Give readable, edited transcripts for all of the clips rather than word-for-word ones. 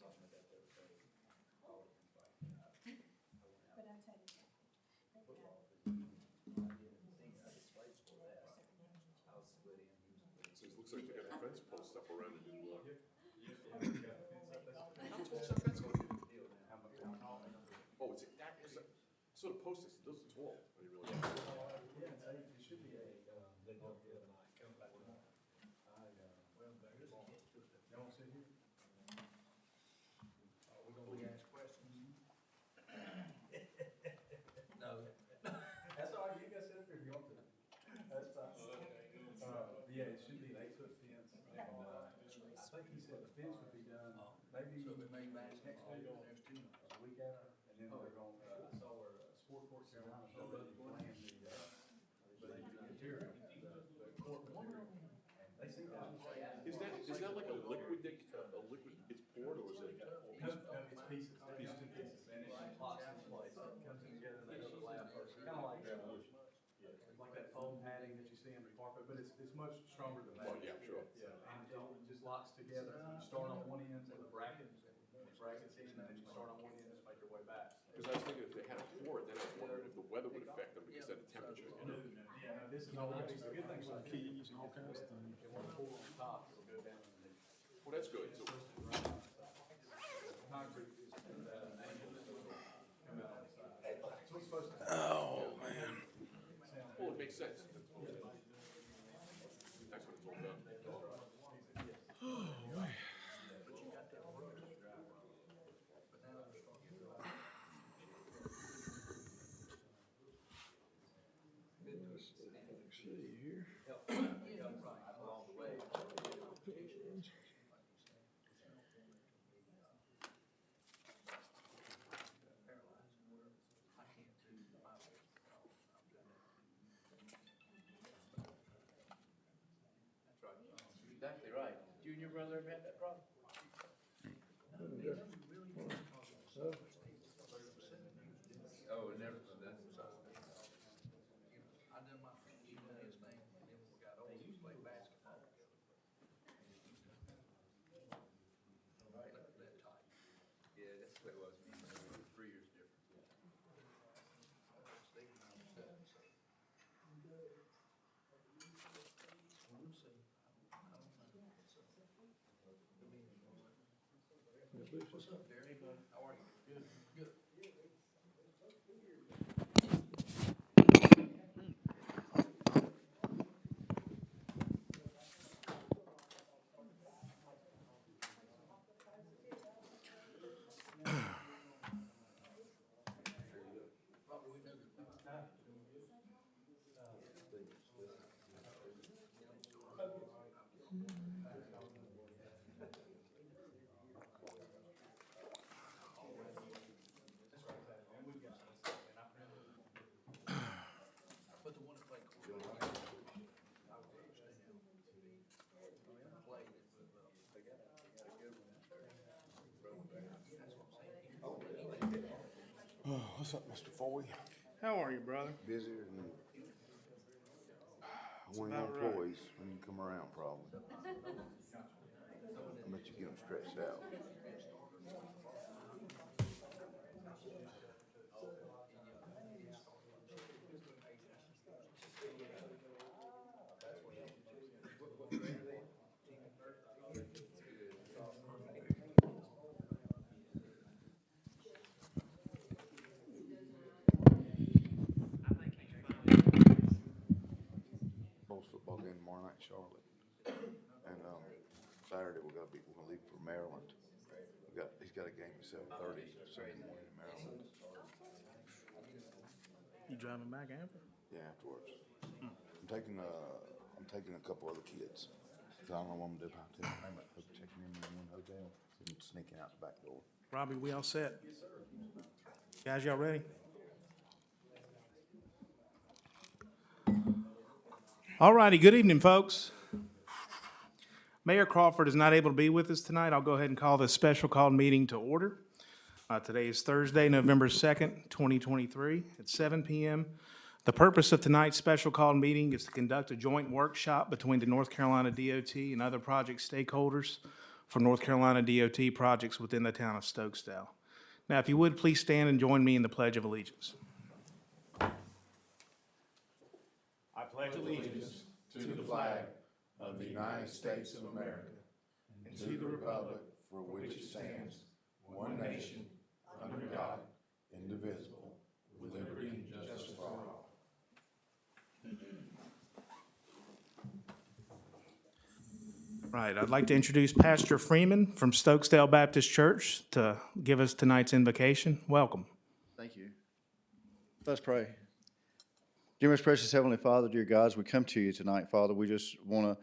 talking about that the other day. All of things like, But I tell you, football, I didn't think I just played before that. I was split in, he was split in. So it looks like they got the fence posts up around it as well. Yeah, we got the fence up, that's. How tall's that fence gonna be? Deal now. How tall? Oh, it's that, so the post is, those are tall. I didn't realize. Yeah, it should be a, they built the other night, coming back tomorrow. Y'all wanna sit here? Are we gonna be asked questions? No. That's all right, you guys sit up here if you want to. That's fine. Yeah, it should be an 8-foot fence, and, I think he said the fence would be done, maybe next week, a week after, and then they're gonna, I saw where, Sport Court Carolina's already planned the material, the court material. They see that. Is that like a liquid that, it's poured or is it? No, it's pieces, pieces to pieces, and it locks in place, it comes together, and they overlap, it's kinda like, like that foam padding that you see in the carpet, but it's much stronger than that. Oh, yeah, sure. Yeah, and it just locks together, you start on one end with a bracket, and the bracket's in, and then you start on one end and just make your way back. Because I was thinking if they had to pour it, then I was wondering if the weather would affect them because of the temperature. Yeah, no, this is all, the good thing about keys and all kinds of things. If you want to pour on top, it'll go down underneath. Well, that's good. So, Concrete is come out on the side. So it's supposed to. Oh, man. well, it makes sense. That's what it's all about. See here. Along the way. That's right. Exactly right. You and your brother ever had that problem? Oh, it never, that's. I done my his thing, and then when we got old, we played basketball together. Right, that tight. Yeah, that's what it was, 3 years difference. Steve and I were seven, so. We'll see. I don't know. What's up, Derek? How are you? Good. Good. But the one that played quarterback, I would understand. Played it, but they got a good one out there. That's what I'm saying. Oh, what's up, Mr. Foy? How are you, brother? Busier than one of about your right. employees when you come around, probably. I bet you get them stretched out. Bulls football game tomorrow night in Charlotte. And Saturday we're gonna leave for Maryland. He's got a game at 7:30 Sunday morning in Maryland. You driving back, Amber? Yeah, afterwards. I'm taking a couple other kids. 'Cause I don't know what I'm gonna do about them. I'm checking in one hotel and sneaking out the back door. Robbie, we all set? Guys, y'all ready? All righty, good evening, folks. Mayor Crawford is not able to be with us tonight. I'll go ahead and call this special called meeting to order. Today is Thursday, November 2nd, 2023, at 7 p.m. The purpose of tonight's special called meeting is to conduct a joint workshop between the North Carolina DOT and other project stakeholders for North Carolina DOT projects within the town of Stokesdale. Now, if you would, please stand and join me in the Pledge of Allegiance. I pledge allegiance To the flag of the United States of America and to the republic for which it stands, one nation, under God, indivisible, with liberty and justice for all. Right, I'd like to introduce Pastor Freeman from Stokesdale Baptist Church to give us tonight's invocation. Welcome. Thank you. Let's pray. Dear most precious Heavenly Father, dear God, as we come to you tonight, Father, we just want to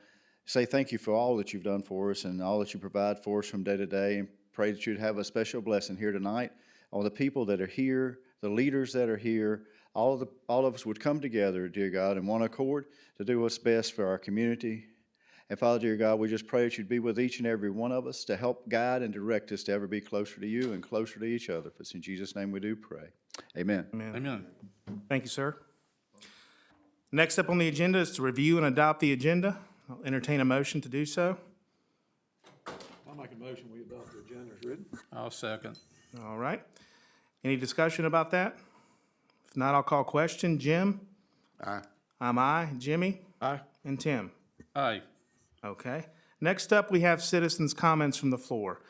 say thank you for all that you've done for us and all that you provide for us from day to day, and pray that you'd have a special blessing here tonight. All the people that are here, the leaders that are here, all of us would come together, dear God, in one accord to do what's best for our community. And Father, dear God, we just pray that you'd be with each and every one of us to help guide and direct us to ever be closer to you and closer to each other. For it's in Jesus' name we do pray. Amen. Amen. Thank you, sir. Next up on the agenda is to review and adopt the agenda. I'll entertain a motion to do so. I'll make a motion, we adopt the agenda as written. I'll second. All right. Any discussion about that? If not, I'll call question. Jim? Aye. I'm aye. Jimmy? Aye. And Tim? Aye. Okay. Next up, we have citizens' comments from the floor.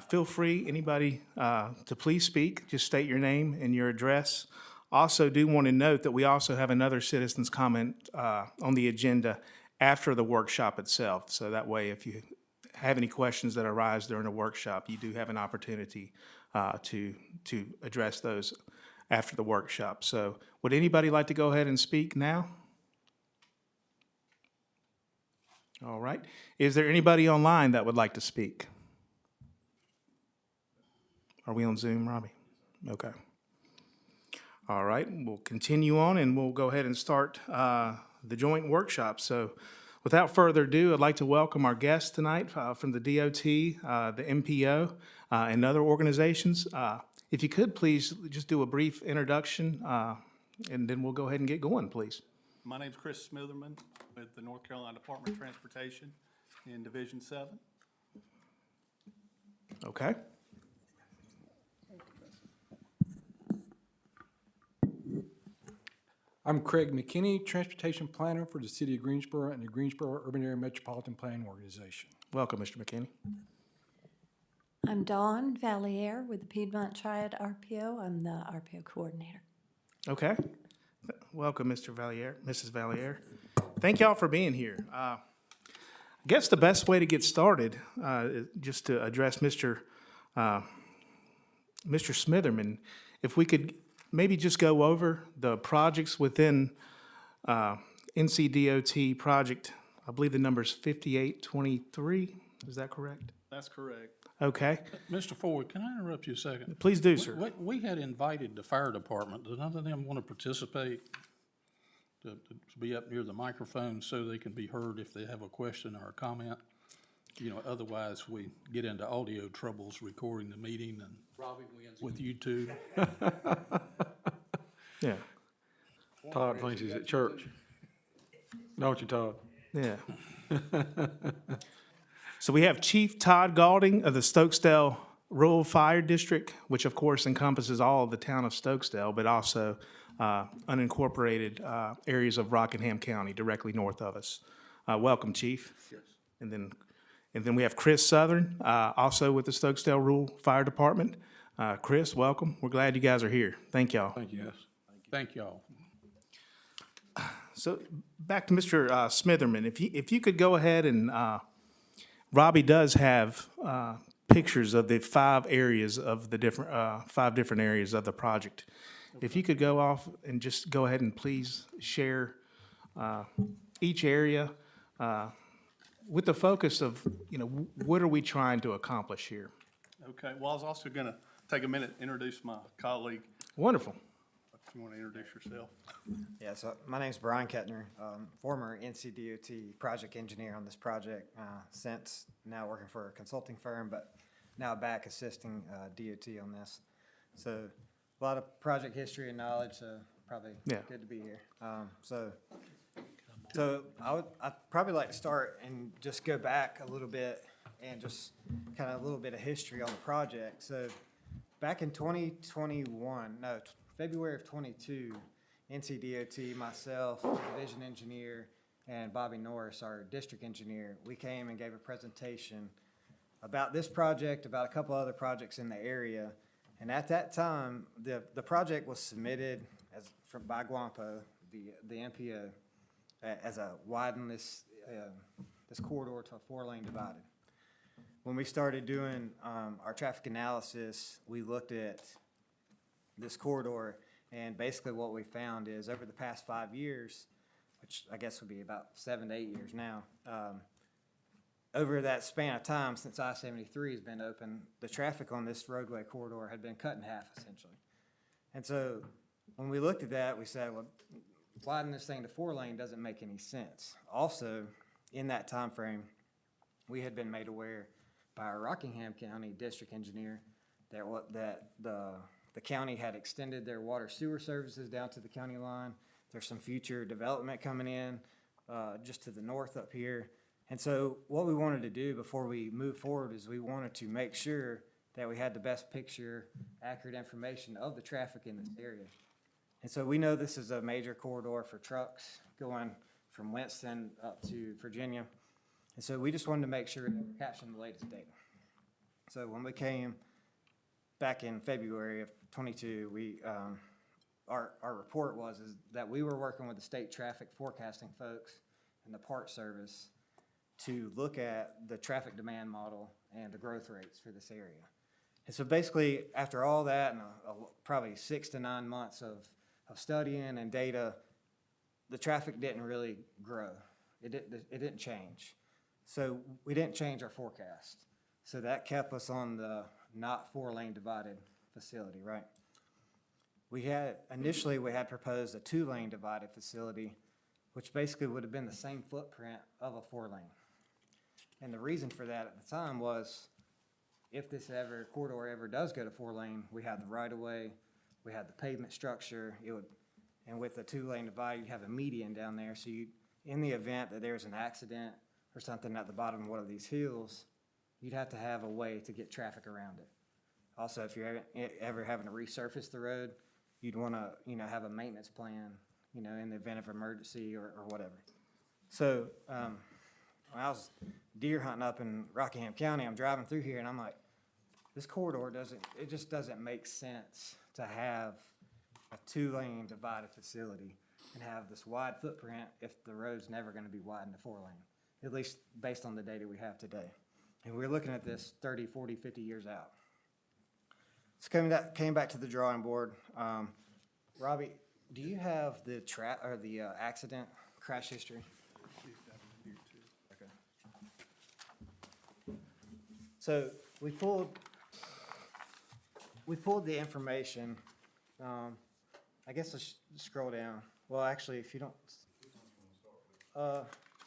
Feel free, anybody, to please speak. Just state your name and your address. Also, do want to note that we also have another citizens' comment on the agenda after the workshop itself. So that way, if you have any questions that arise during the workshop, you do have an opportunity to address those after the workshop. So would anybody like to go ahead and speak now? All right. Is there anybody online that would like to speak? Are we on Zoom, Robbie? Okay. All right, we'll continue on and we'll go ahead and start the joint workshop. So without further ado, I'd like to welcome our guests tonight from the DOT, the MPO, and other organizations. If you could, please just do a brief introduction and then we'll go ahead and get going, please. My name's Chris Smitherman with the North Carolina Department of Transportation in Division 7. Okay. I'm Craig McKinney, Transportation Planner for the City of Greensboro and the Greensboro Urban Area Metropolitan Planning Organization. Welcome, Mr. McKinney. I'm Dawn Valier with the Piedmont Triad RPO. I'm the RPO coordinator. Okay. Welcome, Mr. Valier, Mrs. Valier. Thank y'all for being here. I guess the best way to get started is just to address Mr. Smitherman. If we could maybe just go over the projects within NCDOT project, I believe the number's 5823. Is that correct? That's correct. Okay. Mr. Ford, can I interrupt you a second? Please do, sir. We had invited the fire department. Does none of them want to participate? To be up near the microphone so they can be heard if they have a question or a comment? You know, otherwise we get into audio troubles recording the meeting and with YouTube. Yeah. Todd thinks he's at church. Don't you, Todd? Yeah. So we have Chief Todd Galding of the Stokesdale Rural Fire District, which of course encompasses all of the town of Stokesdale, but also unincorporated areas of Rockingham County directly north of us. Welcome, Chief. Yes. And then we have Chris Southern, also with the Stokesdale Rural Fire Department. Chris, welcome. We're glad you guys are here. Thank y'all. Thank you. Yes. Thank y'all. So back to Mr. Smitherman, if you could go ahead and Robbie does have pictures of the five areas of the different five different areas of the project. If you could go off and just go ahead and please share each area with the focus of, you know, what are we trying to accomplish here? Okay, well, I was also going to take a minute to introduce my colleague. Wonderful. If you want to introduce yourself. Yeah, so my name's Brian Kettner, former NCDOT project engineer on this project, since now working for a consulting firm, but now back assisting DOT on this. So a lot of project history and knowledge, so probably good to be here. So I'd probably like to start and just go back a little bit and just kind of a little bit of history on the project. So back in 2021, no, February of 22, NCDOT, myself, the division engineer, and Bobby Norris, our district engineer, we came and gave a presentation about this project, about a couple other projects in the area. And at that time, the project was submitted by Guampo, the MPO, as a widen this corridor to a 4-lane divided. When we started doing our traffic analysis, we looked at this corridor, and basically what we found is over the past 5 years, which I guess would be about 7 to 8 years now, over that span of time since I-73 has been open, the traffic on this roadway corridor had been cut in half essentially. And so when we looked at that, we said, well, widen this thing to 4-lane doesn't make any sense. Also, in that time frame, we had been made aware by our Rockingham County district engineer that the county had extended their water sewer services down to the county line. There's some future development coming in just to the north up here. And so what we wanted to do before we move forward is we wanted to make sure that we had the best picture, accurate information of the traffic in this area. And so we know this is a major corridor for trucks going from Winston up to Virginia. And so we just wanted to make sure that we're capturing the latest data. So when we came back in February of 22, our report was that we were working with the state traffic forecasting folks and the Park Service to look at the traffic demand model and the growth rates for this area. And so basically, after all that and probably 6 to 9 months of studying and data, the traffic didn't really grow. It didn't change. So we didn't change our forecast. So that kept us on the not 4-lane divided facility, right? Initially we had proposed a 2-lane divided facility, which basically would have been the same footprint of a 4-lane. And the reason for that at the time was if this corridor ever does go to 4-lane, we have the right-of-way, we have the pavement structure, and with the 2-lane divide, you'd have a median down there. So in the event that there's an accident or something at the bottom of one of these hills, you'd have to have a way to get traffic around it. Also, if you're ever having to resurface the road, you'd want to, have a maintenance plan, in the event of emergency or whatever. So when I was deer hunting up in Rockingham County, I'm driving through here and I'm like, this corridor just doesn't make sense to have a 2-lane divided facility and have this wide footprint if the road's never going to be widened to 4-lane, at least based on the data we have today. And we're looking at this 30, 40, 50 years out. So came back to the drawing board. Robbie, do you have the accident crash history? Okay. So we pulled the information. I guess let's scroll down. Well, actually, if you don't,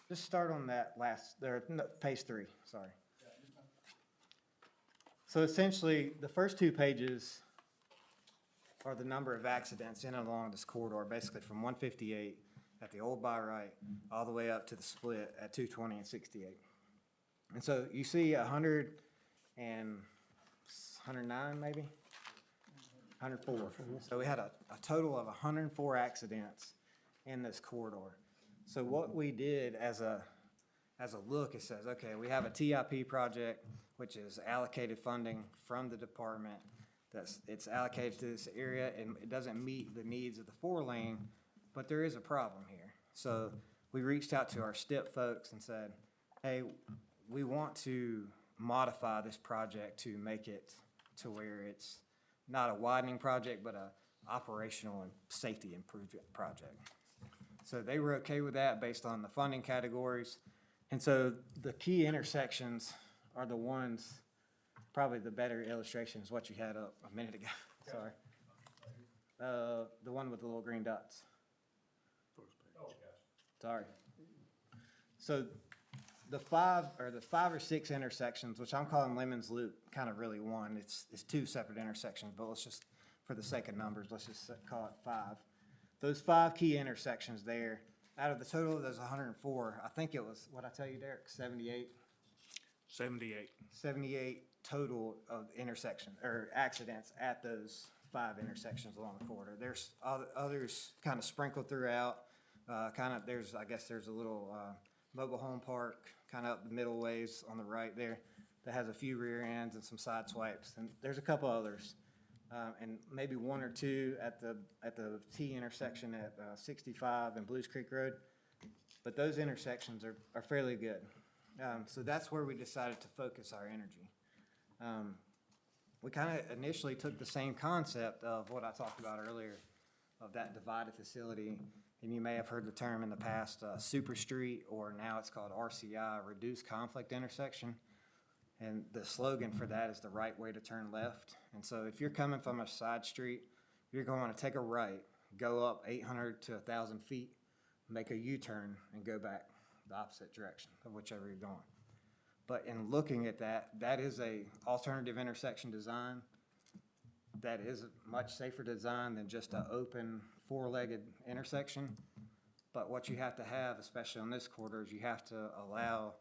just start on that page 3. Sorry. So essentially, the first 2 pages are the number of accidents in and along this corridor, basically from 158 at the old by right all the way up to the split at 220 and 68. And so you see 109 maybe? 104. So we had a total of 104 accidents in this corridor. So what we did as a look, it says, okay, we have a TIP project, which is allocated funding from the department. It's allocated to this area, and it doesn't meet the needs of the 4-lane, but there is a problem here. So we reached out to our STIP folks and said, hey, we want to modify this project to make it to where it's not a widening project, but a operational and safety improvement project. So they were okay with that based on the funding categories. And so the key intersections are the ones, probably the better illustration is what you had up a minute ago. Sorry. The one with the little green dots. Sorry. So the 5 or 6 intersections, which I'm calling Lemon's Loop, kind of really one. It's 2 separate intersections, but let's just, for the sake of numbers, let's just call it 5. Those 5 key intersections there, out of the total of those 104, I think it was, what I tell you, Derek, 78 78. 78 total of intersections, or accidents at those 5 intersections along the corridor. There's others kind of sprinkled throughout, I guess there's a little mobile home park kind of up the middle ways on the right there that has a few rear ends and some side swipes, and there's a couple others. And maybe 1 or 2 at the T intersection at 65 and Blues Creek Road. But those intersections are fairly good. So that's where we decided to focus our energy. We kind of initially took the same concept of what I talked about earlier, of that divided facility. And you may have heard the term in the past, super street, or now it's called RCI, reduced conflict intersection. And the slogan for that is the right way to turn left. And so if you're coming from a side street, you're going to take a right, go up 800 to 1,000 feet, make a U-turn, and go back the opposite direction of whichever you're going. But in looking at that, that is a alternative intersection design. That is a much safer design than just an open 4-legged intersection. But what you have to have, especially on this corridor, is you have to allow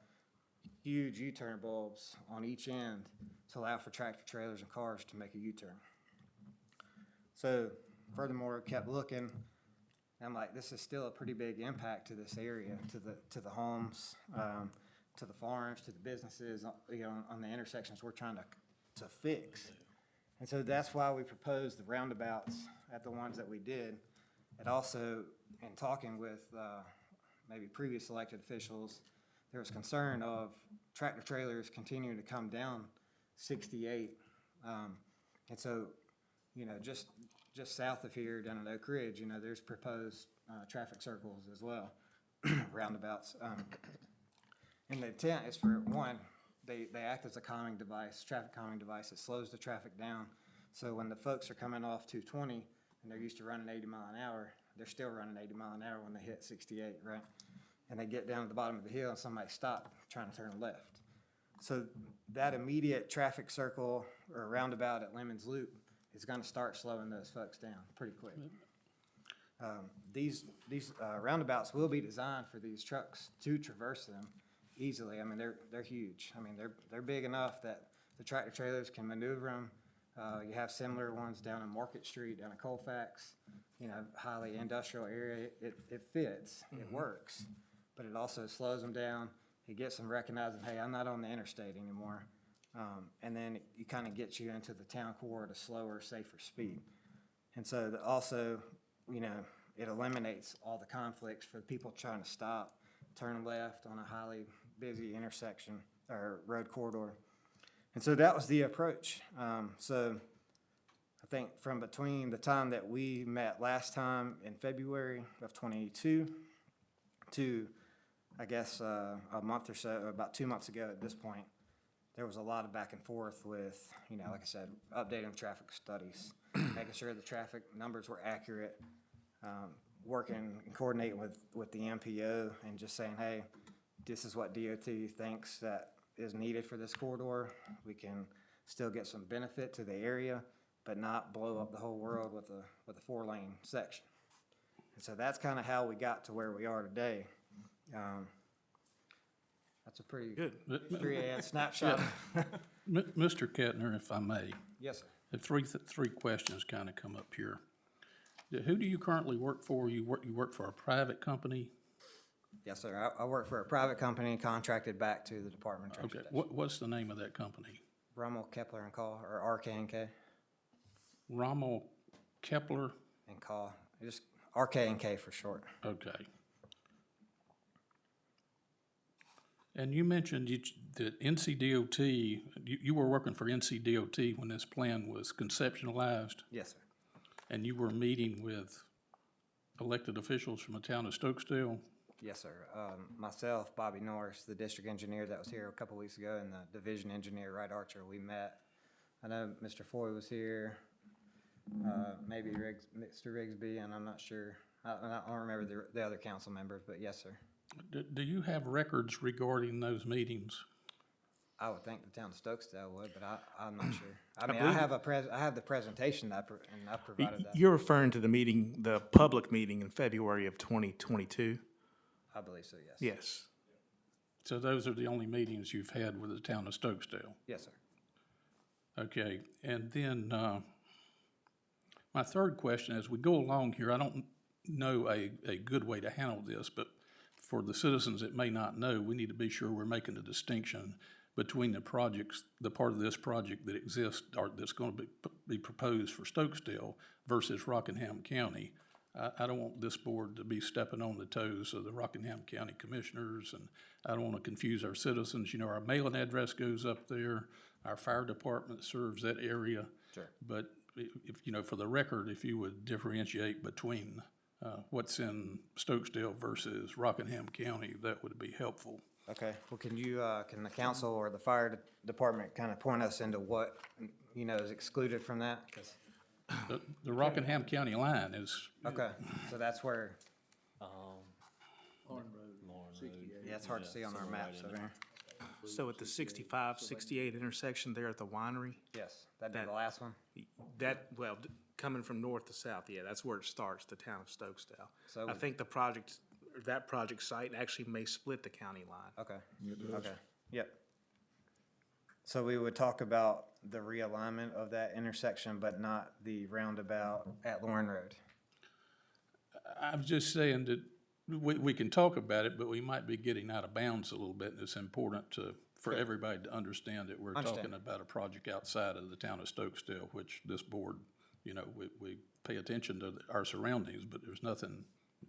huge U-turn bulbs on each end to allow for tractor trailers and cars to make a U-turn. So furthermore, kept looking, I'm like, this is still a pretty big impact to this area, to the homes, to the farms, to the businesses, on the intersections we're trying to fix. And so that's why we proposed the roundabouts at the ones that we did. And also, in talking with maybe previous elected officials, there was concern of tractor trailers continuing to come down 68. And so, just south of here down at Oak Ridge, there's proposed traffic circles as well, roundabouts. And the intent is for, one, they act as a calming device, traffic calming device. It slows the traffic down. So when the folks are coming off 220 and they're used to running 80 mile an hour, they're still running 80 mile an hour when they hit 68, right? And they get down to the bottom of the hill and somebody stopped trying to turn left. So that immediate traffic circle or roundabout at Lemons Loop is going to start slowing those folks down pretty quick. These roundabouts will be designed for these trucks to traverse them easily. I mean, they're huge. I mean, they're big enough that the tractor trailers can maneuver them. You have similar ones down on Market Street, down at Colfax, highly industrial area. It fits, it works, but it also slows them down. It gets them recognizing, hey, I'm not on the interstate anymore. And then it kind of gets you into the town core at a slower, safer speed. And so also, it eliminates all the conflicts for the people trying to stop, turn left on a highly busy intersection or road corridor. And so that was the approach. So I think from between the time that we met last time in February of 22 to, I guess, a month or so, about 2 months ago at this point, there was a lot of back and forth with, like I said, updating traffic studies, making sure the traffic numbers were accurate, working and coordinating with the MPO and just saying, hey, this is what DOT thinks that is needed for this corridor. We can still get some benefit to the area, but not blow up the whole world with a 4-lane section. And so that's kind of how we got to where we are today. That's a pretty good snapshot. Mr. Kettner, if I may. Yes, sir. The three questions kind of come up here. Who do you currently work for? You work for a private company? Yes, sir. I work for a private company contracted back to the Department of Okay. Transportation. What's the name of that company? Rummel, Kepler and Call, or RK&K Rommel, Kepler? and Call. Just RK&K for short. Okay. And you mentioned that NCDOT, you were working for NCDOT when this plan was conceptualized, Yes, sir. and you were meeting with elected officials from the town of Stokesdale? Yes, sir. Myself, Bobby Norris, the district engineer that was here a couple weeks ago, and the division engineer, Wright Archer, we met. I know Mr. Foy was here, maybe Mr. Rigsby, and I'm not sure. I don't remember the other council members, but yes, sir. Do you have records regarding those meetings? I would think the town of Stokesdale would, but I'm not sure. I mean, I have the presentation and I provided that. You're referring to the public meeting in February of 2022? I believe so, yes. Yes. So those are the only meetings you've had with the town of Stokesdale? Yes, sir. Okay, and then, my third question, as we go along here, I don't know a good way to handle this, but for the citizens that may not know, we need to be sure we're making a distinction between the projects, the part of this project that exists or that's gonna be proposed for Stokesdale versus Rockingham County. I don't want this board to be stepping on the toes of the Rockingham County Commissioners, and I don't want to confuse our citizens. You know, our mailing address goes up there, our fire department serves that area. Sure. But if, you know, for the record, if you would differentiate between what's in Stokesdale versus Rockingham County, that would be helpful. Okay, well, can you, can the council or the fire department kind of point us into what, you know, is excluded from that? 'Cause- The Rockingham County line is, Okay, so that's where, Lauren Road. yeah, it's hard to see on our maps over here. So at the 65, 68 intersection there at the winery, Yes, that'd be the last one. that, well, coming from north to south, yeah, that's where it starts, the town of Stokesdale. So- I think the project, that project site actually may split the county line. Okay, okay, yep. So we would talk about the realignment of that intersection, but not the roundabout at Lauren Road. I'm just saying that we can talk about it, but we might be getting out of bounds a little bit. And it's important for everybody to understand that we're Understand. talking about a project outside of the town of Stokesdale, which this board, you know, we pay attention to our surroundings, but there's nothing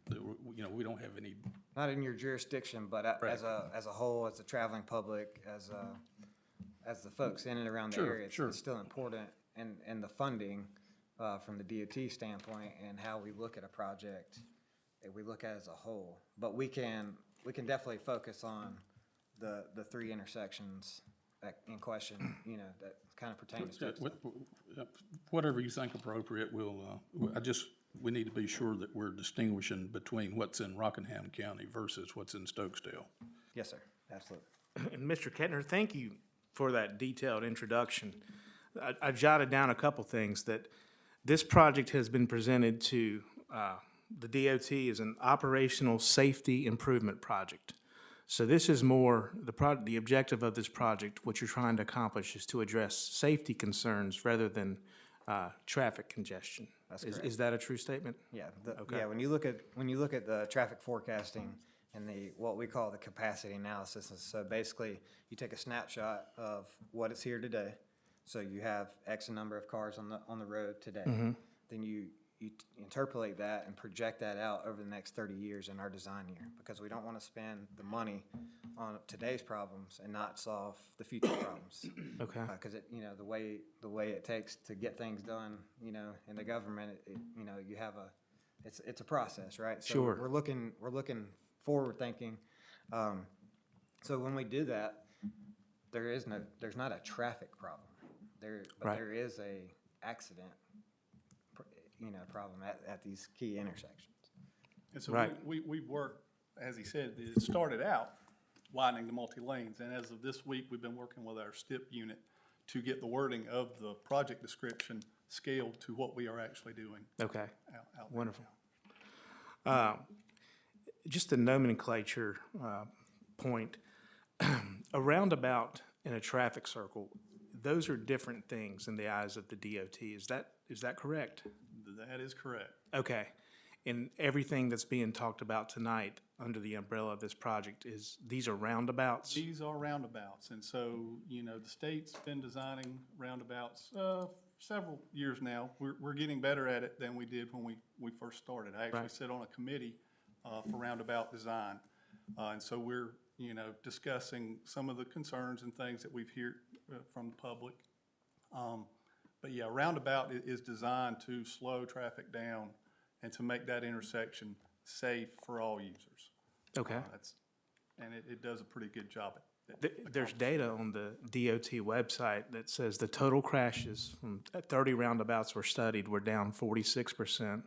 that, you know, we don't have any, Not in your jurisdiction, but as a whole, as a traveling public, as the folks in and around the Sure, area, sure. it's still important. And the funding, from the DOT standpoint and how we look at a project, that we look at as a whole. But we can definitely focus on the three intersections in question, you know, that kind of pertain to Stokesdale. whatever you think appropriate, we need to be sure that we're distinguishing between what's in Rockingham County versus what's in Stokesdale. Yes, sir, absolutely. And Mr. Kettner, thank you for that detailed introduction. I jotted down a couple things, that this project has been presented to the DOT as an operational safety improvement project. So this is more, the objective of this project, what you're trying to accomplish is to address safety concerns rather than traffic congestion. That's Is correct. that a true statement? Yeah, Okay. yeah, when you look at the traffic forecasting and what we call the capacity analysis, and so basically, you take a snapshot of what is here today. So you have X number of cars on the road today. Then you interpolate that and project that out over the next 30 years in our design year, because we don't want to spend the money on today's problems and not solve the future problems. Okay. Because you know, the way it takes to get things done, you know, in the government, you know, you have it's a process, right? So Sure. We're looking forward thinking. So when we do that, there's not a traffic problem but Right. there is a accident, you know, problem at these key intersections. And so Right. we've worked, as he said, it started out widening the multi-lanes, and as of this week, we've been working with our STIP unit to get the wording of the project description scaled to what we are actually doing Okay. out there. Wonderful. Just a nomenclature point, a roundabout and a traffic circle, those are different things in the eyes of the DOT. Is that correct? That is correct. Okay. And everything that's being talked about tonight under the umbrella of this project these are roundabouts? These are roundabouts, and so, you know, the state's been designing roundabouts several years now. We're getting better at it than we did when we first started. I actually Right. sit on a committee for roundabout design, and so we're, you know, discussing some of the concerns and things that we've heard from the public. But yeah, roundabout is designed to slow traffic down and to make that intersection safe for all users. Okay. And it does a pretty good job at There's data on the DOT website that says the total crashes from 30 roundabouts were studied were down 46%.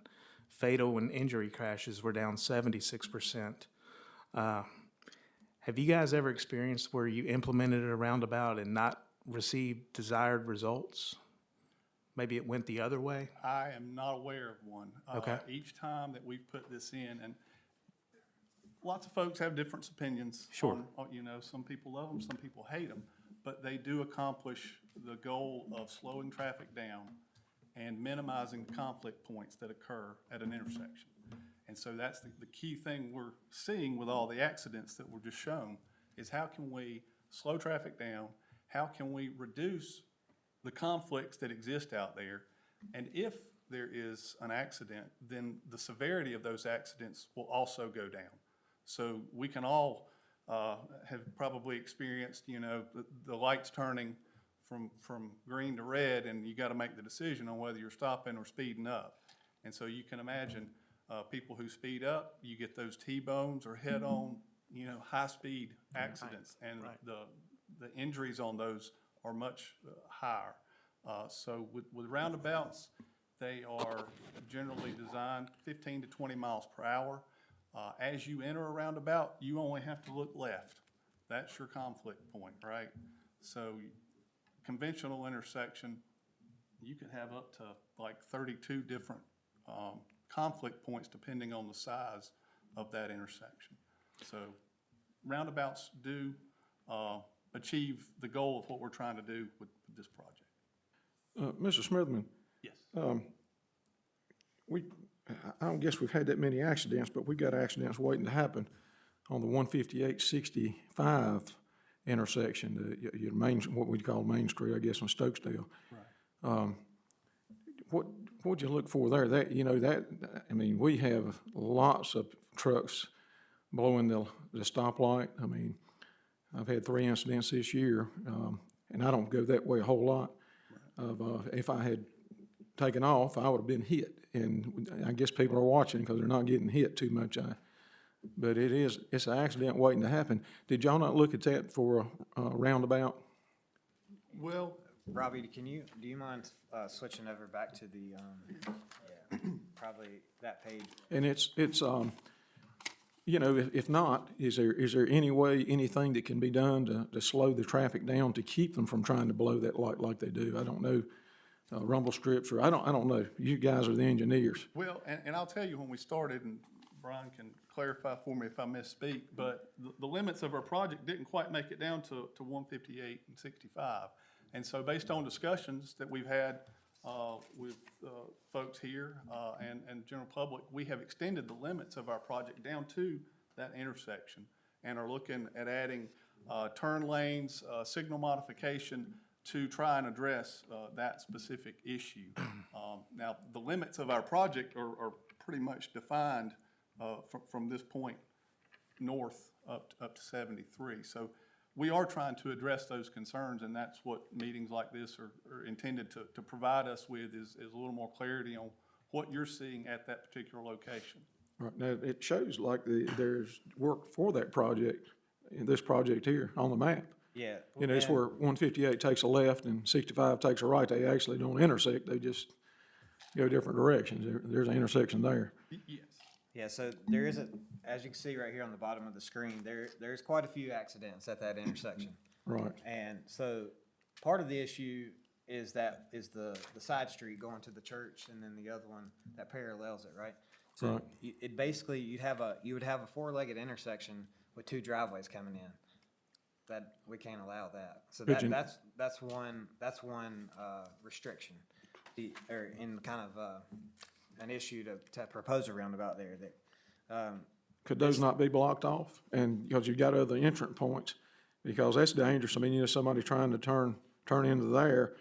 Fatal and injury crashes were down 76%. Have you guys ever experienced where you implemented a roundabout and not received desired results? Maybe it went the other way? I am not aware of one. Okay. Each time that we've put this in, and lots of folks have different opinions. Sure. You know, some people love them, some people hate them, but they do accomplish the goal of slowing traffic down and minimizing the conflict points that occur at an intersection. And so that's the key thing we're seeing with all the accidents that were just shown, is how can we slow traffic down? How can we reduce the conflicts that exist out there? And if there is an accident, then the severity of those accidents will also go down. So we can all have probably experienced, you know, the lights turning from green to red, and you got to make the decision on whether you're stopping or speeding up. And so you can imagine people who speed up, you get those T-bones or head-on, you know, high-speed accidents, and the injuries on those are much higher. So with roundabouts, they are generally designed 15 to 20 miles per hour. As you enter a roundabout, you only have to look left. That's your conflict point, right? So conventional intersection, you could have up to like 32 different conflict points depending on the size of that intersection. So roundabouts do achieve the goal of what we're trying to do with this project. Mr. Smithman, Yes. I don't guess we've had that many accidents, but we've got accidents waiting to happen on the 158-65 intersection, your main, what we call Main Street, I guess, on Stokesdale. Right. What'd you look for there? That, you know, that, I mean, we have lots of trucks blowing the stoplight. I mean, I've had 3 incidents this year, and I don't go that way a whole lot. If I had taken off, I would have been hit. And I guess people are watching because they're not getting hit too much. But it's an accident waiting to happen. Did y'all not look at that for a roundabout? Well, Robbie, do you mind switching over back to the, probably that page? And it's you know, if not, is there any way, anything that can be done to slow the traffic down to keep them from trying to blow that light like they do? I don't know, rumble strips, or I don't know. You guys are the engineers. well, and I'll tell you when we started, and Brian can clarify for me if I misspeak, but the limits of our project didn't quite make it down to 158 and 65. And so based on discussions that we've had with folks here and general public, we have extended the limits of our project down to that intersection and are looking at adding turn lanes, signal modification to try and address that specific issue. Now, the limits of our project are pretty much defined from this point north up to 73. So we are trying to address those concerns, and that's what meetings like this are intended to provide us with, is a little more clarity on what you're seeing at that particular location. Right, now, it shows like there's work for that project, in this project here, on the map. Yeah. You know, it's where 158 takes a left and 65 takes a right. They actually don't intersect, they just go different directions. There's an intersection there. Yes. Yeah, so there is as you can see right here on the bottom of the screen, there's quite a few accidents at that intersection. Right. And so part of the issue is the side street going to the church, and then the other one that parallels it, right? So Right. it basically, you would have a four-legged intersection with 2 driveways coming in. That, we can't allow that. So that's one restriction, or in kind of an issue to propose a roundabout there that. Could those not be blocked off? And because you've got other entrance points, because that's dangerous. I mean, you know, somebody trying to turn into there,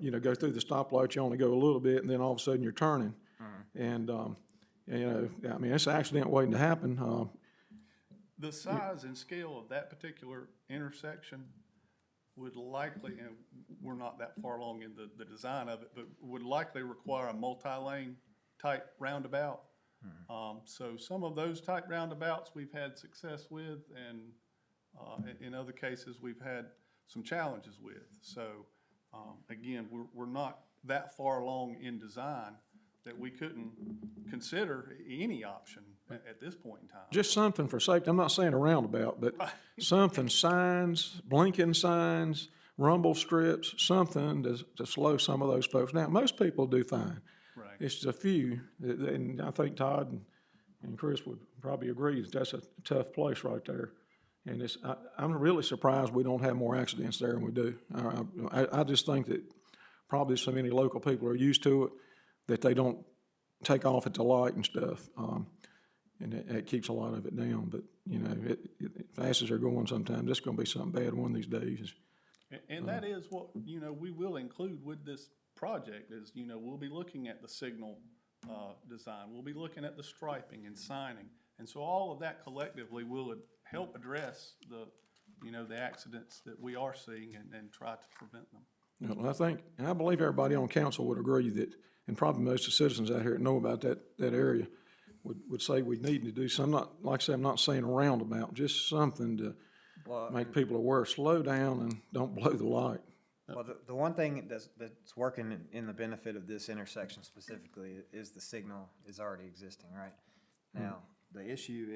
you know, go through the stoplight, you only go a little bit, and then all of a sudden you're turning. And, you know, I mean, it's an accident waiting to happen. The size and scale of that particular intersection would likely, and we're not that far along in the design of it, but would likely require a multi-lane type roundabout. So some of those type roundabouts we've had success with, and in other cases we've had some challenges with. So again, we're not that far along in design that we couldn't consider any option at this point in time. Just something for safety. I'm not saying a roundabout, but something, signs, blinking signs, rumble strips, something to slow some of those folks down. Most people do fine. Right. It's just a few, and I think Todd and Chris would probably agree that that's a tough place right there. And I'm really surprised we don't have more accidents there than we do. I just think that probably so many local people are used to it that they don't take off at the light and stuff. And it keeps a lot of it down. But, you know, fast as they're going sometimes, it's gonna be something bad one of these days. And that is what, you know, we will include with this project is, you know, we'll be looking at the signal design. We'll be looking at the striping and signing. And so all of that collectively will help address the accidents that we are seeing and try to prevent them. Well, I believe everybody on council would agree that, and probably most of the citizens out here that know about that area would say we need to do some, not, like I said, I'm not saying a roundabout, just something to make people aware, slow down and don't blow the light. Well, the one thing that's working in the benefit of this intersection specifically is the signal is already existing, right? Now, the issue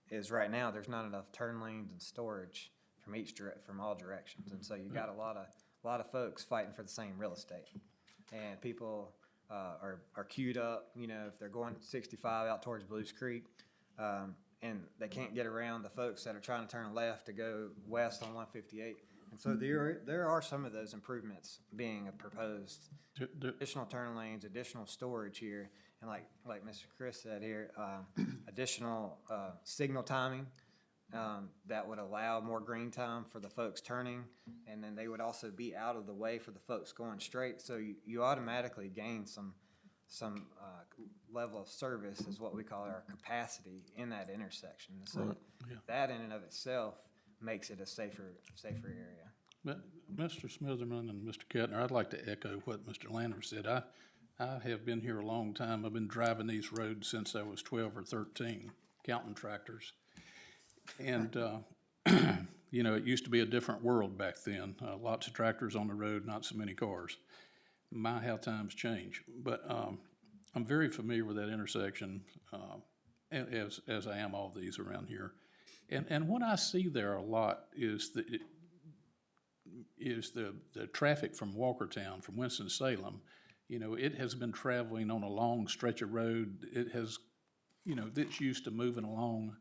is right now, there's not enough turn lanes and storage from all directions. And so you got a lot of folks fighting for the same real estate. And people are queued up, you know, if they're going 65 out towards Blues Creek, and they can't get around the folks that are trying to turn left to go west on 158. And so there are some of those improvements being proposed. Additional turn lanes, additional storage here, and like Mr. Chris said here, additional signal timing that would allow more green time for the folks turning, and then they would also be out of the way for the folks going straight. So you automatically gain some level of service, is what we call our capacity in that intersection. So that in and of itself makes it a safer area. But Mr. Smitherman and Mr. Kettner, I'd like to echo what Mr. Lander said. I have been here a long time. I've been driving these roads since I was 12 or 13, counting tractors. And, you know, it used to be a different world back then. Lots of tractors on the road, not so many cars. My, how times change. But I'm very familiar with that intersection, as I am all these around here. And what I see there a lot is the traffic from Walkertown, from Winston-Salem. You know, it has been traveling on a long stretch of road. It has, you know, it's used to moving along.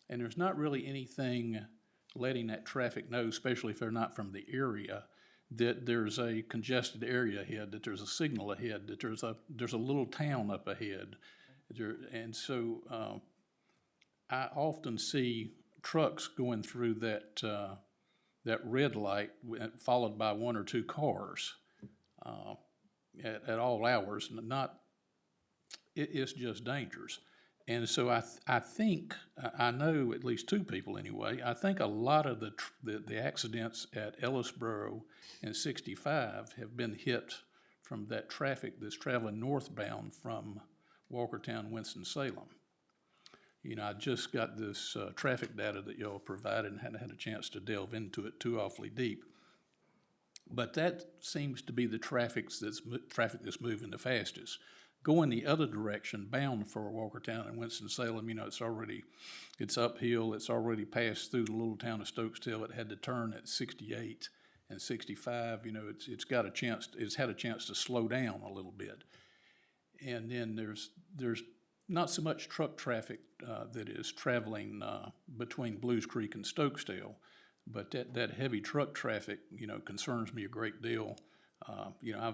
And there's not really anything letting that traffic know, especially if they're not from the area, that there's a congested area ahead, that there's a signal ahead, that there's a little town up ahead. And so I often see trucks going through that red light followed by one or two cars at all hours. It's just dangerous. And so I think, I know at least two people anyway, I think a lot of the accidents at Ellisboro and 65 have been hit from that traffic that's traveling northbound from Walkertown, Winston-Salem. You know, I just got this traffic data that y'all provided and hadn't had a chance to delve into it too awfully deep. But that seems to be the traffic that's moving the fastest. Going the other direction, bound for Walkertown and Winston-Salem, you know, it's uphill. It's already passed through the little town of Stokesdale. It had to turn at 68 and 65. You know, it's had a chance to slow down a little bit. And then there's not so much truck traffic that is traveling between Blues Creek and Stokesdale, but that heavy truck traffic, you know, concerns me a great deal. You know, I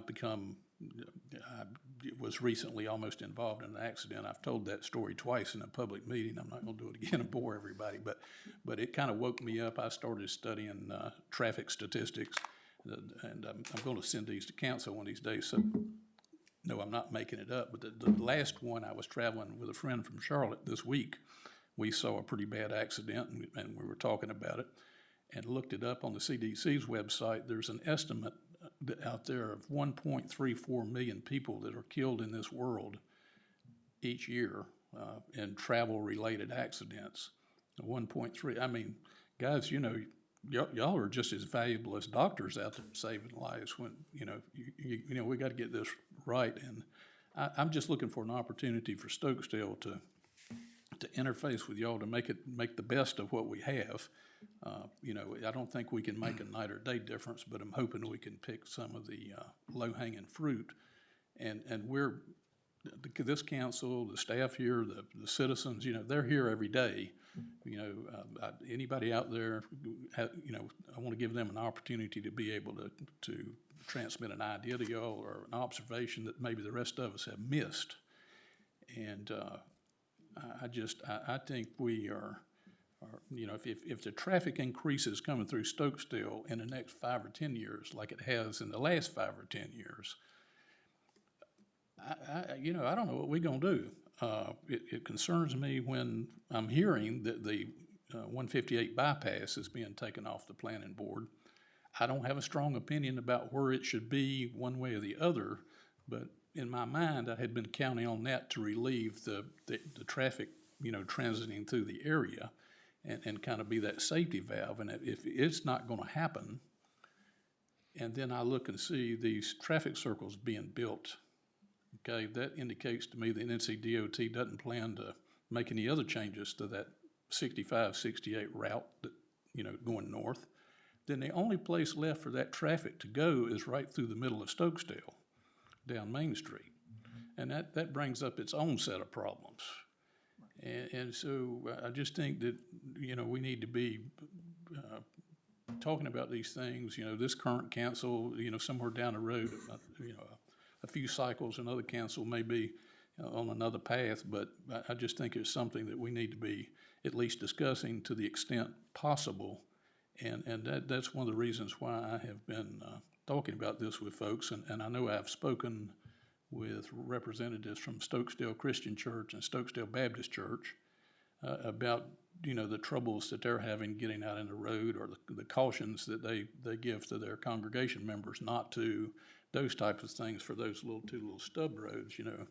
was recently almost involved in an accident. I've told that story twice in a public meeting. I'm not going to do it again and bore everybody, but it kind of woke me up. I started studying traffic statistics, and I'm going to send these to council one of these days. So, no, I'm not making it up. But the last one, I was traveling with a friend from Charlotte this week. We saw a pretty bad accident, and we were talking about it, and looked it up on the CDC's website. There's an estimate out there of 1.34 million people that are killed in this world each year in travel-related accidents. 1.3. I mean, guys, you know, y'all are just as valuable as doctors out there saving lives. When you know, we got to get this right. And I'm just looking for an opportunity for Stokesdale to interface with y'all to make the best of what we have. You know, I don't think we can make a night or day difference, but I'm hoping we can pick some of the low-hanging fruit. And we're this council, the staff here, the citizens, you know, they're here every day. You know, anybody out there, you know, I want to give them an opportunity to be able to transmit an idea to y'all or an observation that maybe the rest of us have missed. And I think we are, you know, if the traffic increases coming through Stokesdale in the next 5 or 10 years, like it has in the last 5 or 10 years, you know, I don't know what we're gonna do. It concerns me when I'm hearing that the 158 bypass is being taken off the planning board. I don't have a strong opinion about where it should be one way or the other, but in my mind, I had been counting on that to relieve the traffic, you know, transiting through the area and kind of be that safety valve. And if it's not gonna happen, and then I look and see these traffic circles being built, okay, that indicates to me that NCDOT doesn't plan to make any other changes to that 65, 68 route that, you know, going north. Then the only place left for that traffic to go is right through the middle of Stokesdale, down Main Street. And that brings up its own set of problems. And so I just think that, you know, we need to be talking about these things, you know, this current council, you know, somewhere down the road, you know, a few cycles, another council may be on another path, but I just think it's something that we need to be at least discussing to the extent possible. And that's one of the reasons why I have been talking about this with folks, and I know I've spoken with representatives from Stokesdale Christian Church and Stokesdale Baptist Church about, you know, the troubles that they're having getting out in the road, or the cautions that they give to their congregation members not to, those types of things for those two little stub roads. You know,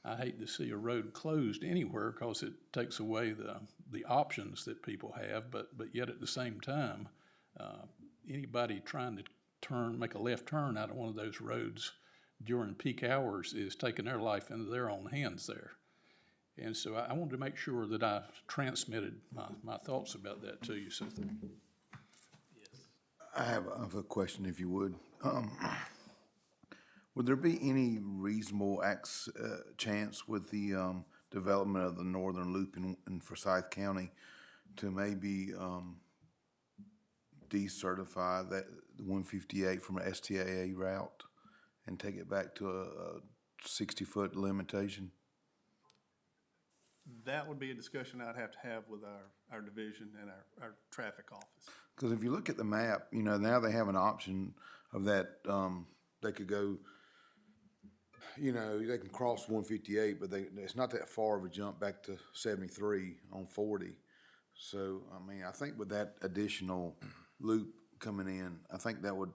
I hate to see a road closed anywhere because it takes away the options that people have, but yet at the same time, anybody trying to make a left turn out of one of those roads during peak hours is taking their life into their own hands there. And so I wanted to make sure that I transmitted my thoughts about that to you. So I have a question, if you would. Would there be any reasonable chance with the development of the northern loop in Forsyth County to maybe decertify that 158 from an STAA route and take it back to a 60-foot limitation? That would be a discussion I'd have to have with our division and our traffic office. Because if you look at the map, you know, now they have an option of that, they could go, you know, they can cross 158, but it's not that far of a jump back to 73 on 40. So, I mean, I think with that additional loop coming in, I think that would,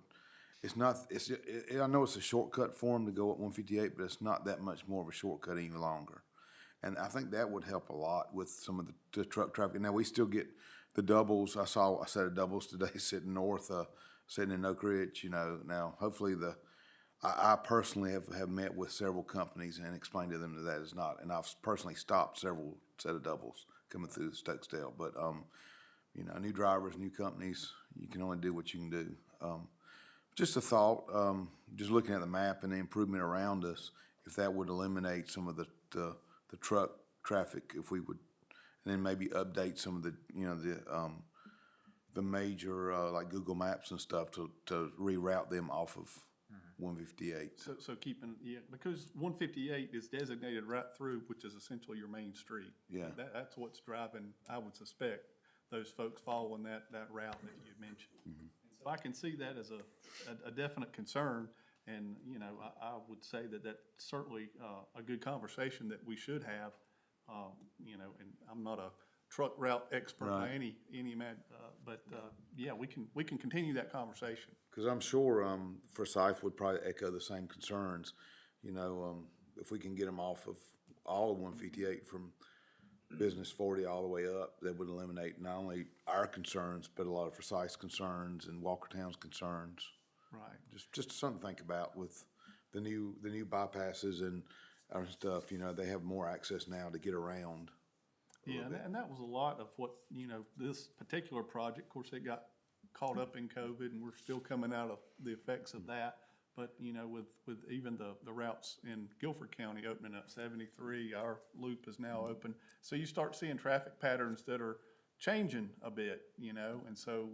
I know it's a shortcut for them to go at 158, but it's not that much more of a shortcut any longer. And I think that would help a lot with some of the truck traffic. Now, we still get the doubles. I saw a set of doubles today sitting north, sitting in Oak Ridge, you know. Now, hopefully I personally have met with several companies and explained to them that is not, and I've personally stopped several set of doubles coming through Stokesdale. But, you know, new drivers, new companies, you can only do what you can do. Just a thought, just looking at the map and the improvement around us, if that would eliminate some of the truck traffic, if we would, and then maybe update some of the, you know, the major, like Google Maps and stuff to reroute them off of 158. So keeping, because 158 is designated right through, which is essentially your main street. Yeah. That's what's driving, I would suspect, those folks following that route that you mentioned. Mm-hmm. So I can see that as a definite concern. And, you know, I would say that that's certainly a good conversation that we should have, you know, and I'm not a truck route expert by any but yeah, we can continue that conversation. Because I'm sure Forsyth would probably echo the same concerns. You know, if we can get them off of all of 158 from Business 40 all the way up, that would eliminate not only our concerns, but a lot of Forsyth's concerns and Walkertown's concerns. Right. Just something to think about with the new bypasses and our stuff. You know, they have more access now to get around. Yeah, and that was a lot of what, you know, this particular project, of course, it got caught up in COVID, and we're still coming out of the effects of that. But, you know, with even the routes in Guilford County opening up, 73, our loop is now open. So you start seeing traffic patterns that are changing a bit, you know, and so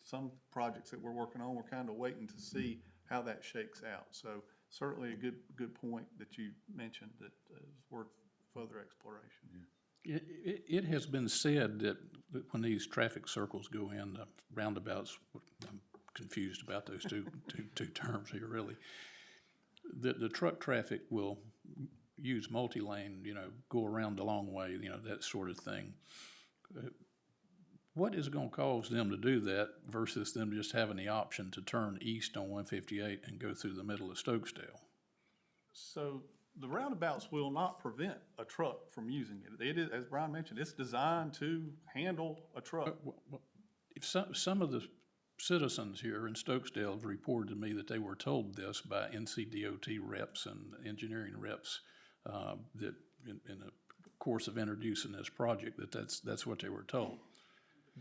some projects that we're working on, we're kind of waiting to see how that shakes out. So certainly a good point that you mentioned that is worth further exploration. It has been said that when these traffic circles go in, roundabouts, I'm confused about those two terms here, really. The truck traffic will use multi-lane, you know, go around the long way, you know, that sort of thing. What is gonna cause them to do that versus them just having the option to turn east on 158 and go through the middle of Stokesdale? So the roundabouts will not prevent a truck from using it. It is, as Brian mentioned, it's designed to handle a truck. If some of the citizens here in Stokesdale have reported to me that they were told this by NCDOT reps and engineering reps, that in the course of introducing this project, that's what they were told.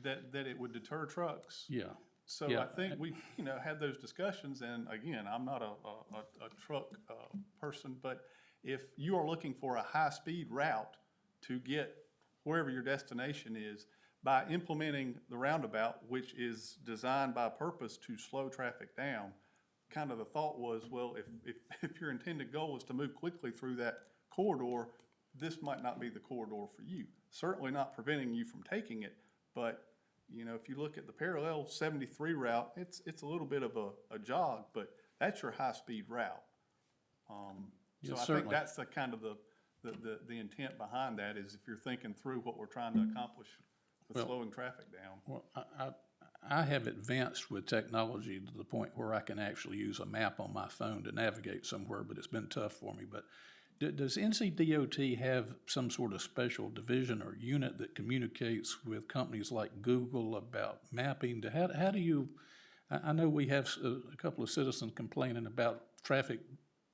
That it would deter trucks. Yeah. So Yeah. I think we, you know, had those discussions, and again, I'm not a truck person, but if you are looking for a high-speed route to get wherever your destination is, by implementing the roundabout, which is designed by purpose to slow traffic down, kind of the thought was, well, if your intended goal is to move quickly through that corridor, this might not be the corridor for you. Certainly not preventing you from taking it, but, you know, if you look at the parallel 73 route, it's a little bit of a jog, but that's your high-speed route. So I think that's the kind of the intent behind that, is if you're thinking through what we're trying to accomplish with slowing traffic down. Well, I have advanced with technology to the point where I can actually use a map on my phone to navigate somewhere, but it's been tough for me. But does NCDOT have some sort of special division or unit that communicates with companies like Google about mapping? How do you, I know we have a couple of citizens complaining about traffic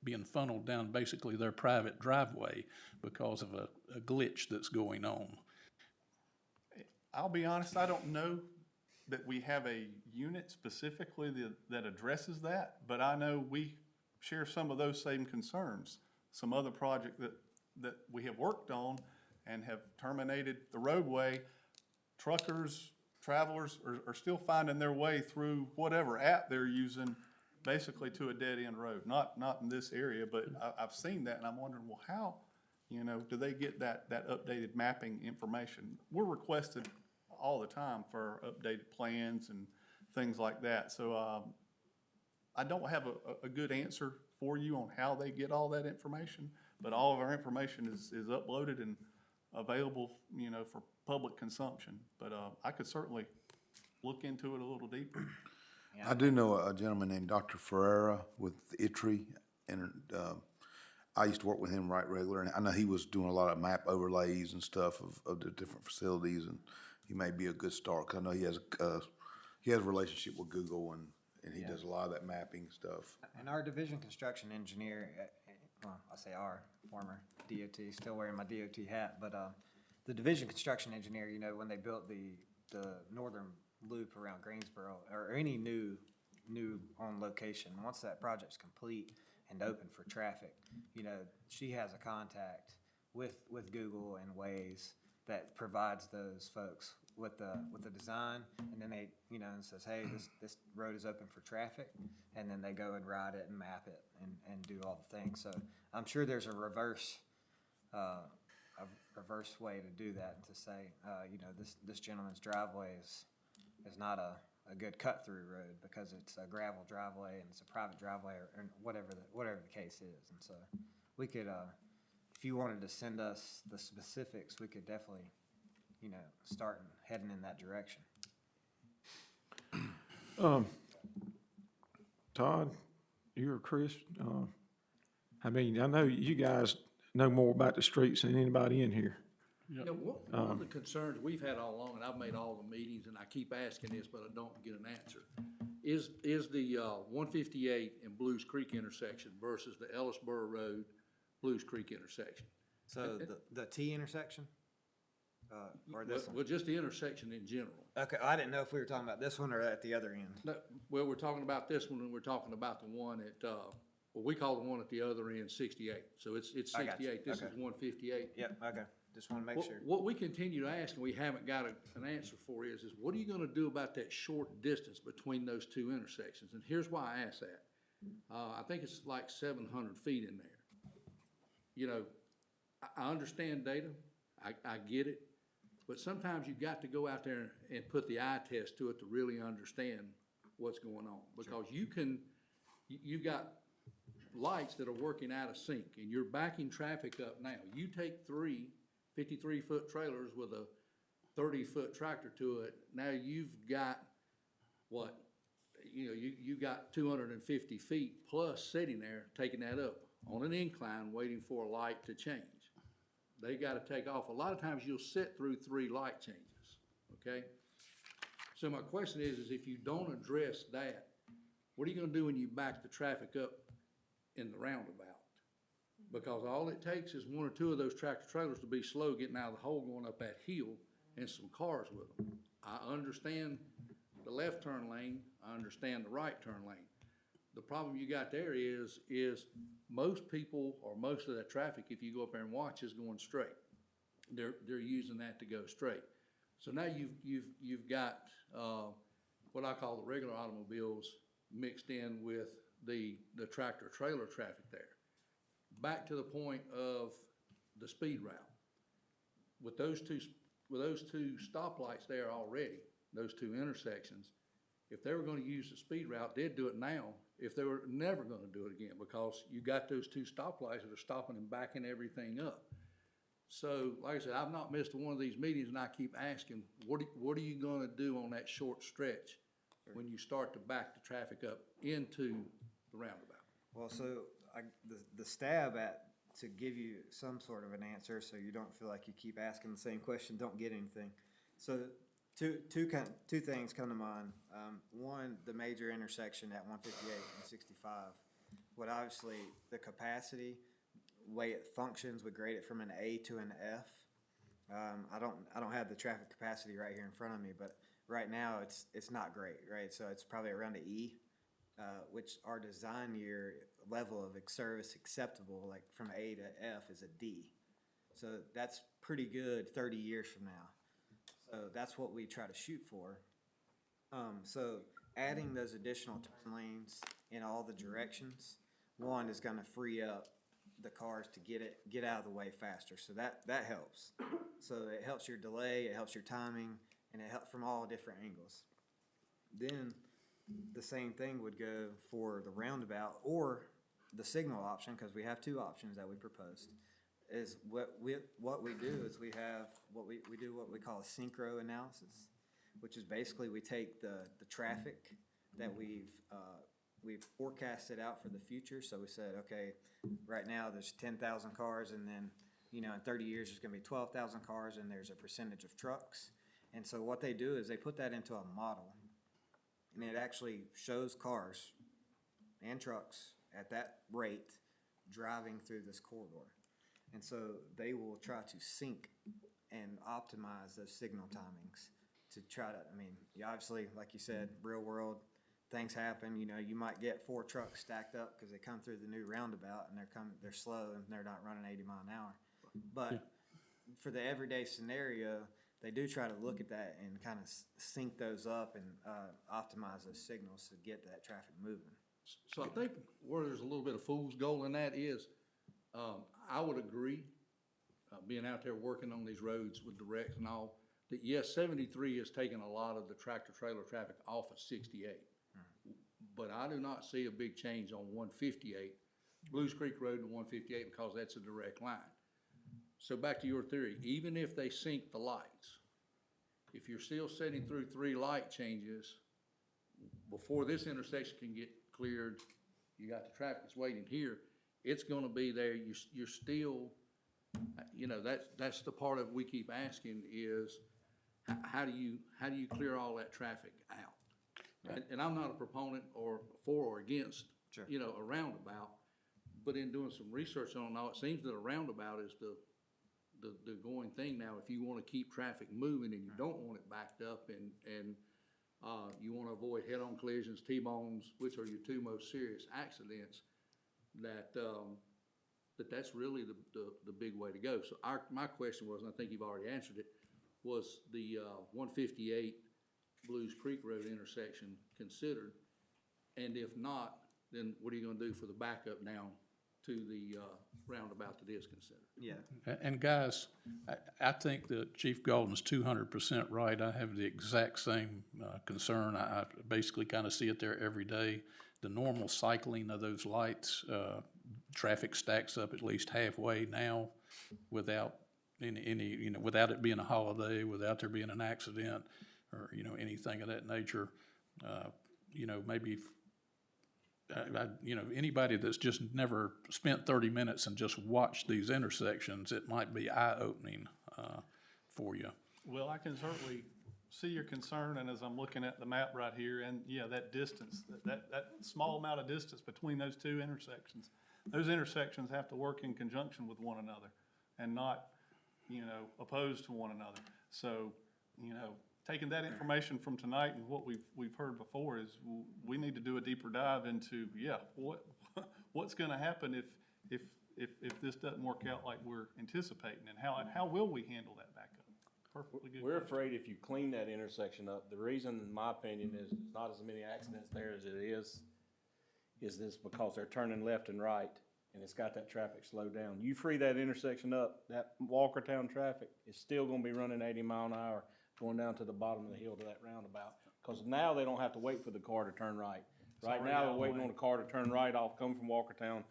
being funneled down basically their private driveway because of a glitch that's going on. I'll be honest, I don't know that we have a unit specifically that addresses that, but I know we share some of those same concerns. Some other project that we have worked on and have terminated the roadway, truckers, travelers are still finding their way through whatever app they're using basically to a dead-end road. Not in this area, but I've seen that, and I'm wondering, well, how, you know, do they get that updated mapping information? We're requested all the time for updated plans and things like that. So I don't have a good answer for you on how they get all that information, but all of our information is uploaded and available, you know, for public consumption. But I could certainly look into it a little deeper. I do know a gentleman named Dr. Ferreira with ITRI, and I used to work with him right regular, and I know he was doing a lot of map overlays and stuff of the different facilities, and he may be a good start, 'cause I know he has a relationship with Google, and he does a lot of that mapping stuff. And our division construction engineer, well, I say our, former DOT, still wearing my DOT hat, but the division construction engineer, you know, when they built the northern loop around Greensboro, or any new on location, once that project's complete and open for traffic, you know, she has a contact with Google and Waze that provides those folks with the design, and then they, you know, and says, hey, this road is open for traffic, and then they go and ride it and map it and do all the things. So I'm sure there's a reverse way to do that, to say, you know, this gentleman's driveway is not a good cut-through road because it's a gravel driveway and it's a private driveway, or whatever the case is. And so we could, if you wanted to send us the specifics, we could definitely, you know, start heading in that direction. Todd, you or Chris, I mean, I know you guys know more about the streets than anybody in here. You know, one of the concerns we've had all along, and I've made all the meetings, and I keep asking this, but I don't get an answer, is the 158 and Blues Creek intersection versus the Ellisboro Road, Blues Creek intersection. So the T intersection? Or this one? Well, just the intersection in general. Okay, I didn't know if we were talking about this one or at the other end. No, well, we're talking about this one, and we're talking about the one at, well, we call the one at the other end 68. So it's I got you. 68, this is Okay. 158. Yep, okay, just want to make sure. What we continue to ask, and we haven't got an answer for is what are you gonna do about that short distance between those two intersections? And here's why I ask that. I think it's like 700 feet in there. You know, I understand data, I get it, but sometimes you've got to go out there and put the eye test to it to really understand what's going on. Because you've got lights that are working out of sync, and you're backing traffic up now. You take 53-foot trailers with a 30-foot tractor to it, now you've got, what, you got 250 feet plus sitting there, taking that up on an incline, waiting for a light to change. They gotta take off. A lot of times you'll sit through 3 light changes, okay? So my question is if you don't address that, what are you gonna do when you back the traffic up in the roundabout? Because all it takes is 1 or 2 of those tractor trailers to be slow getting out of the hole going up that hill and some cars with them. I understand the left turn lane, I understand the right turn lane. The problem you got there is most people, or most of that traffic, if you go up there and watch, is going straight. They're using that to go straight. So now you've got, what I call the regular automobiles mixed in with the tractor trailer traffic there. Back to the point of the speed route. With those two stoplights there already, those 2 intersections, if they were gonna use the speed route, they'd do it now if they were never gonna do it again, because you got those 2 stoplights that are stopping and backing everything up. So, like I said, I've not missed one of these meetings, and I keep asking, what are you gonna do on that short stretch when you start to back the traffic up into the roundabout? Well, so the stab at, to give you some sort of an answer so you don't feel like you keep asking the same question, don't get anything. So two things come to mind. One, the major intersection at 158 and 65 would obviously, the capacity, way it functions would grade it from an A to an F. I don't have the traffic capacity right here in front of me, but right now it's not great, right? So it's probably around an E, which our design year level of service acceptable, like from A to F, is a D. So that's pretty good 30 years from now. So that's what we try to shoot for. So adding those additional turn lanes in all the directions, one, is gonna free up the cars to get out of the way faster. So that helps. So it helps your delay, it helps your timing, and it helps from all different angles. Then the same thing would go for the roundabout or the signal option, because we have 2 options that we proposed. Is what we do is we have what we do what we call a synchro analysis, which is basically we take the traffic that we've forecasted out for the future. So we said, okay, right now there's 10,000 cars, and then in 30 years there's going to be 12,000 cars, and there's a percentage of trucks. And so what they do is they put that into a model, and it actually shows cars and trucks at that rate driving through this corridor. And so they will try to sync and optimize those signal timings to try to, obviously, like you said, real world, things happen. You might get 4 trucks stacked up because they come through the new roundabout and they're slow and they're not running 80 miles an hour. But for the everyday scenario, they do try to look at that and kind of sync those up and optimize those signals to get that traffic moving. So I think where there's a little bit of fool's gold in that is, I would agree, being out there working on these roads with directs and all, that yes, 73 has taken a lot of the tractor trailer traffic off of 68. But I do not see a big change on 158, Blues Creek Road to 158, because that's a direct line. So back to your theory, even if they sync the lights, if you're still sitting through 3 light changes, before this intersection can get cleared, you got the traffic that's waiting here, it's gonna be there, you're still, that's the part of we keep asking is, how do you clear all that traffic out? And I'm not a proponent or for or against, Sure. A roundabout, but in doing some research on it all, it seems that a roundabout is the going thing now, if you wanna keep traffic moving and you don't want it backed up and you wanna avoid head-on collisions, T-bones, which are your two most serious accidents, that's really the big way to go. So my question was, and I think you've already answered it, was the 158 Blues Creek Road intersection considered? And if not, then what are you gonna do for the backup now to the roundabout that is considered? Yeah. And guys, I think that Chief Golden's 200% right. I have the exact same concern. I basically kind of see it there every day. The normal cycling of those lights, traffic stacks up at least halfway now without any, without it being a holiday, without there being an accident or, anything of that nature. Maybe anybody that's just never spent 30 minutes and just watched these intersections, it might be eye-opening for you. Well, I can certainly see your concern, and as I'm looking at the map right here, and yeah, that distance, that small amount of distance between those two intersections, those intersections have to work in conjunction with one another and not, opposed to one another. So, taking that information from tonight and what we've heard before is we need to do a deeper dive into, what's gonna happen if this doesn't work out like we're anticipating, and how will we handle that backup? Perfectly good We're question. afraid if you clean that intersection up, the reason, in my opinion, is not as many accidents there as it is this because they're turning left and right, and it's got that traffic slowed down. You free that intersection up, that Walkertown traffic is still gonna be running 80 mile an hour going down to the bottom of the hill to that roundabout. Because now they don't have to wait for the car to turn right. Right now, they're waiting on the car to turn right off, coming from Walkertown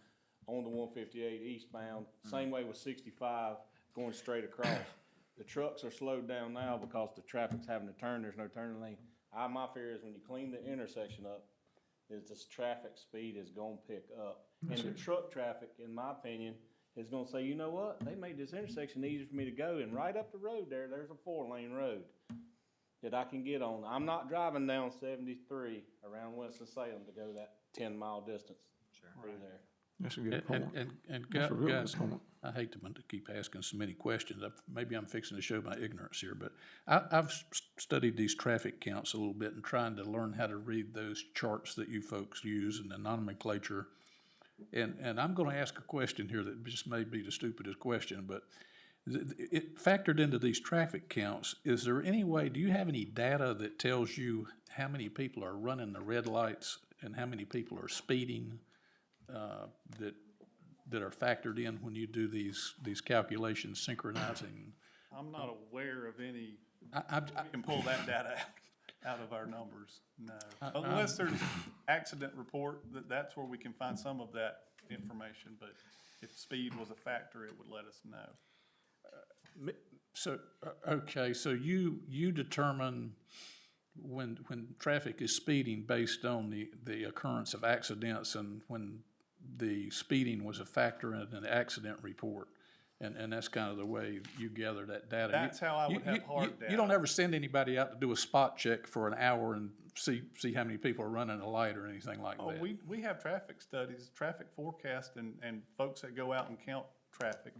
on the 158 eastbound. Same way with 65 going straight across. The trucks are slowed down now because the traffic's having to turn, there's no turning lane. My fear is when you clean the intersection up, is this traffic speed is gonna pick up. And the truck traffic, in my opinion, is gonna say, you know what, they made this intersection easier for me to go, and right up the road there's a 4-lane road that I can get on. I'm not driving down 73 around Winston-Salem to go that 10-mile distance through there. That's a good point. And That's a real guys, good point. I hate to keep asking so many questions. Maybe I'm fixing to show my ignorance here, but I've studied these traffic counts a little bit and trying to learn how to read those charts that you folks use and the nomenclature. And I'm going to ask a question here that just may be the stupidest question, but it factored into these traffic counts. Is there any way, do you have any data that tells you how many people are running the red lights and how many people are speeding that are factored in when you do these calculations, synchronizing? I'm not aware of any, we can pull that data out of our numbers, no. Unless there's accident report, that's where we can find some of that information, but if speed was a factor, it would let us know. So you determine when traffic is speeding based on the occurrence of accidents and when the speeding was a factor in an accident report. And that's kind of the way you gather that data. That's how I would have hard data. You don't ever send anybody out to do a spot check for an hour and see how many people are running a light or anything like that. We have traffic studies, traffic forecast, and folks that go out and count traffic.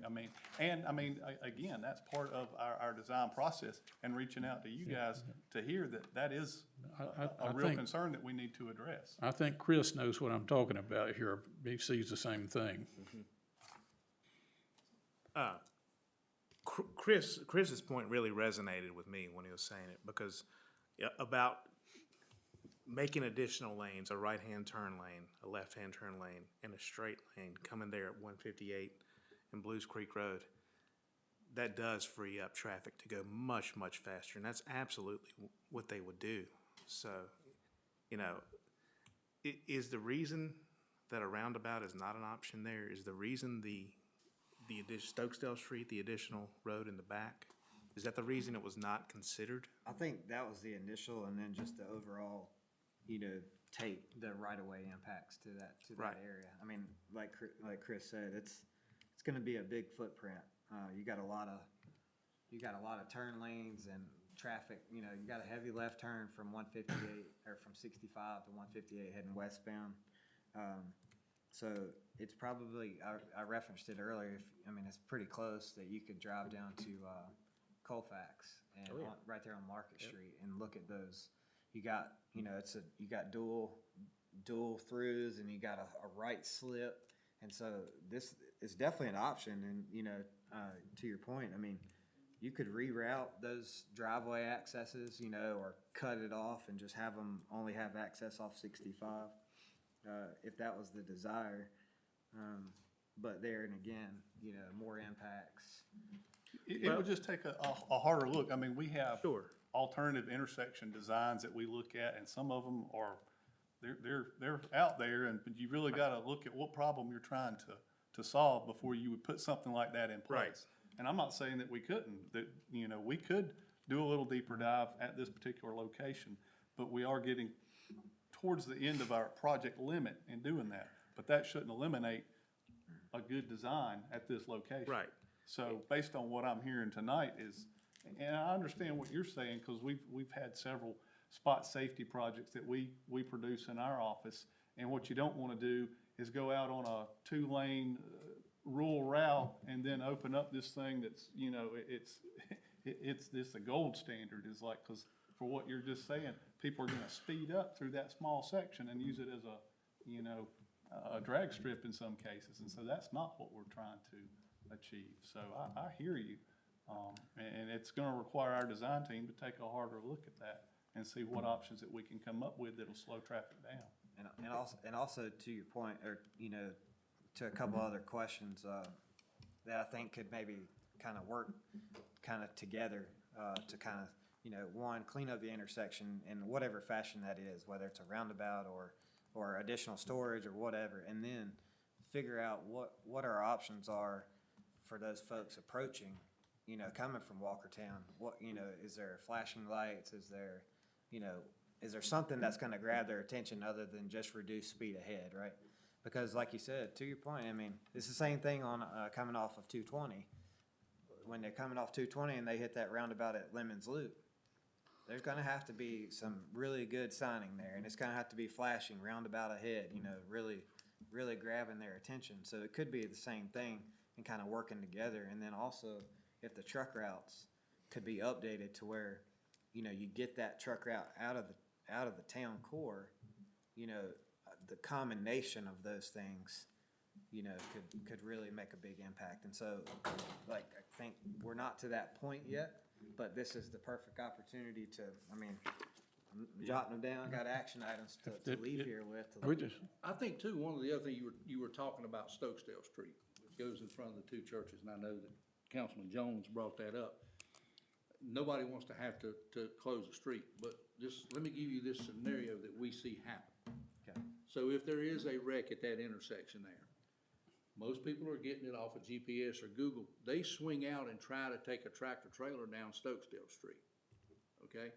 Again, that's part of our design process and reaching out to you guys to hear that is a real concern that we need to address. I think Chris knows what I'm talking about here. He sees the same thing. Chris's point really resonated with me when he was saying it, because about making additional lanes, a right-hand turn lane, a left-hand turn lane, and a straight lane coming there at 158 and Blues Creek Road, that does free up traffic to go much, much faster, and that's absolutely what they would do. So, is the reason that a roundabout is not an option there, is the reason the Stokesdale Street, the additional road in the back, is that the reason it was not considered? I think that was the initial, and then just the overall, take the right-of-way impacts to that area. I mean, like Chris said, it's gonna be a big footprint. You got a lot of turn lanes and traffic. You got a heavy left turn from 158 or from 65 to 158 heading westbound. So it's probably, I referenced it earlier, it's pretty close that you could drive down to, Colfax and right there on Market Street and look at those. You got, you got dual throughs and you got a right slip. And so this is definitely an option. And, to your point, you could reroute those driveway accesses, or cut it off and just have them only have access off 65, if that was the desire. But there, and again, more impacts. It would just take a harder look. We have Sure. alternative intersection designs that we look at, and some of them are, they're out there, and but you really got to look at what problem you're trying to solve before you would put something like that in place. Right. And I'm not saying that we couldn't, that, we could do a little deeper dive at this particular location, but we are getting towards the end of our project limit in doing that. But that shouldn't eliminate a good design at this location. Right. So based on what I'm hearing tonight is, and I understand what you're saying, because we've had several spot safety projects that we produce in our office. And what you don't want to do is go out on a 2-lane rural route and then open up this thing that's, it's this the gold standard is like, because for what you're just saying, people are going to speed up through that small section and use it as a drag strip in some cases. And so that's not what we're trying to achieve. So I hear you. And it's going to require our design team to take a harder look at that and see what options that we can come up with that'll slow traffic down. And also to your point, or, to a couple other questions, that I think could maybe kind of work kind of together, to kind of, one, clean up the intersection in whatever fashion that is, whether it's a roundabout or additional storage or whatever, and then figure out what our options are for those folks approaching, coming from Walkertown. What, is there flashing lights? Is there something that's going to grab their attention other than just reduce speed ahead, right? Because like you said, to your point, it's the same thing on coming off of 220. When they're coming off 220 and they hit that roundabout at Lemons Loop, there's going to have to be some really good signing there, and it's going to have to be flashing roundabout ahead, really grabbing their attention. So it could be the same thing and kind of working together. And then also, if the truck routes could be updated to where, you get that truck route out of the town core, the combination of those things, could really make a big impact. And so, I think we're not to that point yet, but this is the perfect opportunity to, I'm jotting them down, got action items to leave here with. I think too, one of the other things you were talking about Stokesdale Street, which goes in front of the two churches, and I know that Councilman Jones brought that up. Nobody wants to have to close the street, but just let me give you this scenario that we see happen. Okay. So if there is a wreck at that intersection there, most people are getting it off of GPS or Google. They swing out and try to take a tractor trailer down Stokesdale Street, okay?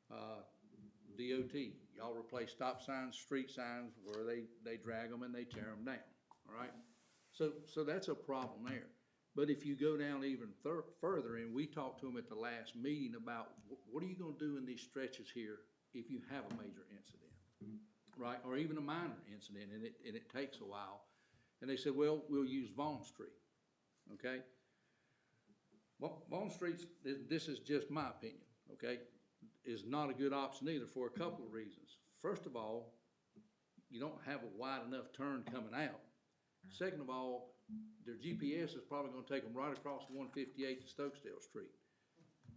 DOT, y'all replace stop signs, street signs, where they drag them and they tear them down, all right? So that's a problem there. But if you go down even further, and we talked to them at the last meeting about what are you gonna do in these stretches here if you have a major incident, right? Or even a minor incident, and it takes a while. And they said, well, we'll use Vaughn Street, okay? Well, Vaughn Street, this is just my opinion, okay, is not a good option either for a couple of reasons. First of all, you don't have a wide enough turn coming out. Second of all, their GPS is probably gonna take them right across 158 to Stokesdale Street.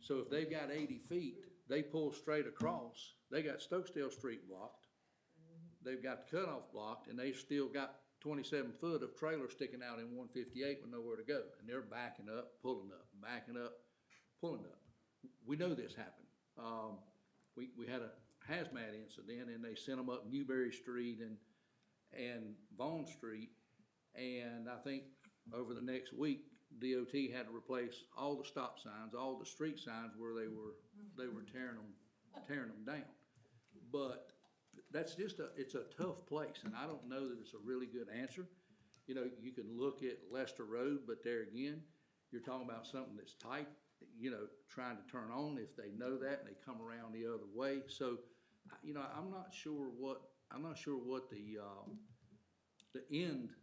So if they've got 80 feet, they pull straight across, they got Stokesdale Street blocked, they've got the cutoff blocked, and they've still got 27 foot of trailer sticking out in 158 with nowhere to go. And they're backing up, pulling up, backing up, pulling up. We know this happened. We had a hazmat incident, and they sent them up Newberry Street and Vaughn Street. And I think over the next week, DOT had to replace all the stop signs, all the street signs where they were tearing them down. But that's just it's a tough place, and I don't know that it's a really good answer. You can look at Lester Road, but there again, you're talking about something that's tight, trying to turn on if they know that and they come around the other way. So, I'm not sure what the end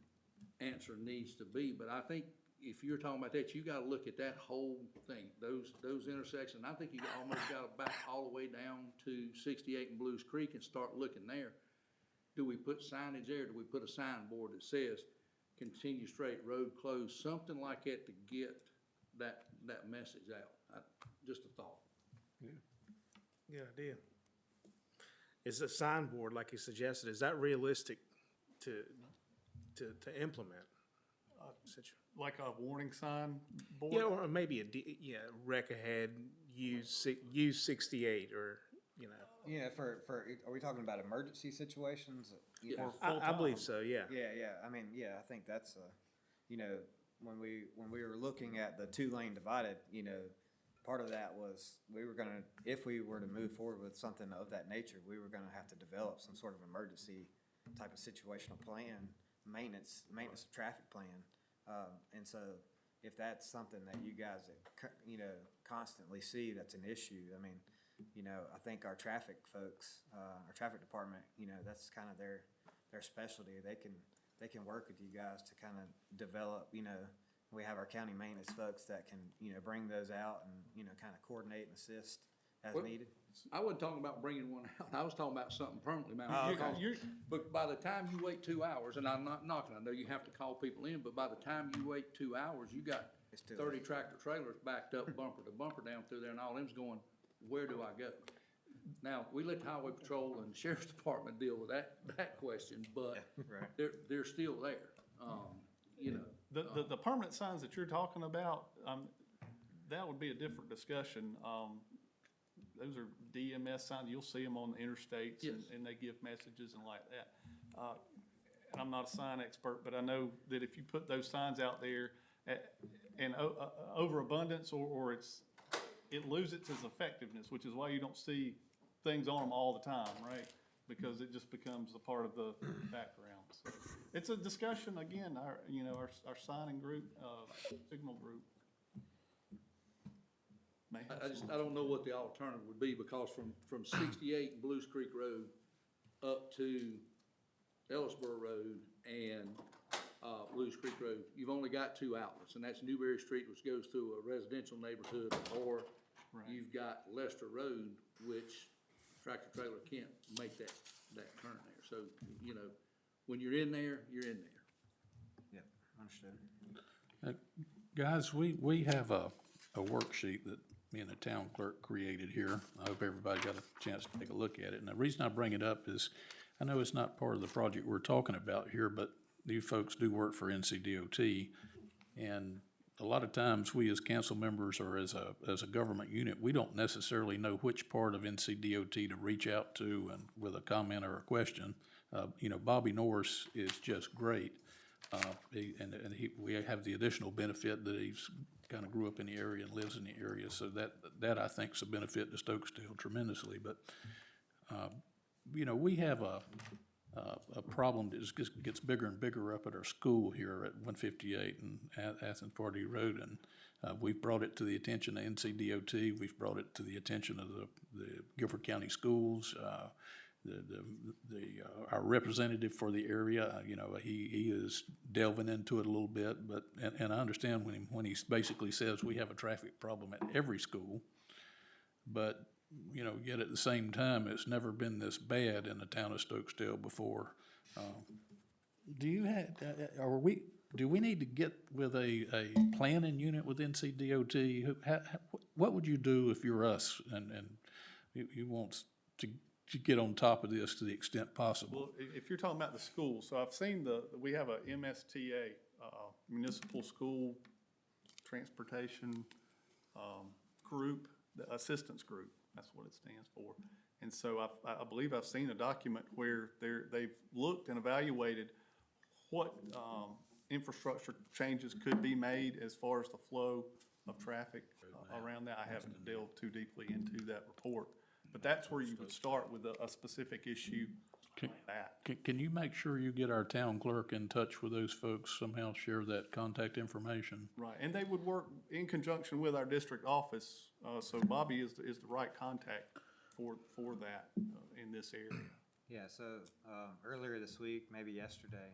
answer needs to be, but I think if you're talking about that, you gotta look at that whole thing, those intersections. I think you almost gotta back all the way down to 68 and Blues Creek and start looking there. Do we put signage there? Do we put a signboard that says, continue straight, road closed, something like that to get that message out? Just a thought. Good idea. Is a signboard, like you suggested, is that realistic to implement? Like a warning sign board? You know, or maybe wreck ahead, use 68, or, you know. Yeah, are we talking about emergency situations? You know? I believe so, yeah. Yeah, I mean, yeah, I think that's you know, when we were looking at the 2-lane divided, you know, part of that was if we were to move forward with something of that nature, we were gonna have to develop some sort of emergency type of situational plan, maintenance traffic plan. And so if that's something that you guys, you know, constantly see that's an issue, I mean, you know, I think our traffic folks, our traffic department, you know, that's kind of their specialty. They can work with you guys to kind of develop, you know, we have our county maintenance folks that can, you know, bring those out and, you know, kind of coordinate and assist as needed. I wasn't talking about bringing one out. I was talking about something permanently, man. Oh, But by the time you wait 2 hours, and I'm not knocking, I know you have to call people in, but by the time you wait 2 hours, you got 30 tractor trailers backed up bumper to bumper down through there, and all them's going, where do I go? Now, we let the Highway Patrol and Sheriff's Department deal with that question, but they're still there. You know. The permanent signs that you're talking about, that would be a different discussion. Those are DMS signs. You'll see them on the interstates, and they give messages and like that. And I'm not a sign expert, but I know that if you put those signs out there, and overabundance or it loses its effectiveness, which is why you don't see things on them all the time, right? Because it just becomes a part of the background. So it's a discussion again. Our signing group, signal group. I don't know what the alternative would be, because from 68 Blues Creek Road up to Ellisboro Road and Blues Creek Road, you've only got 2 outlets, and that's Newberry Street, which goes through a residential neighborhood, or you've got Lester Road, which tractor trailer can't make that turn there. So, you know, when you're in there, you're in there. Yeah, understood. Guys, we have a worksheet that me and the town clerk created here. I hope everybody got a chance to take a look at it. And the reason I bring it up is, I know it's not part of the project we're talking about here, but you folks do work for NCDOT. And a lot of times we as council members or as a government unit, we don't necessarily know which part of NCDOT to reach out to and with a comment or a question. You know, Bobby Norris is just great. We have the additional benefit that he's kind of grew up in the area and lives in the area, so that I think is a benefit to Stokesdale tremendously. But you know, we have a problem that just gets bigger and bigger up at our school here at 158 and Athens Party Road, and we've brought it to the attention of NCDOT. We've brought it to the attention of the Guilford County Schools. Our representative for the area, you know, he is delving into it a little bit, but and I understand when he basically says we have a traffic problem at every school, but you know, yet at the same time, it's never been this bad in the town of Stokesdale before. Do we need to get with a planning unit with NCDOT? What would you do if you're us and you want to get on top of this to the extent possible? Well, if you're talking about the school, so I've seen we have a MSTA, Municipal School Transportation Group, the assistance group. That's what it stands for. And so I believe I've seen a document where they've looked and evaluated what infrastructure changes could be made as far as the flow of traffic around that. I haven't delved too deeply into that report, but that's where you would start with a specific issue like that. Can you make sure you get our town clerk in touch with those folks, somehow share that contact information? Right, and they would work in conjunction with our district office, so Bobby is the right contact for that in this area. Yeah, so earlier this week, maybe yesterday,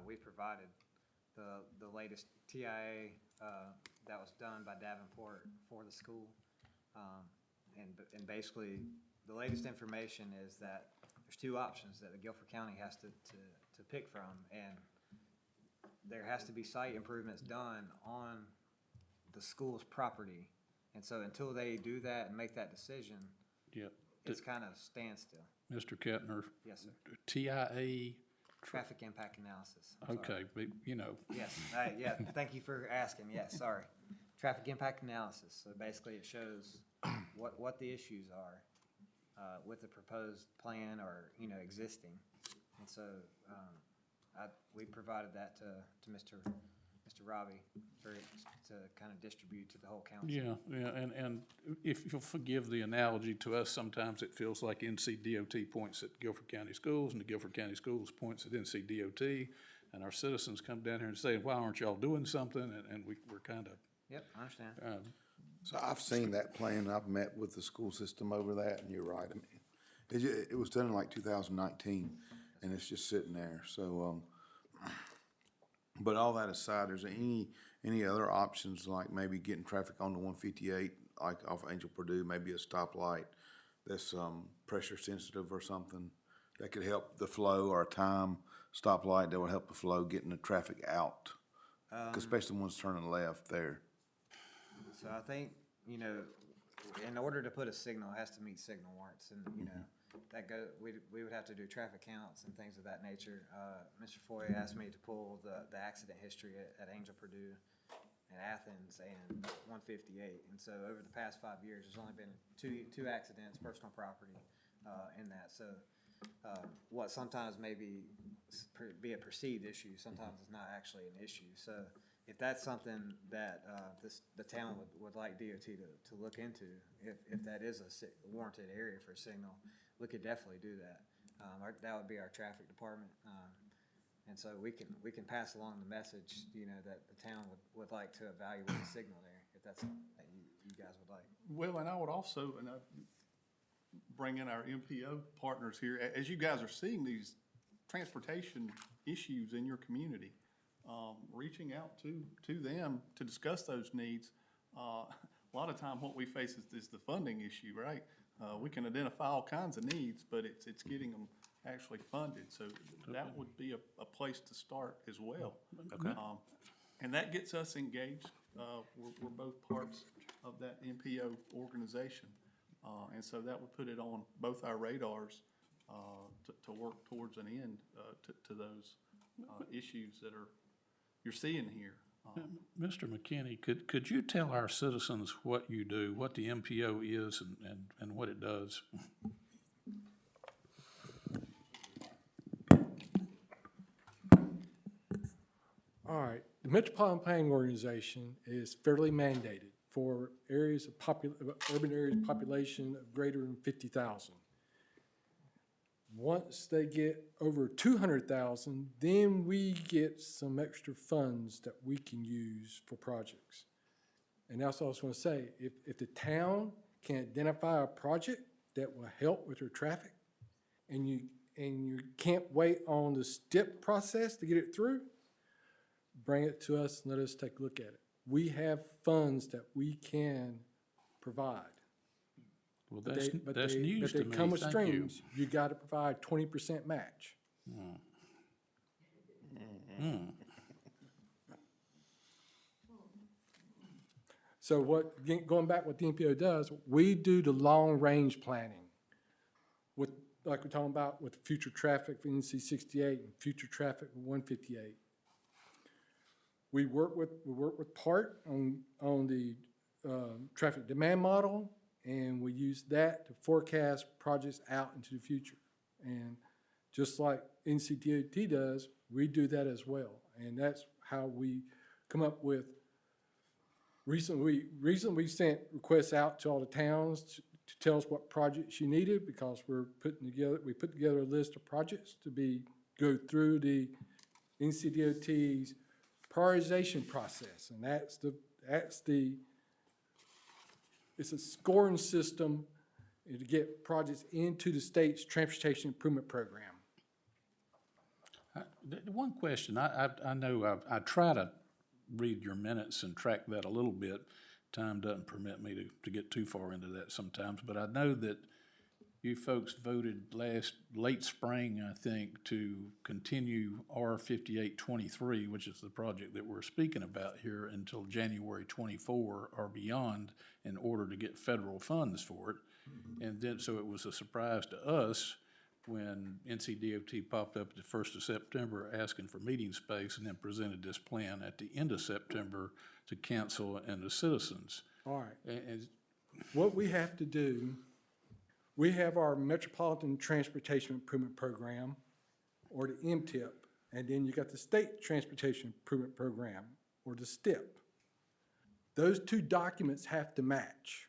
we provided the latest TIA, that was done by Davenport for the school. And basically, the latest information is that there's two options that the Guilford County has to pick from, and there has to be site improvements done on the school's property. And so until they do that and make that decision, Yeah. it's kind of standstill. Mr. Kettner, Yes, sir. TIA, Traffic impact analysis. I'm sorry. okay, but, you know, Yes, yeah, thank you for asking, yes, sorry. Traffic impact analysis, so basically it shows what the issues are with the proposed plan or, existing. And so, we provided that to Mr. Robbie to kind of distribute to the whole council. yeah, and if you'll forgive the analogy to us, sometimes it feels like NCDOT points at Guilford County Schools, and the Guilford County Schools points at NCDOT, and our citizens come down here and say, why aren't y'all doing something? And we're kind of. Yep, I understand. So I've seen that plan, I've met with the school system over that, and you're right. I mean, it was done in like 2019, and it's just sitting there, so, but all that aside, is there any other options, like maybe getting traffic on the 158, like off Angel Purdue, maybe a stoplight that's, pressure sensitive or something that could help the flow, or a time stoplight that would help the flow, getting the traffic out? 'Cause especially the ones turning left there. So I think, in order to put a signal, it has to meet signal warrants, and, we would have to do traffic counts and things of that nature. Mr. Foy asked me to pull the accident history at Angel Purdue and Athens and 158. And so over the past 5 years, there's only been two accidents, personal property, in that. So, what sometimes may be a perceived issue, sometimes it's not actually an issue. So if that's something that the town would like DOT to look into, if that is a warranted area for a signal, we could definitely do that. That would be our traffic department. And so we can pass along the message, that the town would like to evaluate the signal there, if that's something that you guys would like. Well, and I would also, bring in our MPO partners here. As you guys are seeing these transportation issues in your community, reaching out to them to discuss those needs. A lot of time what we face is the funding issue, right? We can identify all kinds of needs, but it's getting them actually funded. So that would be a place to start as well. Okay. And that gets us engaged. We're both parts of that MPO organization. And so that would put it on both our radars to work towards an end to those issues that you're seeing here. Mr. McKinney, could you tell our citizens what you do, what the MPO is and what it does? All right, the Metropolitan Planning Organization is federally mandated for areas of urban areas population of greater than 50,000. Once they get over 200,000, then we get some extra funds that we can use for projects. And that's what I was going to say. If the town can identify a project that will help with your traffic, and you can't wait on the STIP process to get it through, bring it to us and let us take a look at it. We have funds that we can provide. Well, that's news to me. But they come with Thank you. strings. You got to provide 20% match. So going back what the NPO does, we do the long-range planning with, like we're talking about with future traffic for NC 68 and future traffic for 158. We work with PART on the traffic demand model, and we use that to forecast projects out into the future. And just like NCDOT does, we do that as well. And that's how we come up with, recently we sent requests out to all the towns to tell us what projects you needed, because we put together a list of projects to go through the NCDOT's prioritization process. And it's a scoring system to get projects into the state's transportation improvement program. The one question, I know I try to read your minutes and track that a little bit. Time doesn't permit me to get too far into that sometimes, but I know that you folks voted late spring, I think, to continue R 5823, which is the project that we're speaking about here, until January 24 or beyond in order to get federal funds for it. And then, so it was a surprise to us when NCDOT popped up at the 1st of September asking for meeting space and then presented this plan at the end of September to council and the citizens. All right. And What we have to do, we have our Metropolitan Transportation Improvement Program, or the MTIP, and then you got the State Transportation Improvement Program, or the STIP. Those two documents have to match.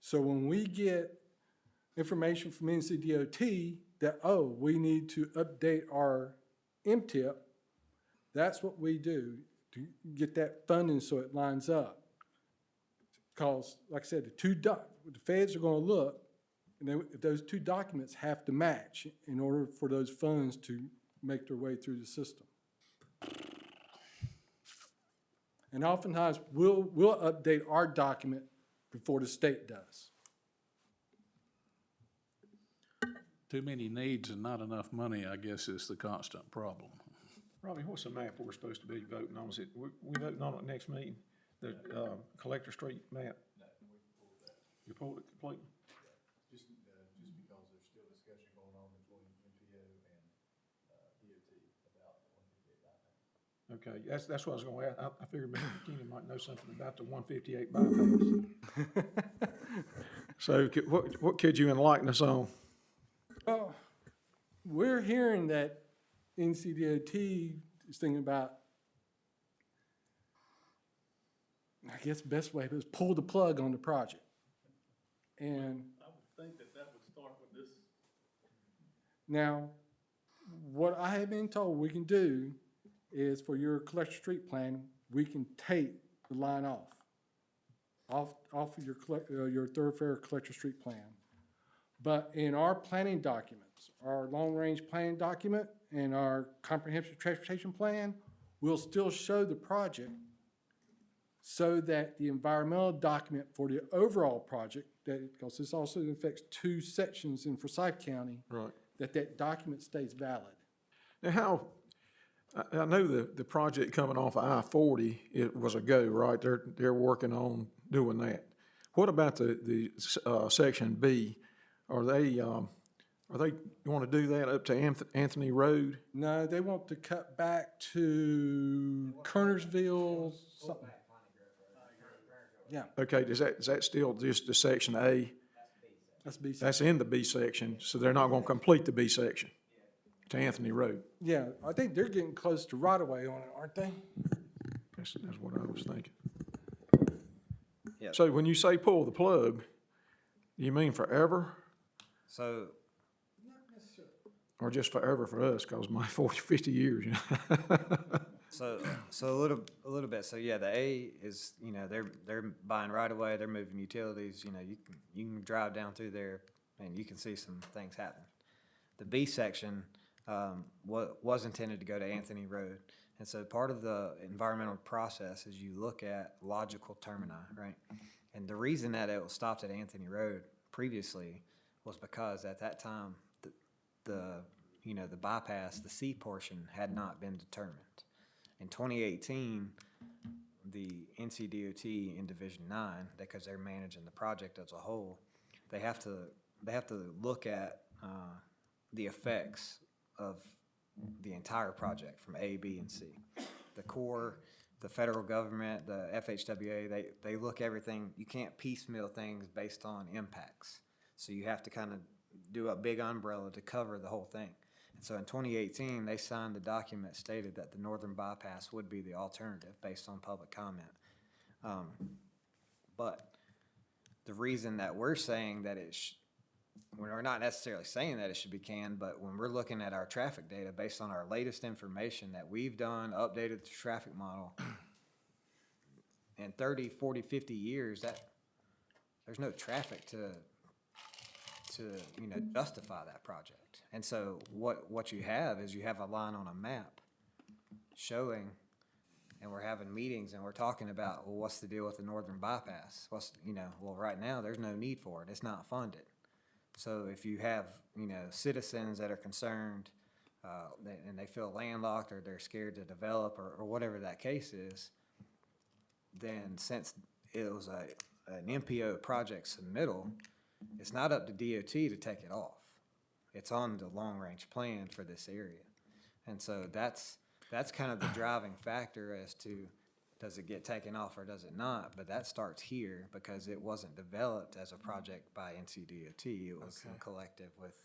So when we get information from NCDOT that, oh, we need to update our MTIP, that's what we do to get that funding so it lines up. Because, like I said, the feds are going to look, and if those two documents have to match in order for those funds to make their way through the system. And oftentimes, we'll update our document before the state does. too many needs and not enough money, I guess, is the constant problem. Robbie, what's the map we're supposed to be voting on? Is it, we voting on it next meeting? The, Collector Street map? No, we pulled that. You pulled it completely? Just because there's still discussion going on between MPO and, DOT about the 158 bypass. Okay, that's what I was gonna ask. I figured Mr. McKinney might know something about the 158 bypass. So what could you enlighten us on? Well, we're hearing that NCDOT is thinking about, I guess the best way is pull the plug on the project. And I would think that would start with this. now, what I have been told we can do is for your collector street plan, we can take the line off of your thoroughfare collector street plan. But in our planning documents, our long-range planning document and our comprehensive transportation plan, we'll still show the project so that the environmental document for the overall project, because this also affects 2 sections in Forsyth County, Right. that document stays valid. Now, I know the project coming off of I-40, it was a go, right? They're working on doing that. What about the section B? Are they want to do that up to Anthony Road? No, they want to cut back to Kernersville, something. Yeah, Okay, is that still just the section A? that's B. That's in the B section, so they're not gonna complete the B section to Anthony Road. Yeah, I think they're getting close to right-of-way on it, aren't they? That's what I was thinking. Yeah. So when you say pull the plug, you mean forever? So, Or just forever for us, cause my 40, 50 years, you know? so a little bit. So yeah, the A is, they're buying right away, they're moving utilities, you can drive down through there and you can see some things happen. The B section, was intended to go to Anthony Road. And so part of the environmental process is you look at logical termini, right? And the reason that it was stopped at Anthony Road previously was because at that time, the bypass, the C portion had not been determined. In 2018, the NCDOT in Division 9, because they're managing the project as a whole, they have to look at the effects of the entire project from A, B, and C. The Corps, the federal government, the FHWA, they look everything. You can't piecemeal things based on impacts. So you have to kind of do a big umbrella to cover the whole thing. And so in 2018, they signed the document stated that the northern bypass would be the alternative based on public comment. But the reason that we're saying that we're not necessarily saying that it should be canned, but when we're looking at our traffic data based on our latest information that we've done, updated the traffic model, in 30, 40, 50 years, there's no traffic to justify that project. And so what you have is you have a line on a map showing, and we're having meetings and we're talking about, well, what's the deal with the northern bypass? Well, right now, there's no need for it. It's not funded. So if you have, citizens that are concerned, and they feel landlocked or they're scared to develop or whatever that case is, then since it was an MPO project submittal, it's not up to DOT to take it off. It's on the long-range plan for this area. And so that's kind of the driving factor as to, does it get taken off or does it not? But that starts here because it wasn't developed as a project by NCDOT. It was a collective with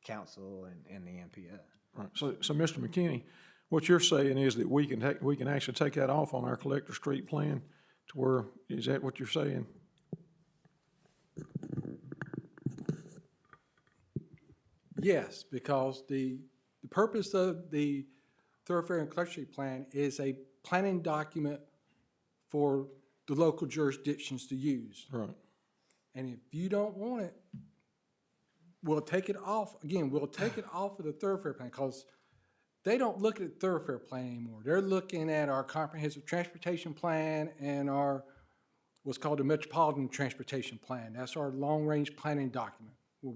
council and the MPO. Right, so Mr. McKinney, what you're saying is that we can actually take that off on our collector street plan to where, is that what you're saying? Yes, because the purpose of the thoroughfare and collector street plan is a planning document for the local jurisdictions to use. Right. And if you don't want it, we'll take it off. Again, we'll take it off of the thoroughfare plan because they don't look at the thoroughfare plan anymore. They're looking at our comprehensive transportation plan and our what's called the metropolitan transportation plan. That's our long-range planning document where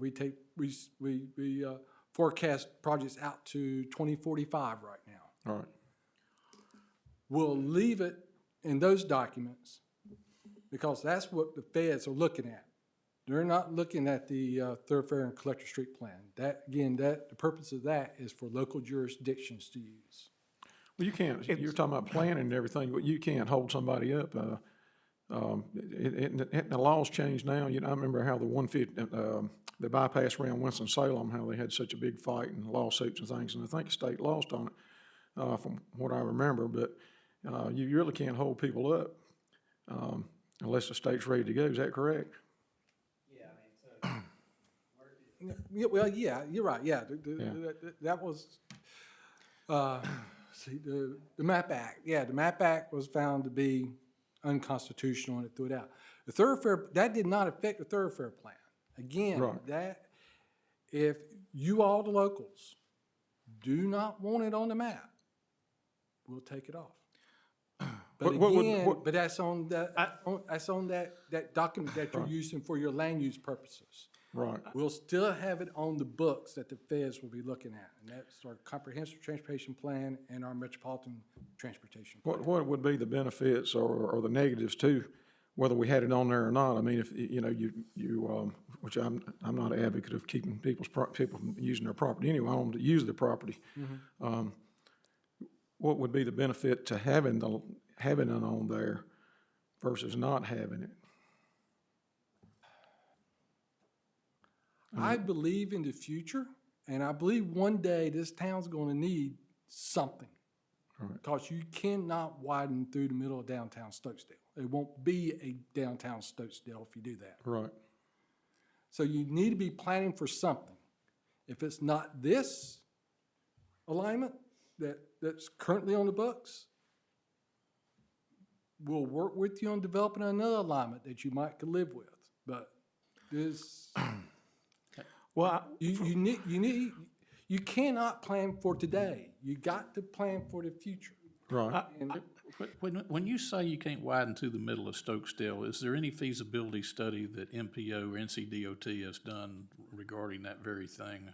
we forecast projects out to 2045 right now. All right. We'll leave it in those documents because that's what the feds are looking at. They're not looking at the thoroughfare and collector street plan. The purpose of that is for local jurisdictions to use. Well, you can't, you're talking about planning and everything, but you can't hold somebody up. The laws change now. I remember how the 150, the bypass around Winston-Salem, how they had such a big fight and lawsuits and things, and I think the state lost on it, from what I remember, but you really can't hold people up unless the state's ready to go. Is that correct? Yeah, well, yeah, you're right. Yeah, that was the MAP Act. Yeah, the MAP Act was found to be unconstitutional and it threw it out. The thoroughfare, that did not affect the thoroughfare plan. Again, Right. that if you all the locals do not want it on the map, we'll take it off. But but that's on that document that you're using for your land use purposes. Right. We'll still have it on the books that the feds will be looking at, and that's our comprehensive transportation plan and our metropolitan transportation plan. What would be the benefits or the negatives too, whether we had it on there or not? I mean, if, which I'm not an advocate of keeping people from using their property anyway. I want them to use their property. Mm-hmm. What would be the benefit to having it on there versus not having it? I believe in the future, and I believe one day this town's going to need something. Right. Because you cannot widen through the middle of downtown Stokesdale. It won't be a downtown Stokesdale if you do that. Right. So you need to be planning for something. If it's not this alignment that's currently on the books, we'll work with you on developing another alignment that you might could live with. But this... Well, you cannot plan for today. You got to plan for the future. Right. When you say you can't widen through the middle of Stokesdale, is there any feasibility study that MPO or NCDOT has done regarding that very thing?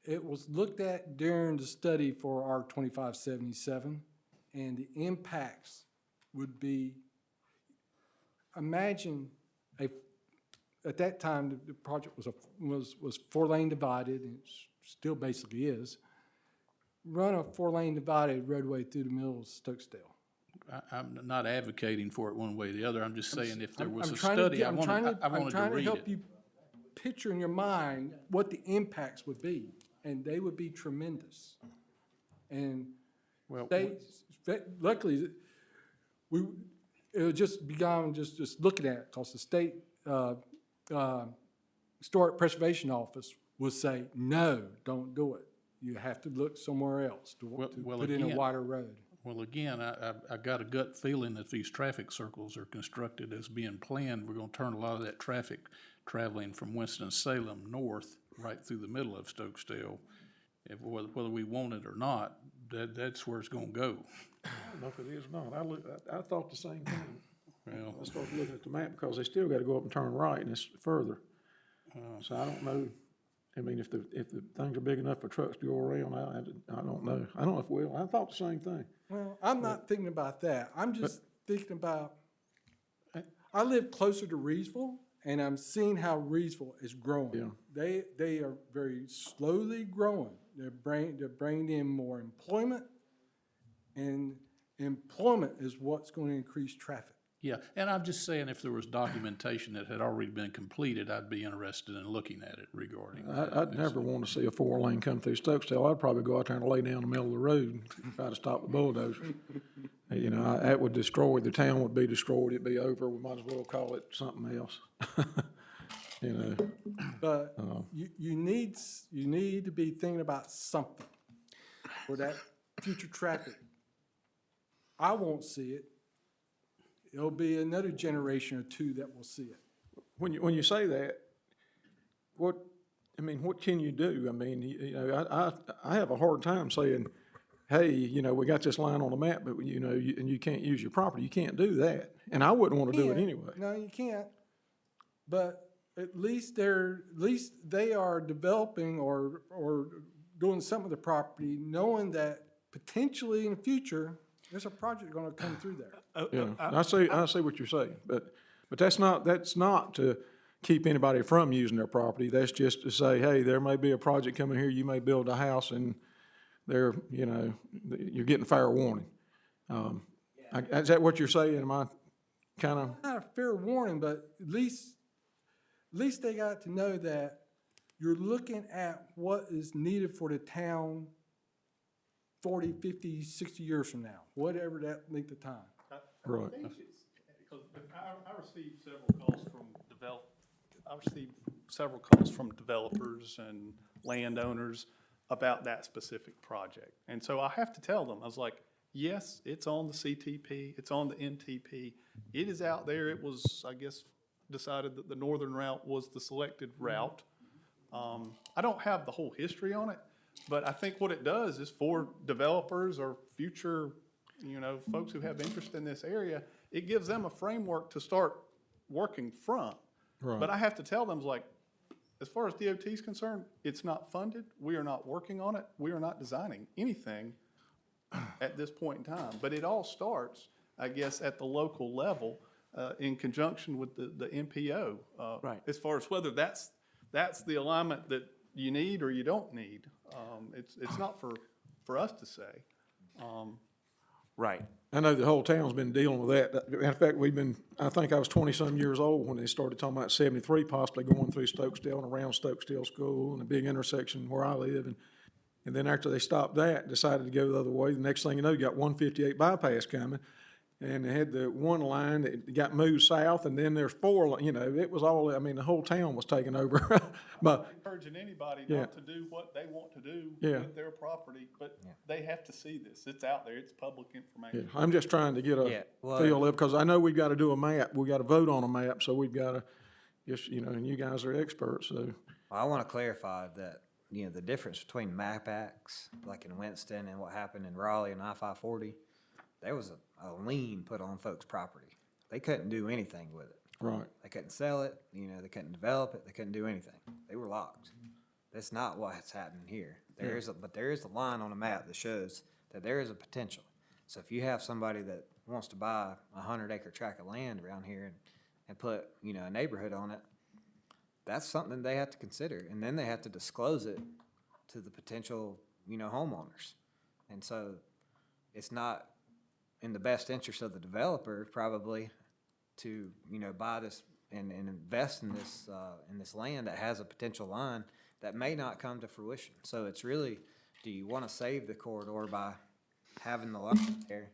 It was looked at during the study for our 2577, and the impacts would be, imagine at that time, the project was 4-lane divided, and it still basically is. Run a 4-lane divided roadway through the middle of Stokesdale. I'm not advocating for it one way or the other. I'm just saying if there was a study, I wanted to I'm trying to read help it. you picture in your mind what the impacts would be, and they would be tremendous. And Well, luckily, it would just be gone just looking at it, because the state Historic Preservation Office would say, no, don't do it. You have to look somewhere else to put in a wider road. Well, again, I got a gut feeling that these traffic circles are constructed as being planned. We're gonna turn a lot of that traffic traveling from Winston-Salem north right through the middle of Stokesdale. whether we want it or not, that's where it's gonna go. I don't know if it is or not. I thought the same thing. Well, I started looking at the map because they still gotta go up and turn right and it's further. So I don't know. I mean, if the things are big enough for trucks to go around, I don't know. I don't know if it will. I thought the same thing. Well, I'm not thinking about that. I'm just thinking about, I live closer to Reedsville, and I'm seeing how Reedsville is growing. They are very slowly growing. They're bringing in more employment, and employment is what's going to increase traffic. yeah, and I'm just saying if there was documentation that had already been completed, I'd be interested in looking at it regarding that. I'd never want to see a 4-lane come through Stokesdale. I'd probably go out there and lay down in the middle of the road and try to stop the bulldozer. You know, that would destroy, the town would be destroyed, it'd be over, we might as well call it something else. You know, But you need to be thinking about something for that future traffic. I won't see it. It'll be another generation or two that will see it. when you say that, what can you do? I mean, you know, I have a hard time saying, hey, you know, we got this line on the map, but you know, and you can't use your property. You can't do that. And I wouldn't want to do it anyway. No, you can't. But at least they are developing or doing something with the property, knowing that potentially in the future, there's a project gonna come through there. Yeah, I see what you're saying, but that's not to keep anybody from using their property. That's just to say, hey, there may be a project coming here, you may build a house and there, you know, you're getting fair warning. Is that what you're saying? Am I kind of? Not a fair warning, but at least they got to know that you're looking at what is needed for the town 40, 50, 60 years from now, whatever that length of time. Right. Because I received several calls from developers and landowners about that specific project. And so I have to tell them, I was like, yes, it's on the CTP, it's on the NTP, it is out there. It was, I guess, decided that the northern route was the selected route. I don't have the whole history on it, but I think what it does is for developers or future, you know, folks who have interest in this area, it gives them a framework to start working from. Right. But I have to tell them, like, as far as DOT is concerned, it's not funded. We are not working on it. We are not designing anything at this point in time. But it all starts, I guess, at the local level in conjunction with the MPO. Right. As far as whether that's the alignment that you need or you don't need. It's not for us to say. Right. I know the whole town's been dealing with that. In fact, I think I was 20-some years old when they started talking about 73 possibly going through Stokesdale and around Stokesdale School and a big intersection where I live. And then after they stopped that, decided to go the other way. The next thing you know, you got 158 bypass coming. And they had the one line that got moved south, and then there's 4, you know, it was all, I mean, the whole town was taken over. But Encouraging anybody Yeah. not to do what they want to do Yeah. with their property, but they have to see this. It's out there. It's public information. I'm just trying to get Yeah, a well- feel of, because I know we've got to do a map, we got to vote on a map, so we've got to, just, you know, and you guys are experts, so. Well, I want to clarify that, you know, the difference between map acts, like in Winston and what happened in Raleigh and I-540, there was a lien put on folks' property. They couldn't do anything with it. Right. They couldn't sell it, you know, they couldn't develop it, they couldn't do anything. They were locked. That's not what's happening here. But there is a line on a map that shows that there is a potential. So if you have somebody that wants to buy a 100-acre tract of land around here and put, you know, a neighborhood on it, that's something they have to consider. And then they have to disclose it to the potential, you know, homeowners. And so it's not in the best interest of the developer probably to, you know, buy this and invest in this land that has a potential line that may not come to fruition. So it's really, do you want to save the corridor by having the line there?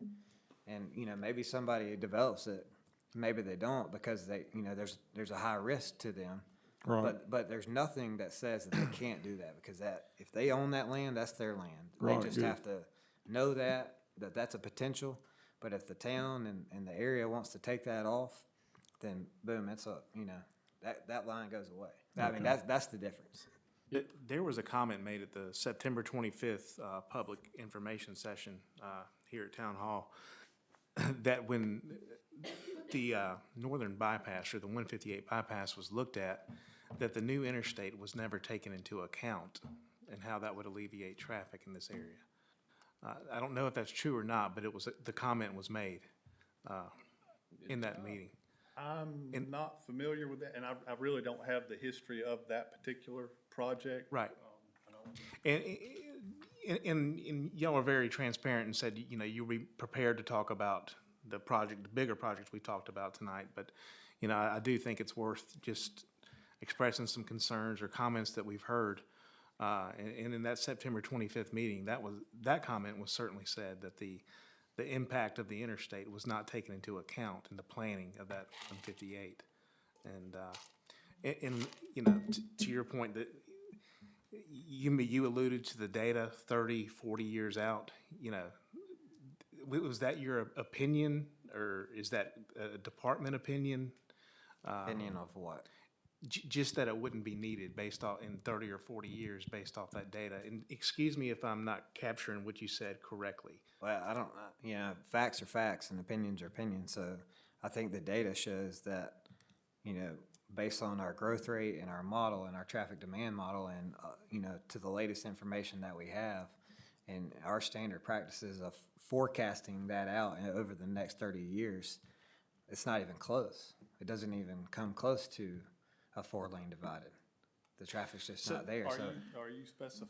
And, you know, maybe somebody develops it, maybe they don't because they, you know, there's a high risk to them. Right. But there's nothing that says that they can't do that because that, if they own that land, that's their land. Right, They just good. have to know that's a potential. But if the town and the area wants to take that off, then boom, it's a, you know, that line goes away. I mean, that's the difference. There was a comment made at the September 25th public information session here at Town Hall that when the northern bypass or the 158 bypass was looked at, that the new interstate was never taken into account and how that would alleviate traffic in this area. I don't know if that's true or not, but the comment was made in that meeting. I'm not familiar with that, and I really don't have the history of that particular project. Right. And y'all are very transparent and said, you know, you'll be prepared to talk about the bigger projects we talked about tonight. But, you know, I do think it's worth just expressing some concerns or comments that we've heard. And in that September 25th meeting, that comment was certainly said that the impact of the interstate was not taken into account in the planning of that 158. And you know, to your point, that you alluded to the data 30, 40 years out, you know, was that your opinion, or is that a department opinion? Opinion of what? Just that it wouldn't be needed based off in 30 or 40 years based off that data. And excuse me if I'm not capturing what you said correctly. Well, I don't, you know, facts are facts and opinions are opinions. So I think the data shows that, you know, based on our growth rate and our model and our traffic demand model and, you know, to the latest information that we have and our standard practices of forecasting that out over the next 30 years, it's not even close. It doesn't even come close to a 4-lane divided. The traffic's just not there. Are you specifying?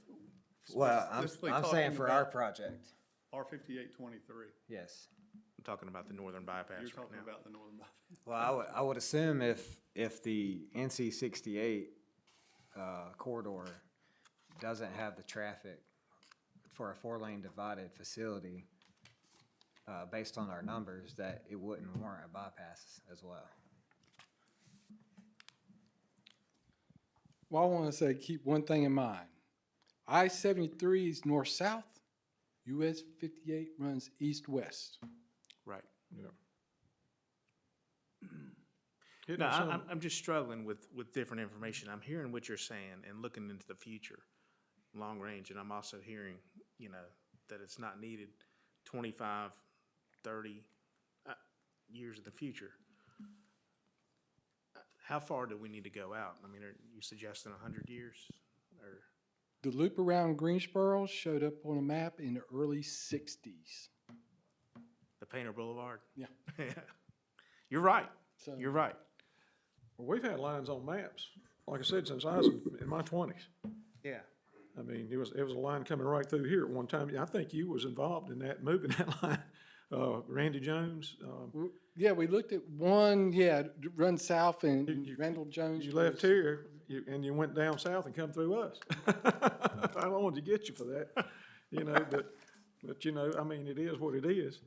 Well, I'm saying for our project. R5823. Yes. I'm talking about the northern bypass You're right talking now. about the northern bypass. Well, I would assume if the NC 68 corridor doesn't have the traffic for a 4-lane divided facility, based on our numbers, that it wouldn't warrant a bypass as well. Well, I want to say, keep one thing in mind. I-73 is north-south. US 58 runs east-west. Right. Yeah. No, I'm just struggling with different information. I'm hearing what you're saying and looking into the future, long range, and I'm also hearing, you know, that it's not needed 25, 30 years in the future. How far do we need to go out? I mean, are you suggesting 100 years? Or The loop around Greensboro showed up on a map in the early 60s. the Painter Boulevard? Yeah. You're right. So- You're right. Well, we've had lines on maps, like I said, since I was in my 20s. Yeah. I mean, it was a line coming right through here at one time. I think you was involved in that, moving that line. Randy Jones, Yeah, we looked at one, run south and Randall Jones. you left here and you went down south and come through us. I wanted to get you for that, you know, but you know, I mean, it is what it is.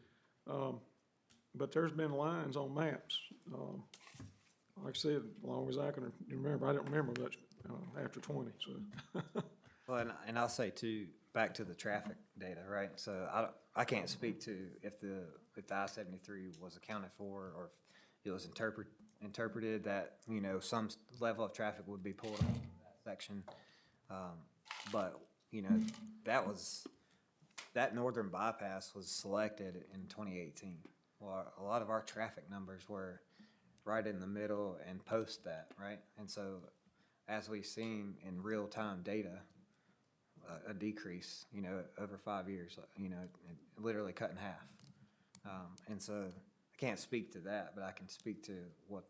But there's been lines on maps. Like I said, as long as I can remember, I don't remember much after 20, so. Well, and I'll say too, back to the traffic data, right? So I can't speak to if the I-73 was accounted for or if it was interpreted that, you know, some level of traffic would be pulled off that section. But, you know, that northern bypass was selected in 2018. Well, a lot of our traffic numbers were right in the middle and post that, right? And so as we've seen in real-time data, a decrease, you know, over 5 years, you know, literally cut in half. And so I can't speak to that, but I can speak to what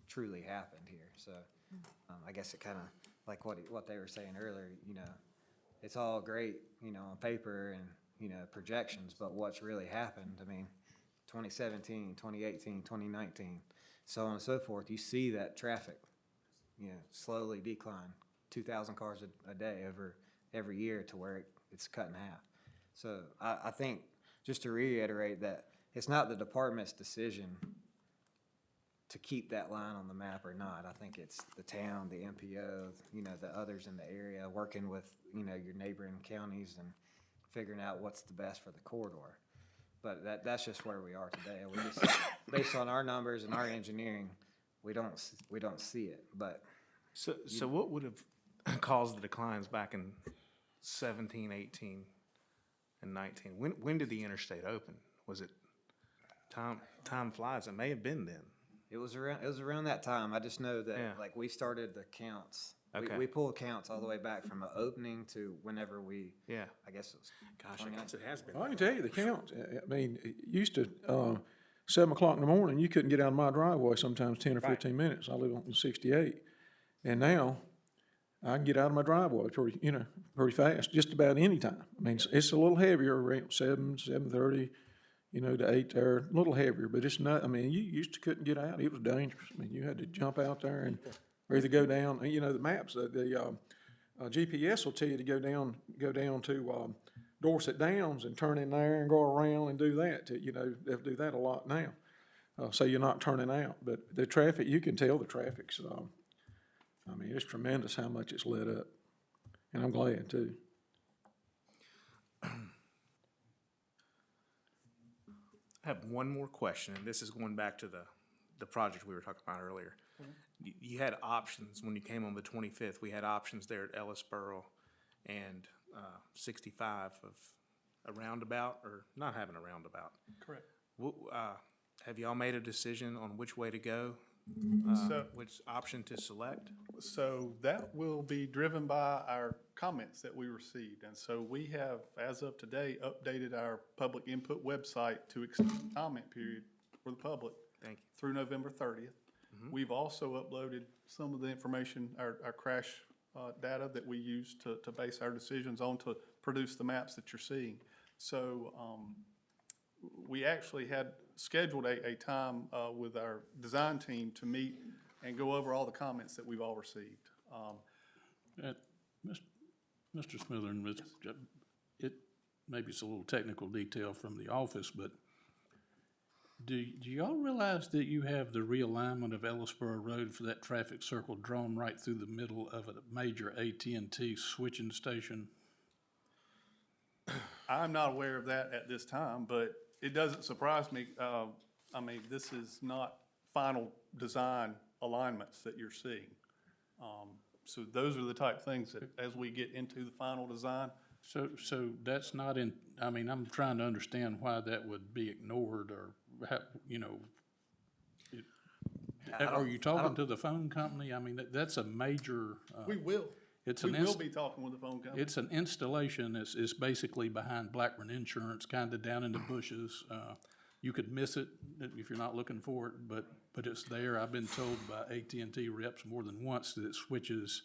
truly happened here. So I guess it kind of, like what they were saying earlier, you know, it's all great, you know, on paper and, you know, projections, but what's really happened, I mean, 2017, 2018, 2019, so on and so forth, you see that traffic, you know, slowly decline, 2,000 cars a day over every year to where it's cut in half. So I think, just to reiterate, that it's not the department's decision to keep that line on the map or not. I think it's the town, the MPO, you know, the others in the area, working with, you know, your neighboring counties and figuring out what's the best for the corridor. But that's just where we are today. We just, based on our numbers and our engineering, we don't see it. But So what would have caused the declines back in 17, 18, and 19? When did the interstate open? Was it, time flies, it may have been then. It was around that time. I just know that, Yeah. like, we started the counts. Okay. We pulled counts all the way back from an opening to whenever we, Yeah. I guess it was. Gosh, I guess it has been. I can tell you the count. I mean, it used to, 7 o'clock in the morning, you couldn't get out of my driveway sometimes 10 or 15 minutes. I live on 68. And now, I can get out of my driveway pretty fast, just about any time. I mean, it's a little heavier, around 7:30, to 8 there, a little heavier, but it's not, I mean, you used to couldn't get out. It was dangerous. I mean, you had to jump out there and, or either go down, the maps, the GPS will tell you to go down to, Dorset Downs and turn in there and go around and do that. They'll do that a lot now. So you're not turning out, but the traffic, you can tell the traffic's, I mean, it's tremendous how much it's lit up, and I'm glad too. I have one more question, and this is going back to the project we were talking about earlier. You had options when you came on the 25th. We had options there at Ellisboro and 65 of a roundabout, or not having a roundabout. Correct. Have y'all made a decision on which way to go? Which option to select? So that will be driven by our comments that we received. And so we have, as of today, updated our public input website to extend the comment period for the public. Thank you. Through November 30th. We've also uploaded some of the information, our crash data that we use to base our decisions on to produce the maps that you're seeing. So we actually had scheduled a time with our design team to meet and go over all the comments that we've all received. Mr. Smithern, maybe it's a little technical detail from the office, but do y'all realize that you have the realignment of Ellisboro Road for that traffic circle drawn right through the middle of a major AT&T switching station? I'm not aware of that at this time, but it doesn't surprise me. I mean, this is not final design alignments that you're seeing. So those are the type things that as we get into the final design. So that's not in, I mean, I'm trying to understand why that would be ignored or, are you talking to the phone company? I mean, that's a major. We will. We will be talking with the phone company. It's an installation. It's basically behind Blackburn Insurance, kind of down in the bushes. You could miss it if you're not looking for it, but it's there. I've been told by AT&T reps more than once that it switches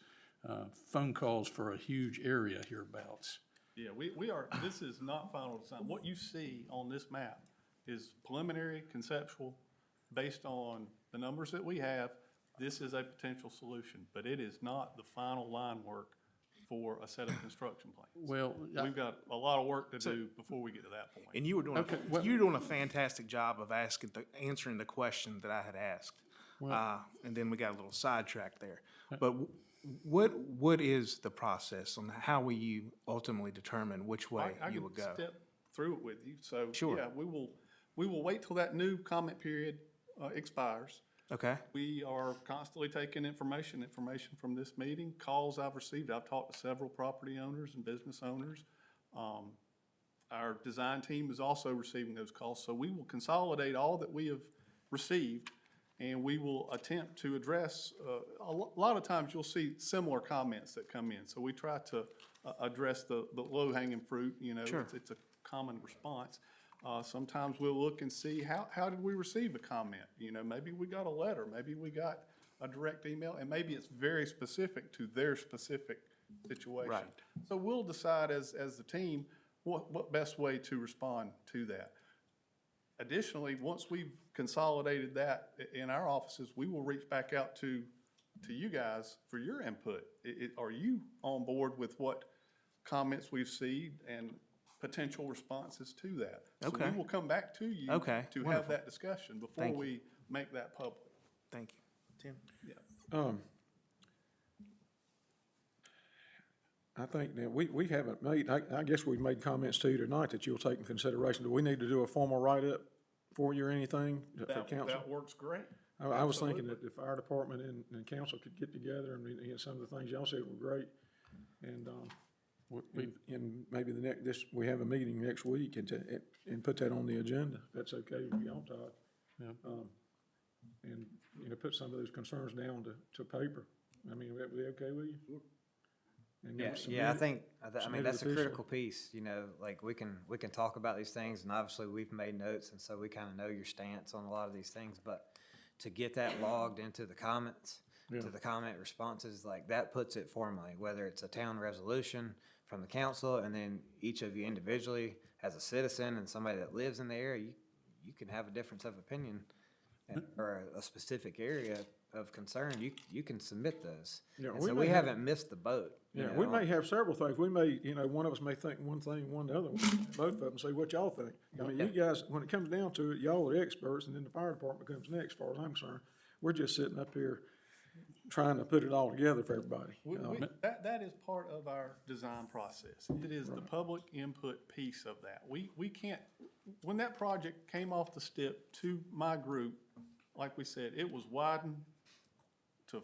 phone calls for a huge area hereabouts. Yeah, we are, this is not final design. What you see on this map is preliminary, conceptual, based on the numbers that we have. This is a potential solution, but it is not the final line work for a set of construction plans. Well, We've got a lot of work to do before we get to that point. And you were doing, you were doing a fantastic job of answering the question that I had asked. And then we got a little sidetracked there. But what is the process on how will you ultimately determine which way you would go? I can step through it with you. So, Sure. yeah, we will wait till that new comment period expires. Okay, We are constantly taking information from this meeting, calls I've received. I've talked to several property owners and business owners. Our design team is also receiving those calls. So we will consolidate all that we have received, and we will attempt to address, a lot of times you'll see similar comments that come in. So we try to address the low-hanging fruit, Sure. It's a common response. Sometimes we'll look and see how did we receive a comment? Maybe we got a letter, maybe we got a direct email, and maybe it's very specific to their specific situation. Right. So we'll decide as the team what best way to respond to that. Additionally, once we've consolidated that in our offices, we will reach back out to you guys for your input. Are you on board with what comments we've received and potential responses to that? Okay. So we will come back to you Okay, to have wonderful. that discussion before Thank you. we make that public. thank you. Tim? Yeah. I think that we haven't made, I guess we've made comments to you tonight that you'll take in consideration. Do we need to do a formal write-up for you or anything for council? That works great. I was thinking that the fire department and council could get together and some of the things y'all said were great. And, and maybe we have a meeting next week and put that on the agenda, if that's okay with y'all, Todd. Yeah. And, put some of those concerns down to paper. I mean, would that be okay with you? Sure. Yeah, I mean, that's a officially. critical piece, like we can talk about these things, and obviously we've made notes, and so we kind of know your stance on a lot of these things, but to get that logged into the comments, to the comment responses, like that puts it formally, whether it's a town resolution from the council, and then each of you individually as a citizen and somebody that lives in the area, you can have a difference of opinion or a specific area of concern, you can submit those. Yeah, And so we haven't missed the boat. Yeah, we may have several things. We may, one of us may think one thing, one the other one, both of them, say what y'all think. I mean, you guys, when it comes down to it, y'all are experts, and then the fire department comes next, as far as I'm concerned. We're just sitting up here trying to put it all together for everybody. That is part of our design process. It is the public input piece of that. We can't, when that project came off the step to my group, like we said, it was widened to,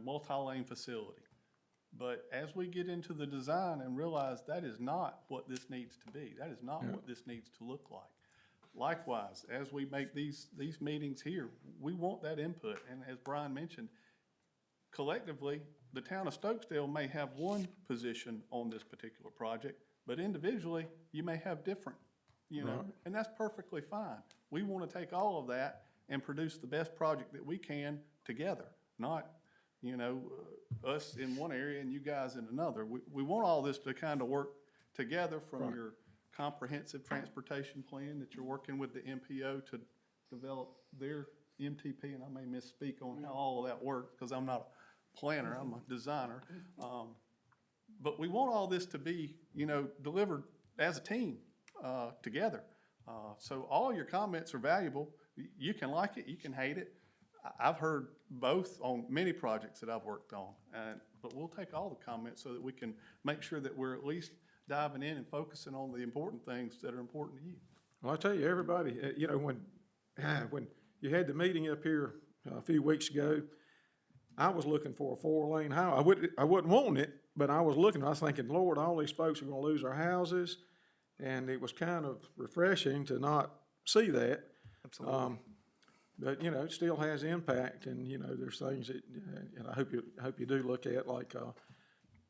multi-lane facility. But as we get into the design and realize that is not what this needs to be, that is not what this needs to look like. Likewise, as we make these meetings here, we want that input. And as Brian mentioned, collectively, the town of Stokesdale may have one position on this particular project, but individually, you may have different, and that's perfectly fine. We want to take all of that and produce the best project that we can together, not, us in one area and you guys in another. We want all this to kind of work together from your comprehensive transportation plan that you're working with the MPO to develop their MTP, and I may misspeak on how all of that works because I'm not a planner, I'm a designer. But we want all this to be, delivered as a team, together. So all your comments are valuable. You can like it, you can hate it. I've heard both on many projects that I've worked on, but we'll take all the comments so that we can make sure that we're at least diving in and focusing on the important things that are important to you. Well, I tell you, everybody, when you had the meeting up here a few weeks ago, I was looking for a 4-lane highway. I wasn't wanting it, but I was looking, I was thinking, Lord, all these folks are gonna lose their houses. And it was kind of refreshing to not see that. Absolutely. But, it still has impact, and, there's things that, and I hope you do look at, like,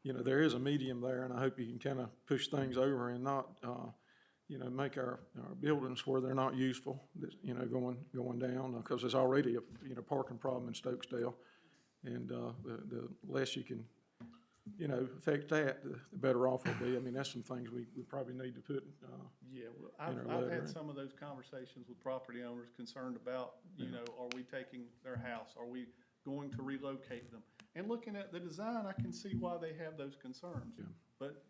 there is a medium there, and I hope you can kind of push things over and not, make our buildings where they're not useful, going down, because there's already a parking problem in Stokesdale. And, the less you can, affect that, the better off we'll be. I mean, that's some things we probably need to put, I've had some of those conversations with property owners concerned about, are we taking their house? Are we going to relocate them? And looking at the design, I can see why they have those concerns. Yeah. But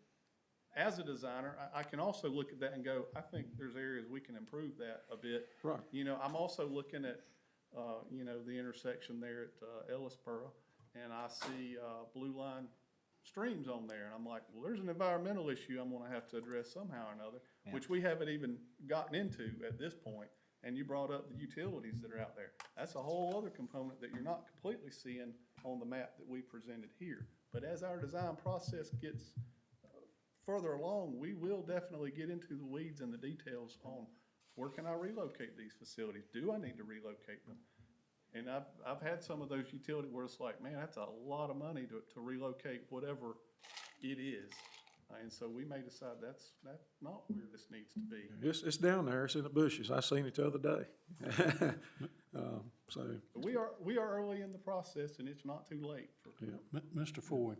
as a designer, I can also look at that and go, I think there's areas we can improve that a bit. Right. I'm also looking at, the intersection there at Ellisboro, and I see blue line streams on there, and I'm like, well, there's an environmental issue I'm gonna have to address somehow or another, which we haven't even gotten into at this point. And you brought up the utilities that are out there. That's a whole other component that you're not completely seeing on the map that we presented here. But as our design process gets further along, we will definitely get into the weeds and the details on where can I relocate these facilities? Do I need to relocate them? And I've had some of those utilities where it's like, man, that's a lot of money to relocate whatever it is. And so we may decide that's not where this needs to be. It's down there, it's in the bushes. I seen it the other day. So. We are early in the process, and it's not too late. Mr. Ford,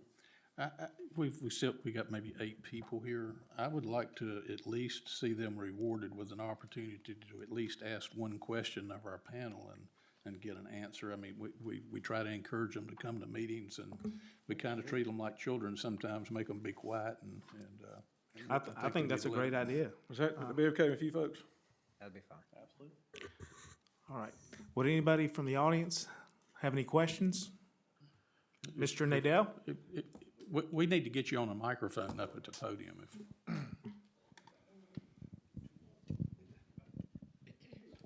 we got maybe 8 people here. I would like to at least see them rewarded with an opportunity to at least ask one question of our panel and get an answer. I mean, we try to encourage them to come to meetings, and we kind of treat them like children sometimes, make them be quiet, and I think that's a great idea. Would that be okay with you folks? That'd be fine. Absolutely. All right. Would anybody from the audience have any questions? Mr. Nadell? We need to get you on a microphone up at the podium.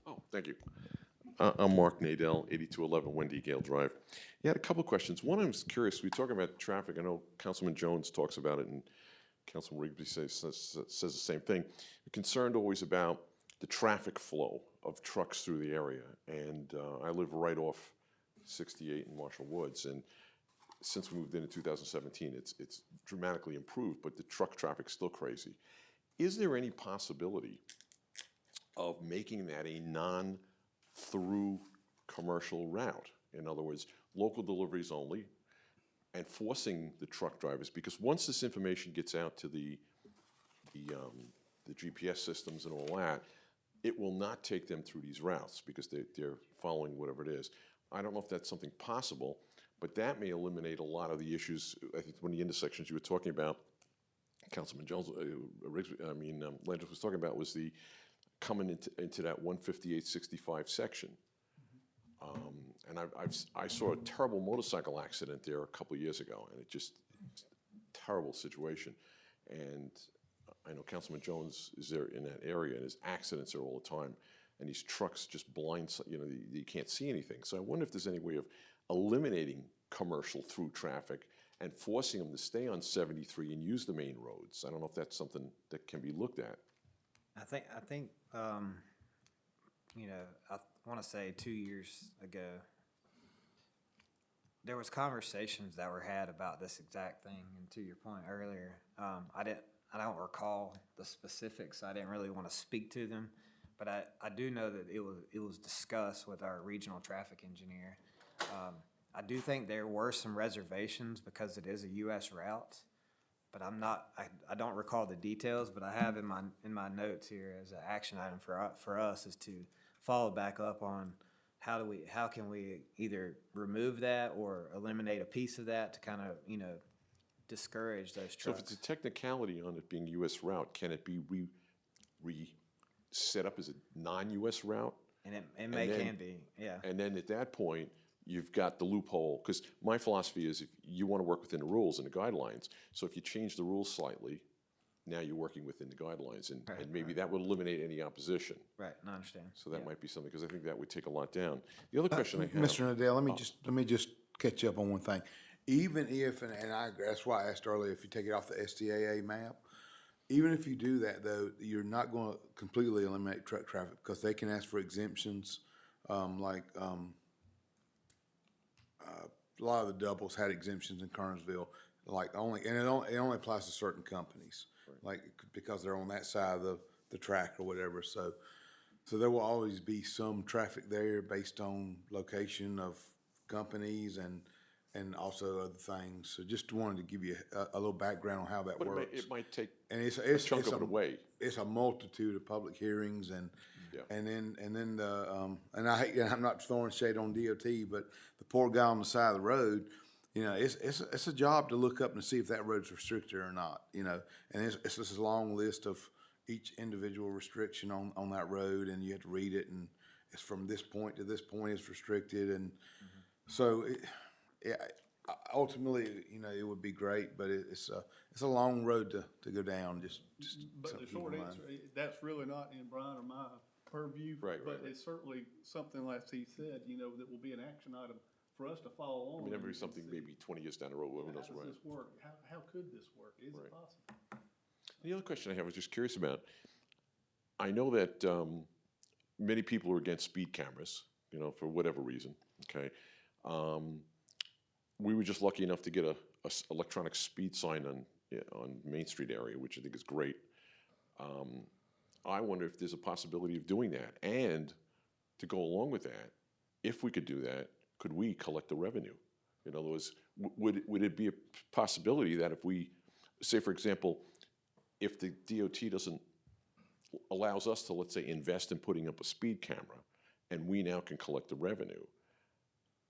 Oh, thank you. I'm Mark Nadell, 8211 Wendy Gale Drive. You had a couple of questions. One, I was curious, we talk about traffic. I know Councilman Jones talks about it, and Councilman Rigby says the same thing. We're concerned always about the traffic flow of trucks through the area. And I live right off 68 in Marshall Woods, and since we moved in 2017, it's dramatically improved, but the truck traffic's still crazy. Is there any possibility of making that a non-through commercial route? In other words, local deliveries only, and forcing the truck drivers, because once this information gets out to the GPS systems and all that, it will not take them through these routes because they're following whatever it is. I don't know if that's something possible, but that may eliminate a lot of the issues. I think one of the intersections you were talking about, Councilman Jones, Landis was talking about, was the coming into that 158-65 section. And I saw a terrible motorcycle accident there a couple of years ago, and it's a terrible situation. And I know Councilman Jones is there in that area, and his accidents are all the time. And these trucks just blind, you can't see anything. So I wonder if there's any way of eliminating commercial through traffic and forcing them to stay on 73 and use the main roads. I don't know if that's something that can be looked at. I think, I want to say 2 years ago, there was conversations that were had about this exact thing, and to your point earlier, I don't recall the specifics. I didn't really want to speak to them, but I do know that it was discussed with our regional traffic engineer. I do think there were some reservations because it is a U.S. route, but I don't recall the details, but I have in my notes here as an action item for us is to follow back up on how can we either remove that or eliminate a piece of that to kind of, discourage those trucks. So if it's a technicality on it being U.S. route, can it be set up as a non-U.S. route? And it can be, yeah. And then at that point, you've got the loophole, because my philosophy is if you want to work within the rules and the guidelines, so if you change the rules slightly, now you're working within the guidelines, and maybe that would eliminate any opposition. Right, I understand. So that might be something, because I think that would take a lot down. The other question I have. Mr. Nadell, let me just catch up on one thing. Even if, and I agree, that's why I asked earlier, if you take it off the STAA map, even if you do that though, you're not going to completely eliminate truck traffic because they can ask for exemptions, a lot of the doubles had exemptions in Kernersville, it only applies to certain companies, like because they're on that side of the track or whatever. So there will always be some traffic there based on location of companies and also other things. So just wanted to give you a little background on how that works. It might take and it's a chunk of it away. It's a multitude of public hearings and then I'm not throwing shade on DOT, but the poor guy on the side of the road, it's a job to look up and see if that road's restricted or not, and it's just a long list of each individual restriction on that road, and you have to read it, and it's from this point to this point is restricted, and so ultimately, it would be great, but it's a long road to go down. But the short answer, that's really not in Brian or my purview. Right. But it's certainly something like he said, that will be an action item for us to follow on. I mean, that would be something maybe 20 years down the road, who knows, How does this work? How could this work? Is it possible? The other question I have, I was just curious about. I know that many people are against speed cameras, for whatever reason. Okay, we were just lucky enough to get a electronic speed sign on Main Street area, which I think is great. I wonder if there's a possibility of doing that, and to go along with that, if we could do that, could we collect the revenue? In other words, would it be a possibility that if we, say for example, if the DOT allows us to, let's say, invest in putting up a speed camera, and we now can collect the revenue,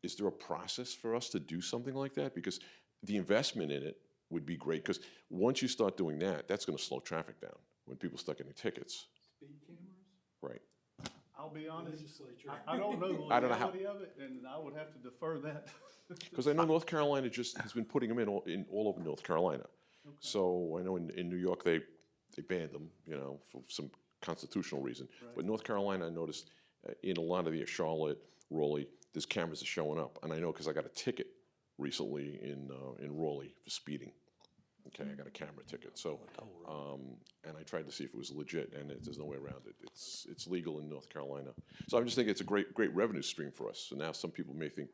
is there a process for us to do something like that? Because the investment in it would be great, because once you start doing that, that's going to slow traffic down when people start getting tickets. Speed cameras? Right. I'll be honest, I don't know the legality of it, and I would have to defer that. Because I know North Carolina has been putting them in all over North Carolina. Okay. So I know in New York they banned them, for some constitutional reason. Right. But North Carolina, I noticed, in a lot of the Charlotte, Raleigh, there's cameras that are showing up. And I know because I got a ticket recently in Raleigh for speeding. Okay, I got a camera ticket. So, and I tried to see if it was legit, and there's no way around it. It's legal in North Carolina. So I'm just thinking it's a great revenue stream for us. So now some people may think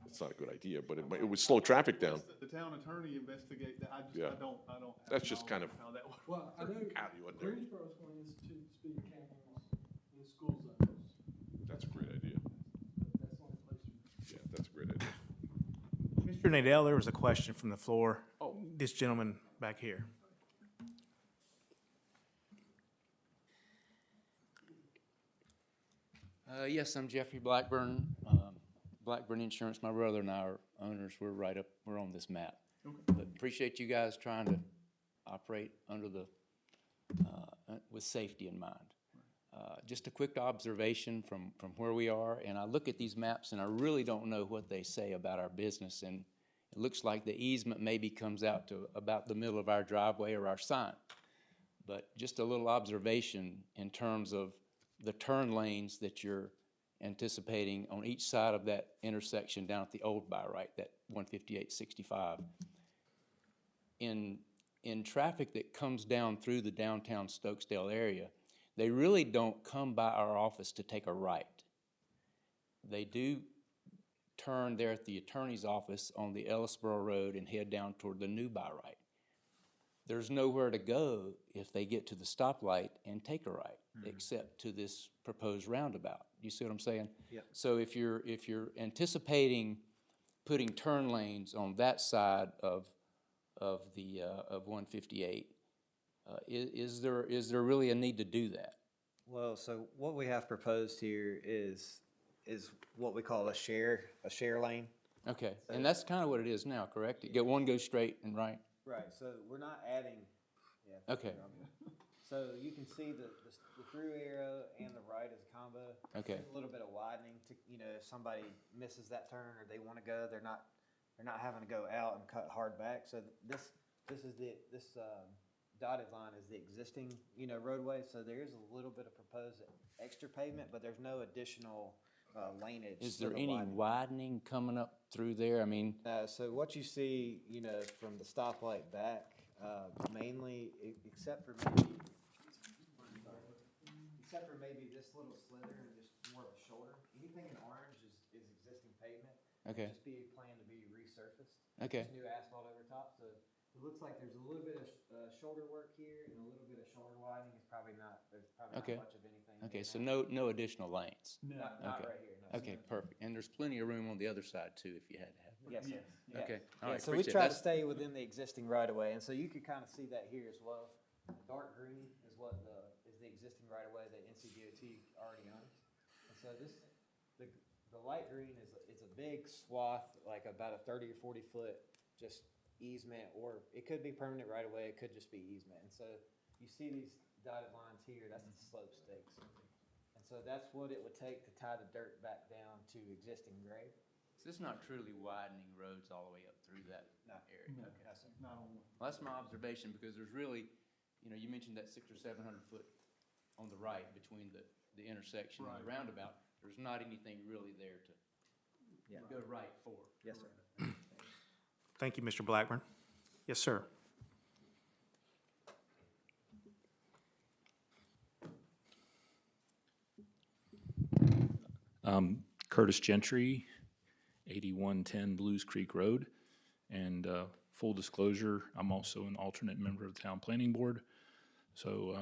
it's not a good idea, but it would slow traffic down. The town attorney investigate that, Yeah. I don't have That's just kind of knowledge how that works. Well, I know out of the ordinary. Greensboro's going to institute speed cameras in school zones. That's a great idea. That's the only place you. Yeah, that's a great idea. Mr. Nadell, there was a question from the floor. Oh. This gentleman back here. Yes, I'm Jeffrey Blackburn. Blackburn Insurance, my brother and I are owners. We're on this map. But appreciate you guys trying to operate under with safety in mind. Just a quick observation from where we are, and I look at these maps and I really don't know what they say about our business, and it looks like the easement maybe comes out to about the middle of our driveway or our sign. But just a little observation in terms of the turn lanes that you're anticipating on each side of that intersection down at the old by right, that 158-65. In traffic that comes down through the downtown Stokesdale area, they really don't come by our office to take a right. They do turn there at the attorney's office on the Ellisboro Road and head down toward the new by right. There's nowhere to go if they get to the stoplight and take a right, except to this proposed roundabout. You see what I'm saying? Yep. So if you're anticipating putting turn lanes on that side of 158, is there really a need to do that? Well, so what we have proposed here is what we call a share lane. Okay, and that's kind of what it is now, correct? One goes straight and right? Right, so we're not adding, yeah. Okay. So you can see the through arrow and the right is a combo. Okay. There's a little bit of widening to, if somebody misses that turn or they want to go, they're not having to go out and cut hard back. So this dotted line is the existing, roadway. So there is a little bit of proposed extra pavement, but there's no additional laneage. Is there any widening coming up through there? I mean, so what you see, from the stoplight back, mainly, except for maybe this little slither and just more of a shoulder. Anything in orange is existing pavement. Okay. Just be planned to be resurfaced. Okay. Just new asphalt over top. So it looks like there's a little bit of shoulder work here and a little bit of shoulder widening. It's probably not. There's probably not much of anything. okay, so no additional lanes? Not Okay. right here. No. Okay, perfect. And there's plenty of room on the other side too, if you had to have it. Yes, sir. Yeah. Okay, all right, So we appreciate try it. to stay within the existing right of way, and so you can kind of see that here as well. Dark green is what is the existing right of way that NCDOT already owns, and so the light green it's a big swath, like about a 30 or 40 foot just easement, or it could be permanent right of way. It could just be easement, and so you see these dotted lines here. That's the slope stakes, and so that's what it would take to tie the dirt back down to existing grade. So it's not truly widening roads all the way up through that area? No, Okay. that's not on. Well, that's my observation, because there's really, you mentioned that 600 or 700 foot on the right between the intersection and the roundabout. There's not anything really there to go right for. Yes, sir. Thank you, Mr. Blackburn. Yes, sir. Curtis Gentry, 8110 Blues Creek Road. And full disclosure, I'm also an alternate member of the Town Planning Board. So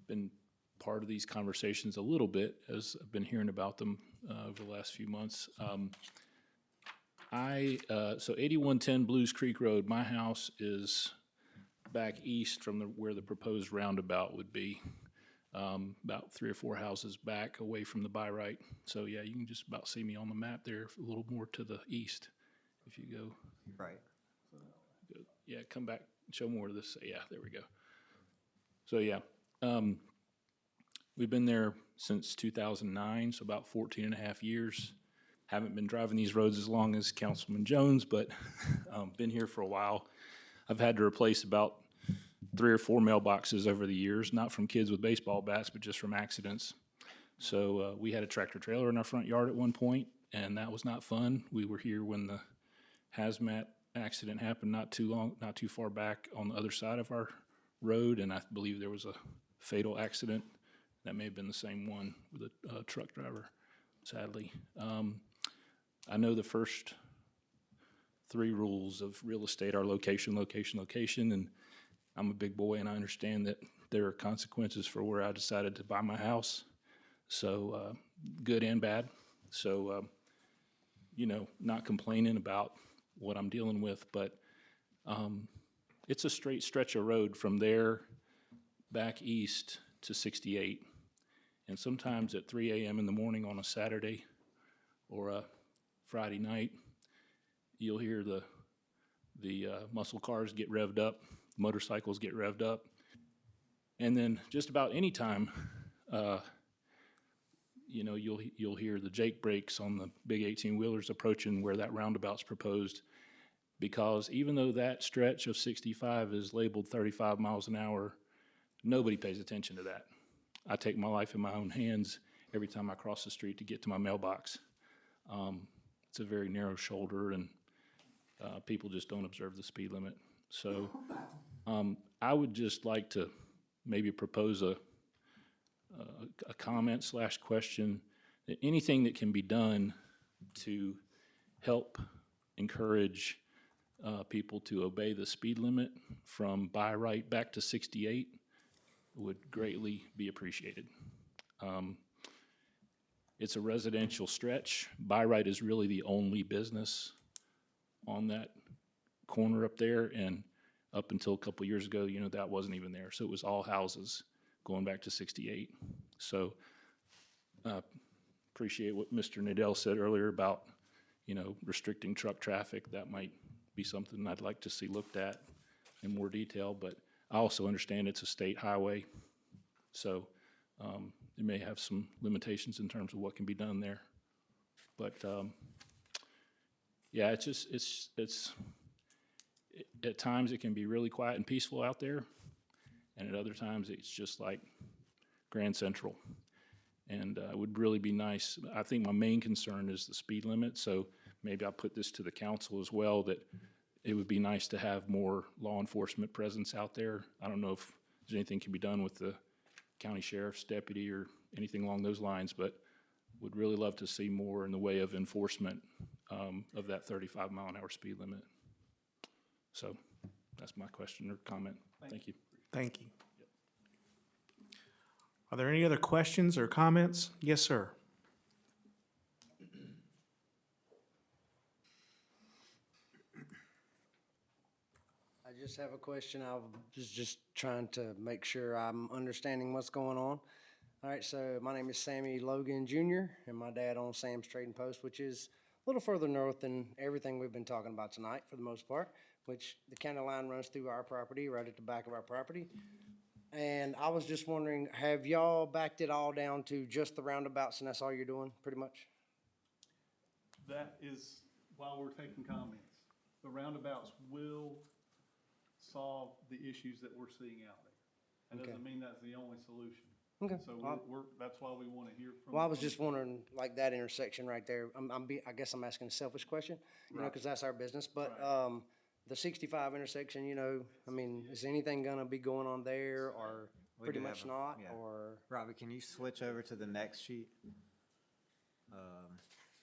been part of these conversations a little bit as I've been hearing about them over the last few months. So 8110 Blues Creek Road, my house is back east from where the proposed roundabout would be. About 3 or 4 houses back away from the by right. So yeah, you can just about see me on the map there, a little more to the east if you go. Right. Go, yeah, come back, show more of this. Yeah, there we go. So yeah, we've been there since 2009, so about 14 and a half years. Haven't been driving these roads as long as Councilman Jones, but been here for a while. I've had to replace about 3 or 4 mailboxes over the years, not from kids with baseball bats, but just from accidents. So we had a tractor trailer in our front yard at one point, and that was not fun. We were here when the hazmat accident happened not too far back on the other side of our road, and I believe there was a fatal accident. That may have been the same one with a truck driver, sadly. I know the first 3 rules of real estate are location, location, location, and I'm a big boy and I understand that there are consequences for where I decided to buy my house, so good and bad. So, not complaining about what I'm dealing with, but it's a straight stretch of road from there back east to 68. And sometimes at 3 a.m. in the morning on a Saturday or a Friday night, you'll hear the muscle cars get revved up, motorcycles get revved up. And then just about any time, you'll hear the Jake brakes on the big 18-wheelers approaching where that roundabout's proposed. Because even though that stretch of 65 is labeled 35 miles an hour, nobody pays attention to that. I take my life in my own hands every time I cross the street to get to my mailbox. It's a very narrow shoulder, and people just don't observe the speed limit. So I would just like to maybe propose a comment / question, that anything that can be done to help encourage people to obey the speed limit from by right back to 68 would greatly be appreciated. It's a residential stretch. By right is really the only business on that corner up there, and up until a couple years ago, that wasn't even there. So it was all houses going back to 68. So appreciate what Mr. Nadell said earlier about, restricting truck traffic. That might be something I'd like to see looked at in more detail, but I also understand it's a state highway, so it may have some limitations in terms of what can be done there. But yeah, at times it can be really quiet and peaceful out there, and at other times it's just like Grand Central. And it would really be nice. I think my main concern is the speed limit, so maybe I'll put this to the council as well, that it would be nice to have more law enforcement presence out there. I don't know if there's anything can be done with the county sheriff's deputy or anything along those lines, but would really love to see more in the way of enforcement of that 35-mile-an-hour speed limit. So that's my question or comment. Thank you. Thank you. Are there any other questions or comments? Yes, sir. I just have a question. I was just trying to make sure I'm understanding what's going on. All right, so my name is Sammy Logan Jr., and my dad owns Sam's Trading Post, which is a little further north than everything we've been talking about tonight for the most part, which the county line runs through our property, right at the back of our property. And I was just wondering, have y'all backed it all down to just the roundabouts and that's all you're doing, pretty much? That is, while we're taking comments, the roundabouts will solve the issues that we're seeing out there. That doesn't mean that's the only solution. Okay. So that's why we want to hear from. Well, I was just wondering, like that intersection right there, I guess I'm asking a selfish question, because that's our business, but, the 65 intersection, is anything gonna be going on there, or pretty much not, or? Robbie, can you switch over to the next sheet?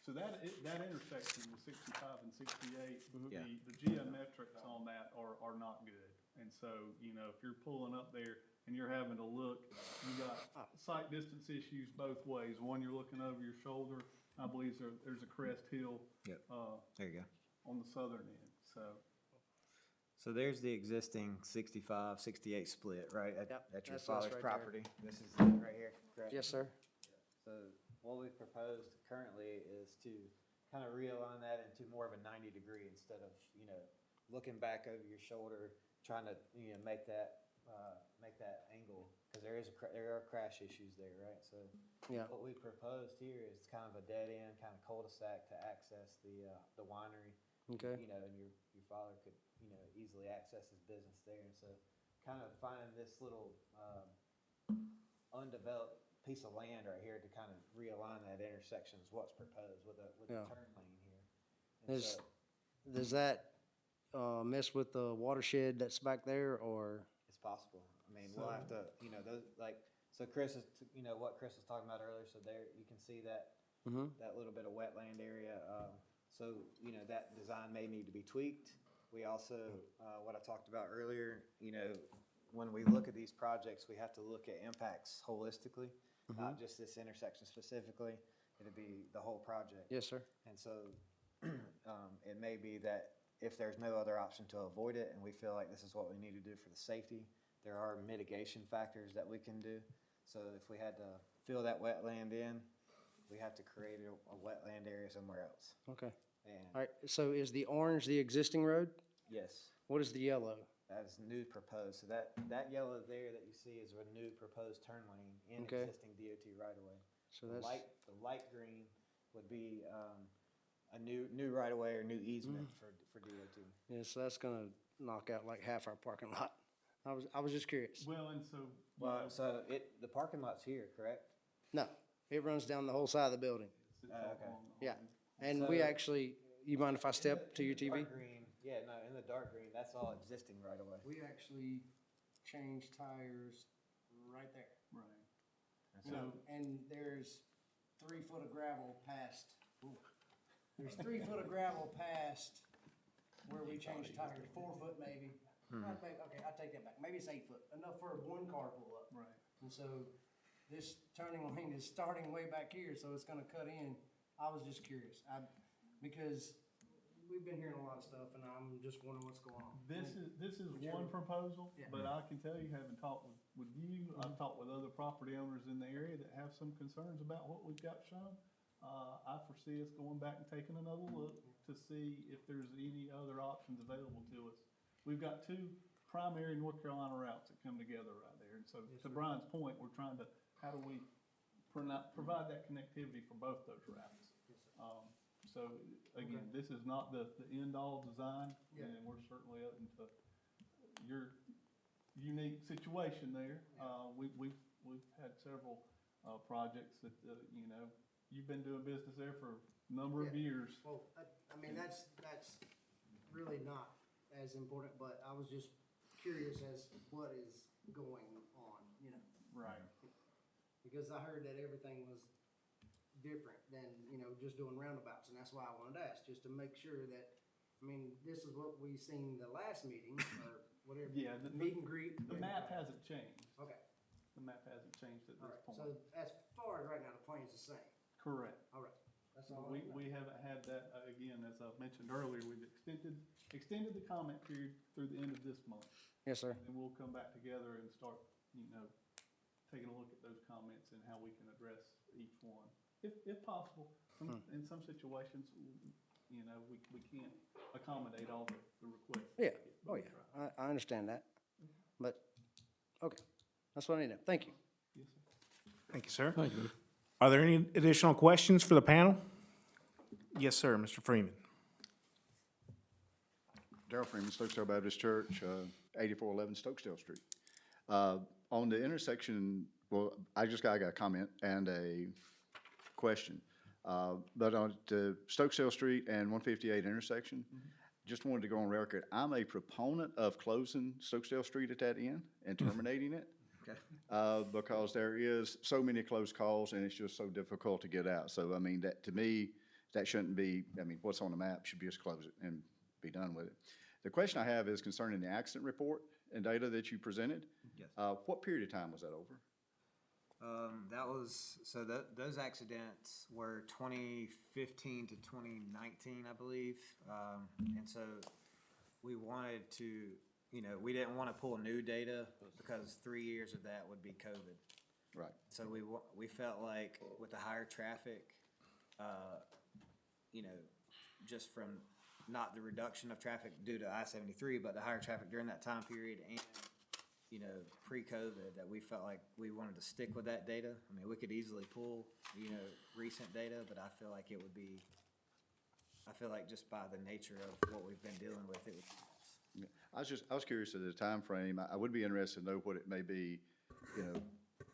So that intersection with 65 and 68, Yeah. the geometrics on that are not good. And so, if you're pulling up there and you're having to look, you got sight distance issues both ways. One, you're looking over your shoulder. I believe there's a crest hill. Yep. There you go. On the southern end, So there's the existing 65, 68 split, right? At your that's us father's right property. This is it right here, correct? Yes, sir. So what we've proposed currently is to kind of realign that into more of a 90-degree instead of, looking back over your shoulder, trying to, make that angle, because there are crash issues there, right? So what we proposed here is kind of a dead end, kind of cul-de-sac to access the winery. Okay. And your father could, easily access his business there. And so kind of finding this little undeveloped piece of land right here to kind of realign that intersection is what's proposed with the Yeah. turn lane here. And Is, so, does that, mess with the watershed that's back there, or? it's possible. I mean, we'll have to, you know, those, like, so Chris is, you know, what Chris was talking about earlier, so there, you can see that, that little bit of wetland area. So, you know, that design may need to be tweaked. We also, what I talked about earlier, you know, when we look at these projects, we have to look at impacts holistically, not just this intersection specifically. It'd be the whole project. Yes, sir. And so, it may be that if there's no other option to avoid it, and we feel like this is what we need to do for the safety, there are mitigation factors that we can do. So if we had to fill that wetland in, we have to create a wetland area somewhere else. Okay. And All right, so is the orange the existing road? yes, What is the yellow? that is new proposed. So that yellow there that you see is a new proposed turn lane in Okay. existing DOT right away. So The that's, light green would be, a new right of way or new easement for DOT. yeah, so that's gonna knock out like half our parking lot. I was just curious. Well, and so, Well, so the parking lot's here, correct? No, it runs down the whole side of the building. Okay. Yeah, and we So- actually, you mind if I step to your In the TV? dark green, yeah, no, in the dark green, that's all existing right away. We actually changed tires right there. right. You know, and there's 3 foot of gravel past, there's 3 foot of gravel past where we changed tires, 4 foot maybe. Okay, I take that back, maybe it's 8 foot, enough for one car pull up. Right. And so this turning lane is starting way back here, so it's gonna cut in. I was just curious, because we've been hearing a lot of stuff and I'm just wondering what's going on. This is Whichever. one proposal, Yeah. but I can tell you, having talked with you, I've talked with other property owners in the area that have some concerns about what we've got shown. I foresee us going back and taking another look to see if there's any other options available to us. We've got 2 primary North Carolina routes that come together right there, and so to Brian's point, we're trying to, how do we provide that connectivity for both those routes? So, again, this is not the end-all design, Yeah. and we're certainly open to your unique situation there. We've had several, projects that, you know, you've been doing business there for a number of years. Well, I mean, that's really not as important, but I was just curious as what is going on, you know? Right. Because I heard that everything was different than, you know, just doing roundabouts, and that's why I wanted to ask, just to make sure that, I mean, this is what we seen the last meeting, or whatever. Yeah, Meet and greet. The map hasn't changed. Okay, The map hasn't changed at all this right, point. so as far as right now, the plan's the same, Correct. all right, that's all I We, want to know. we haven't had that, again, as I mentioned earlier, we've extended the comment period through the end of this month. Yes, sir. And we'll come back together and start, you know, taking a look at those comments and how we can address each one. If possible, in some situations, you know, we can't accommodate all the requests. Yeah, But oh we yeah, try. I understand that, but, okay, that's what I need to know, thank you. Yes, sir. Thank you, sir. Thank you. Are there any additional questions for the panel? Yes, sir, Mr. Freeman. Darrell Freeman, Stokesdale Baptist Church, 8411 Stokesdale Street. On the intersection, well, I got a comment and a question. But on the Stokesdale Street and 158 intersection, just wanted to go on record, I'm a proponent of closing Stokesdale Street at that end and terminating it. Okay. Because there is so many close calls and it's just so difficult to get out. So, I mean, that, to me, that shouldn't be, I mean, what's on the map should be just close it and be done with it. The question I have is concerning the accident report and data that you presented. Yes. What period of time was that over? That was, so those accidents were 2015 to 2019, I believe. And so we wanted to, you know, we didn't want to pull new data because 3 years of that would be COVID. Right. So we felt like with the higher traffic, you know, just from not the reduction of traffic due to I-73, but the higher traffic during that time period and, you know, pre-COVID, that we felt like we wanted to stick with that data. I mean, we could easily pull, you know, recent data, but I feel like it would be, I feel like just by the nature of what we've been dealing with, it would. Yeah. I was curious of the time frame. I would be interested to know what it may be, you know,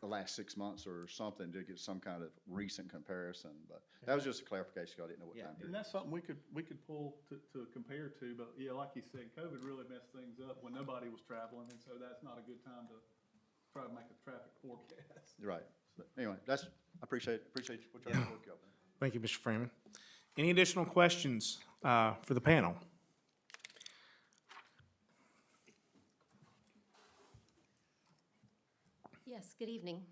the last 6 months or something to get some kind of recent comparison, but that was just a clarification, I didn't know what time And period. that's something we could pull to compare to, but yeah, like you said, COVID really messed things up when nobody was traveling, and so that's not a good time to try to make a traffic forecast. Right, but anyway, I appreciate what you're trying to work out. Thank you, Mr. Freeman. Any additional questions for the panel? Yes, good evening.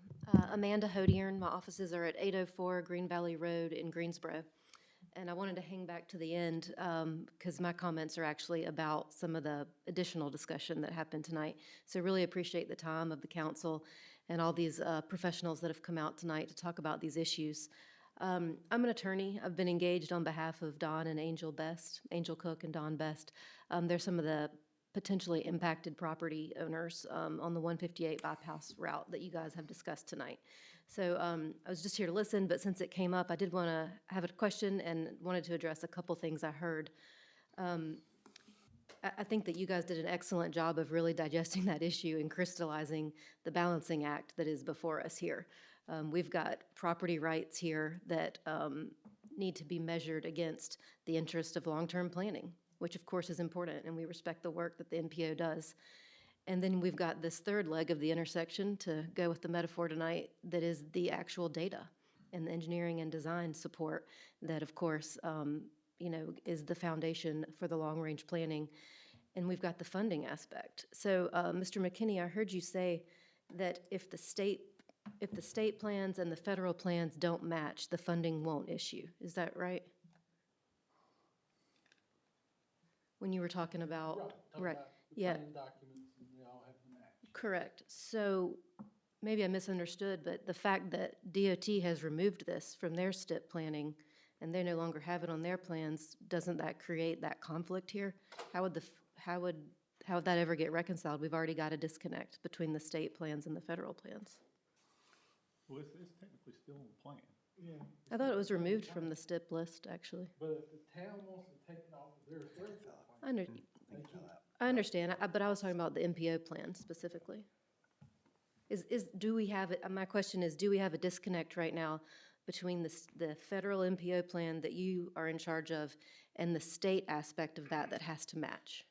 Amanda Hodiern. My offices are at 804 Green Valley Road in Greensboro. And I wanted to hang back to the end because my comments are actually about some of the additional discussion that happened tonight. So really appreciate the time of the council and all these professionals that have come out tonight to talk about these issues. I'm an attorney. I've been engaged on behalf of Don and Angel Best, Angel Cook and Don Best. They're some of the potentially impacted property owners on the 158 bypass route that you guys have discussed tonight. So I was just here to listen, but since it came up, I did want to have a question and wanted to address a couple things I heard. I think that you guys did an excellent job of really digesting that issue and crystallizing the balancing act that is before us here. We've got property rights here that need to be measured against the interest of long-term planning, which of course is important, and we respect the work that the NPO does. And then we've got this third leg of the intersection, to go with the metaphor tonight, that is the actual data and the engineering and design support that, of course, is the foundation for the long-range planning. And we've got the funding aspect. So, Mr. McKinney, I heard you say that if the state plans and the federal plans don't match, the funding won't issue. Is that right? When you were talking about, right? Yeah. Documents, and they all have to match. Correct. So maybe I misunderstood, but the fact that DOT has removed this from their STIP planning and they no longer have it on their plans, doesn't that create that conflict here? How would that ever get reconciled? We've already got a disconnect between the state plans and the federal plans. Well, it's technically still in the plan. Yeah. I thought it was removed from the STIP list, actually. But if the town wants to take it off of their plan, I understand, but I was talking about the MPO plan specifically. Do we have it, my question is, do we have a disconnect right now between the federal MPO plan that you are in charge of and the state aspect of that has to match?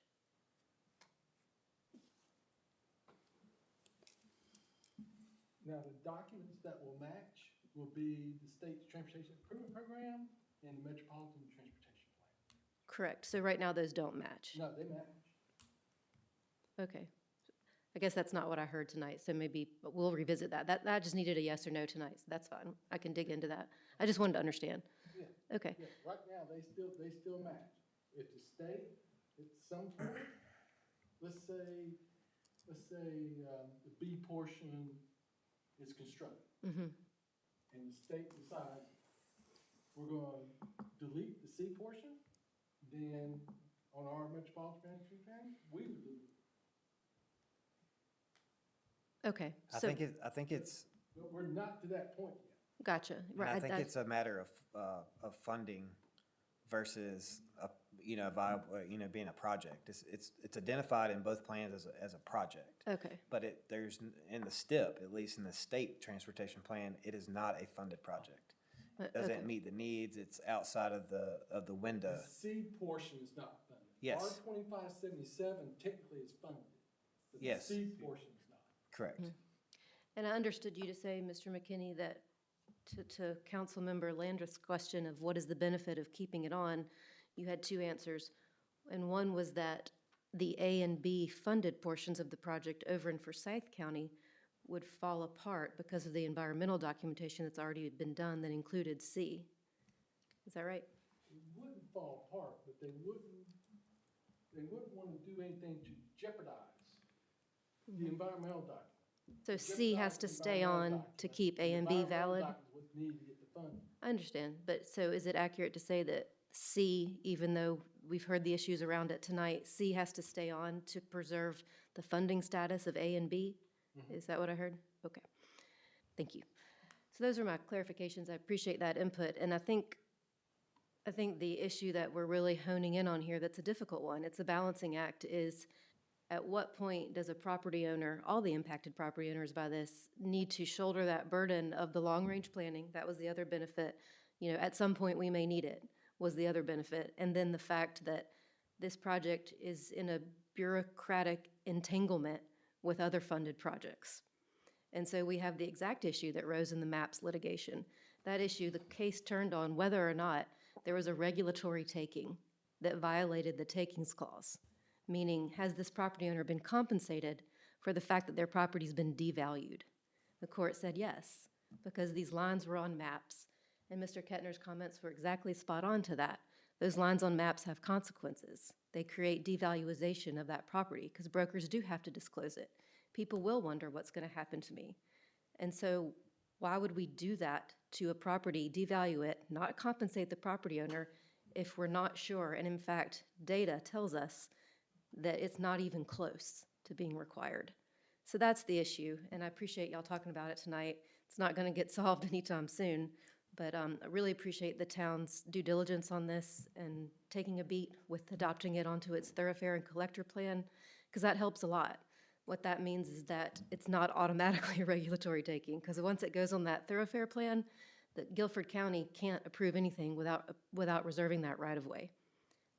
Now, the documents that will match will be the state's transportation improvement program and the metropolitan transportation plan. Correct, so right now those don't match. No, they match. Okay. I guess that's not what I heard tonight, so maybe we'll revisit that. I just needed a yes or no tonight, so that's fine. I can dig into that. I just wanted to understand. Yeah. Okay. Yeah, right now, they still match. If the state, at some point, let's say the B portion is constructed. Mm-hmm. And the state decides we're gonna delete the C portion, then on our metropolitan transportation plan, we would delete it. Okay, I so, think it's, But we're not to that point yet. gotcha. Right. I think it's a matter of funding versus, viable, being a project. It's identified in both plans as a project. Okay, But there's, in the STIP, at least in the state transportation plan, it is not a funded project. It okay. doesn't meet the needs, it's outside of the window. The C portion is not funded. Yes. R 2577 technically is funded, but the Yes. C portion is not. Correct. And I understood you to say, Mr. McKinney, that to Councilmember Landreth's question of what is the benefit of keeping it on, you had two answers. And one was that the A and B funded portions of the project over in Forsyth County would fall apart because of the environmental documentation that's already been done that included C. Is that right? It wouldn't fall apart, but they wouldn't want to do anything to jeopardize the environmental document. So C has to stay on to keep A and B valid? Would need to get the funding. I understand, but so is it accurate to say that C, even though we've heard the issues around it tonight, C has to stay on to preserve the funding status of A and B? Is that what I heard? Okay. Thank you. So those are my clarifications. I appreciate that input. And I think the issue that we're really honing in on here that's a difficult one, it's a balancing act, is At what point does a property owner, all the impacted property owners by this, need to shoulder that burden of the long-range planning? That was the other benefit. You know, at some point we may need it, was the other benefit. And then the fact that this project is in a bureaucratic entanglement with other funded projects. And so we have the exact issue that rose in the MAPS litigation. That issue, the case turned on whether or not there was a regulatory taking that violated the takings clause, meaning has this property owner been compensated for the fact that their property's been devalued? The court said yes, because these lines were on maps, and Mr. Kettner's comments were exactly spot on to that. Those lines on maps have consequences. They create devaluation of that property, because brokers do have to disclose it. People will wonder what's going to happen to me. And so why would we do that to a property, devalue it, not compensate the property owner if we're not sure? And in fact, data tells us that it's not even close to being required. So that's the issue, and I appreciate y'all talking about it tonight. It's not going to get solved anytime soon, but I really appreciate the town's due diligence on this and taking a beat with adopting it onto its thoroughfare and collector plan, because that helps a lot. What that means is that it's not automatically a regulatory taking, because once it goes on that thoroughfare plan, that Guilford County can't approve anything without reserving that right-of-way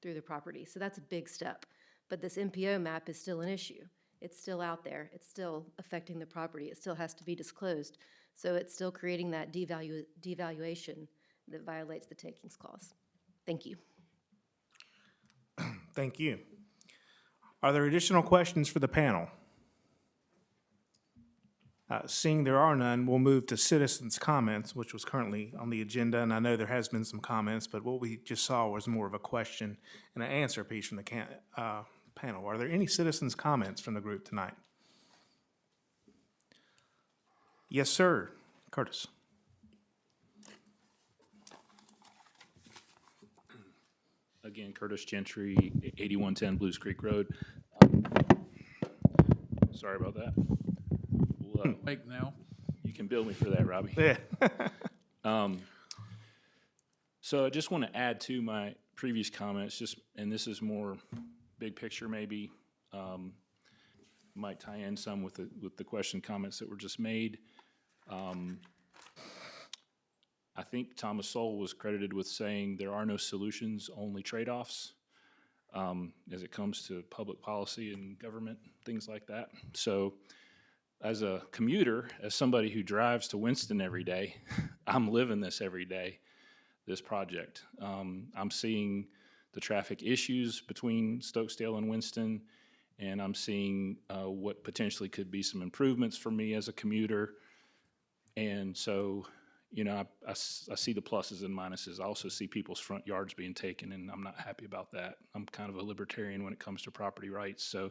through the property. So that's a big step. But this MPO map is still an issue. It's still out there. It's still affecting the property. It still has to be disclosed. So it's still creating that devaluation that violates the takings clause. Thank you. Thank you. Are there additional questions for the panel? Seeing there are none, we'll move to citizens' comments, which was currently on the agenda, and I know there has been some comments, but what we just saw was more of a question and an answer piece from the panel. Are there any citizens' comments from the group tonight? Yes, sir. Curtis. Again, Curtis Gentry, 8110 Blues Creek Road. Sorry about that. We'll, Wake now. you can bill me for that, Robbie. Yeah. So I just want to add to my previous comments, and this is more big picture maybe, might tie in some with the question comments that were just made. I think Thomas Sowell was credited with saying there are no solutions, only trade-offs, as it comes to public policy and government, things like that. So as a commuter, as somebody who drives to Winston every day, I'm living this every day, this project. I'm seeing the traffic issues between Stokesdale and Winston, and I'm seeing what potentially could be some improvements for me as a commuter. And so, you know, I see the pluses and minuses. I also see people's front yards being taken, and I'm not happy about that. I'm kind of a libertarian when it comes to property rights, so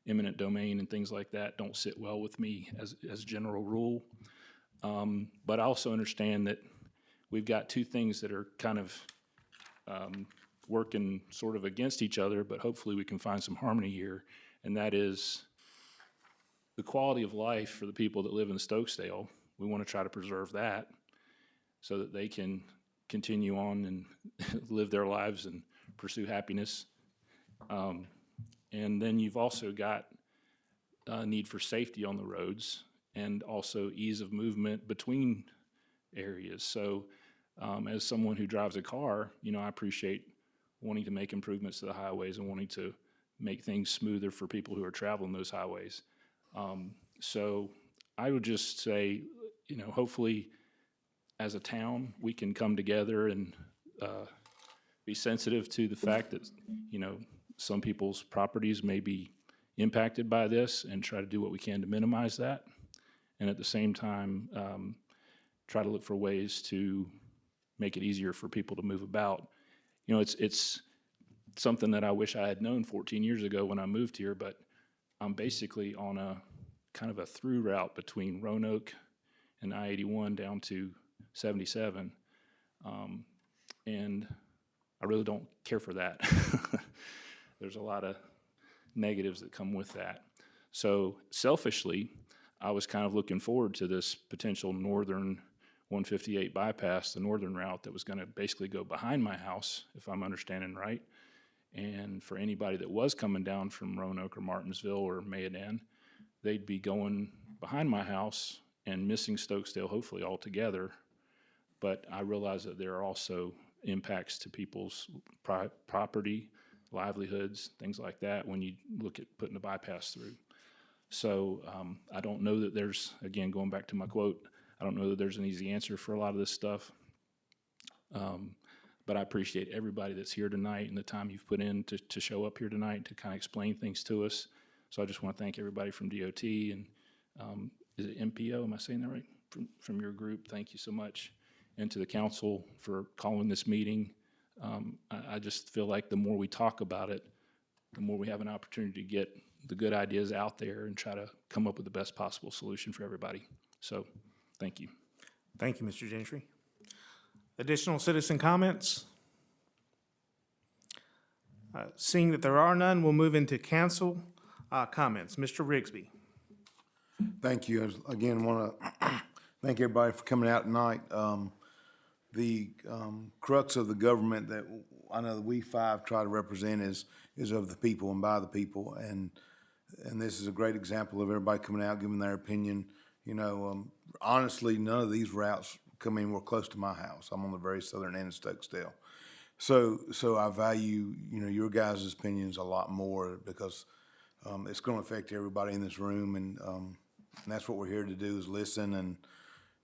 eminent domain and things like that don't sit well with me as a general rule. But I also understand that we've got two things that are kind of working sort of against each other, but hopefully we can find some harmony here, and that is the quality of life for the people that live in Stokesdale. We want to try to preserve that so that they can continue on and live their lives and pursue happiness. And then you've also got a need for safety on the roads and also ease of movement between areas. So as someone who drives a car, you know, I appreciate wanting to make improvements to the highways and wanting to make things smoother for people who are traveling those highways. So I would just say, you know, hopefully as a town, we can come together and be sensitive to the fact that, you know, some people's properties may be impacted by this and try to do what we can to minimize that. And at the same time, try to look for ways to make it easier for people to move about. You know, it's something that I wish I had known 14 years ago when I moved here, but I'm basically on a kind of a through route between Roanoke and I-81 down to 77. And I really don't care for that. There's a lot of negatives that come with that. So selfishly, I was kind of looking forward to this potential northern 158 bypass, the northern route that was going to basically go behind my house, if I'm understanding right, And for anybody that was coming down from Roanoke or Martinsville or Mayodan, they'd be going behind my house and missing Stokesdale, hopefully altogether. But I realize that there are also impacts to people's property, livelihoods, things like that when you look at putting a bypass through. So I don't know that there's, again, going back to my quote, I don't know that there's an easy answer for a lot of this stuff. But I appreciate everybody that's here tonight and the time you've put in to show up here tonight to kind of explain things to us. So I just want to thank everybody from DOT and is it MPO? Am I saying that right? From your group, thank you so much. And to the council for calling this meeting. I just feel like the more we talk about it, the more we have an opportunity to get the good ideas out there and try to come up with the best possible solution for everybody. So, thank you. Thank you, Mr. Gentry. Additional citizen comments? Seeing that there are none, we'll move into council comments. Mr. Rigsby. Thank you. Again, want to thank everybody for coming out tonight. The crux of the government that I know that we five try to represent is of the people and by the people, and this is a great example of everybody coming out, giving their opinion. You know, honestly, none of these routes come anywhere close to my house. I'm on the very southern end of Stokesdale. So I value, you know, your guys' opinions a lot more because it's going to affect everybody in this room, and that's what we're here to do is listen and,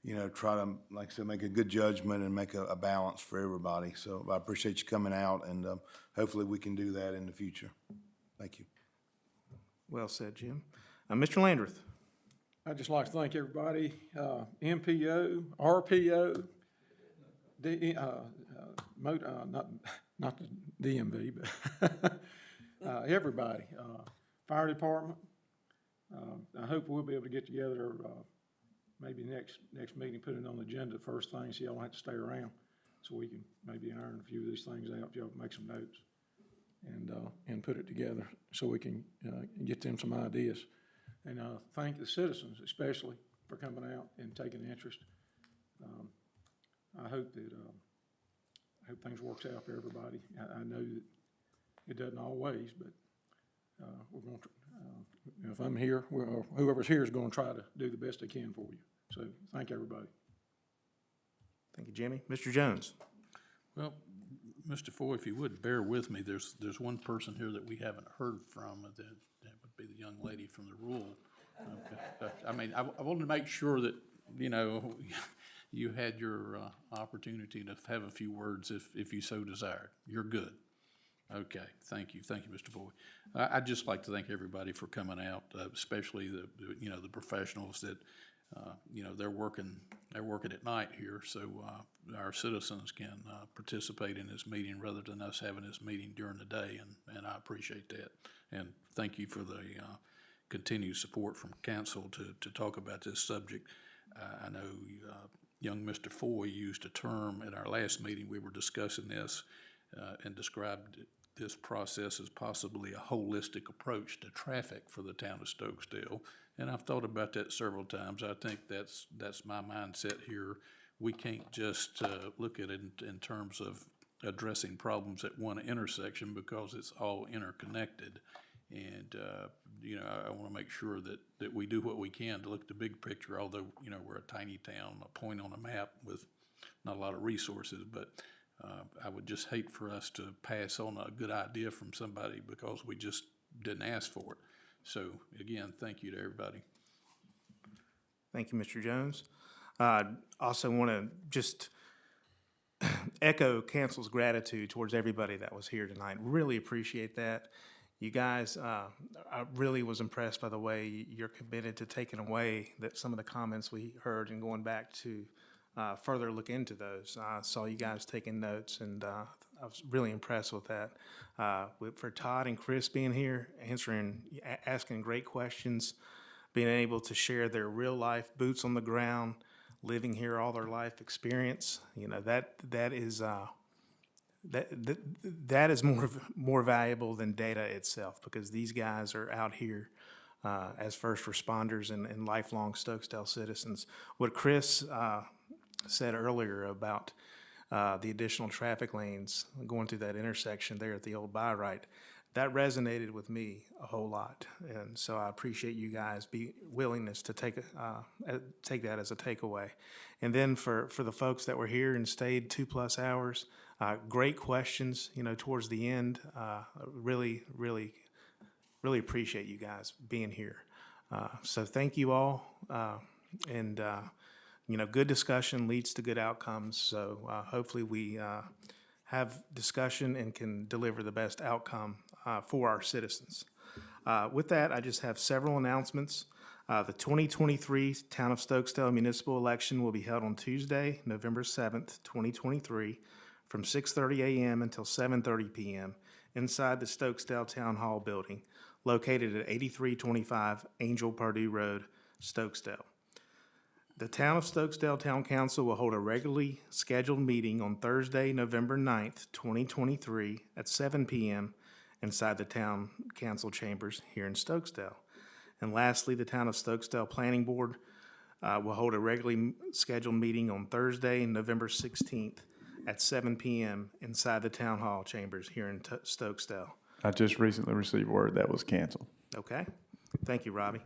you know, try to, like I said, make a good judgment and make a balance for everybody. So I appreciate you coming out, and hopefully we can do that in the future. Thank you. Well said, Jim. Mr. Landreth. I'd just like to thank everybody, MPO, RPO, not the DMV, but everybody, fire department. I hope we'll be able to get together maybe next meeting, put it on the agenda first thing, so y'all don't have to stay around, so we can maybe iron a few of these things out, y'all make some notes, and put it together so we can get them some ideas. And thank the citizens especially for coming out and taking an interest. I hope that I hope things works out for everybody. I know that it doesn't always, but we're going to. If I'm here, whoever's here is going to try to do the best they can for you. So thank everybody. Thank you, Jimmy. Mr. Jones. Well, Mr. Foy, if you would bear with me, there's one person here that we haven't heard from. That would be the young lady from the rural. I mean, I wanted to make sure that, you know, you had your opportunity to have a few words if you so desired. You're good. Okay, thank you, Mr. Foy. I'd just like to thank everybody for coming out, especially the professionals that they're working at night here, so our citizens can participate in this meeting rather than us having this meeting during the day, and I appreciate that. And thank you for the continued support from council to talk about this subject. I know young Mr. Foy used a term at our last meeting. We were discussing this and described this process as possibly a holistic approach to traffic for the town of Stokesdale. And I've thought about that several times. I think that's my mindset here. We can't just look at it in terms of addressing problems at one intersection because it's all interconnected. And, I want to make sure that we do what we can to look at the big picture, although, we're a tiny town, a point on a map with not a lot of resources. But I would just hate for us to pass on a good idea from somebody because we just didn't ask for it. So, again, thank you to everybody. Thank you, Mr. Jones. I also want to just echo council's gratitude towards everybody that was here tonight. Really appreciate that. You guys, I really was impressed by the way you're committed to taking away some of the comments we heard and going back to further look into those. I saw you guys taking notes, and I was really impressed with that. For Todd and Chris being here, asking great questions, being able to share their real life, boots on the ground, living here all their life experience, that is more valuable than data itself, because these guys are out here as first responders and lifelong Stokesdale citizens. What Chris said earlier about the additional traffic lanes going through that intersection there at the old buy right. That resonated with me a whole lot, and so I appreciate you guys' willingness to take that as a takeaway. And then for the folks that were here and stayed 2+ hours, great questions, towards the end. Really appreciate you guys being here. So thank you all, and good discussion leads to good outcomes. So hopefully we have discussion and can deliver the best outcome for our citizens. With that, I just have several announcements. The 2023 Town of Stokesdale municipal election will be held on Tuesday, November 7th, 2023, from 6:30 a.m. until 7:30 p.m. inside the Stokesdale Town Hall building, located at 8325 Angel Pardue Road, Stokesdale. The Town of Stokesdale Town Council will hold a regularly scheduled meeting on Thursday, November 9th, 2023, at 7 p.m. inside the Town Council chambers here in Stokesdale. And lastly, the Town of Stokesdale Planning Board will hold a regularly scheduled meeting on Thursday, November 16th, at 7 p.m. inside the Town Hall chambers here in Stokesdale. I just recently received word that was canceled. Okay. Thank you, Robbie.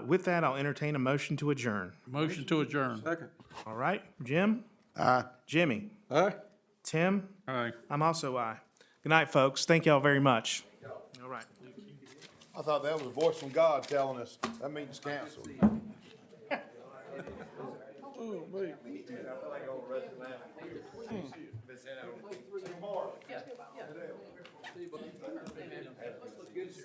With that, I'll entertain a motion to adjourn. Motion to adjourn. Second. All right, Jim? Aye. Jimmy? Aye. Tim? Aye. I'm also aye. Good night, folks. Thank y'all very much. All right. I thought that was a voice from God telling us that meeting's canceled. Oh, wait.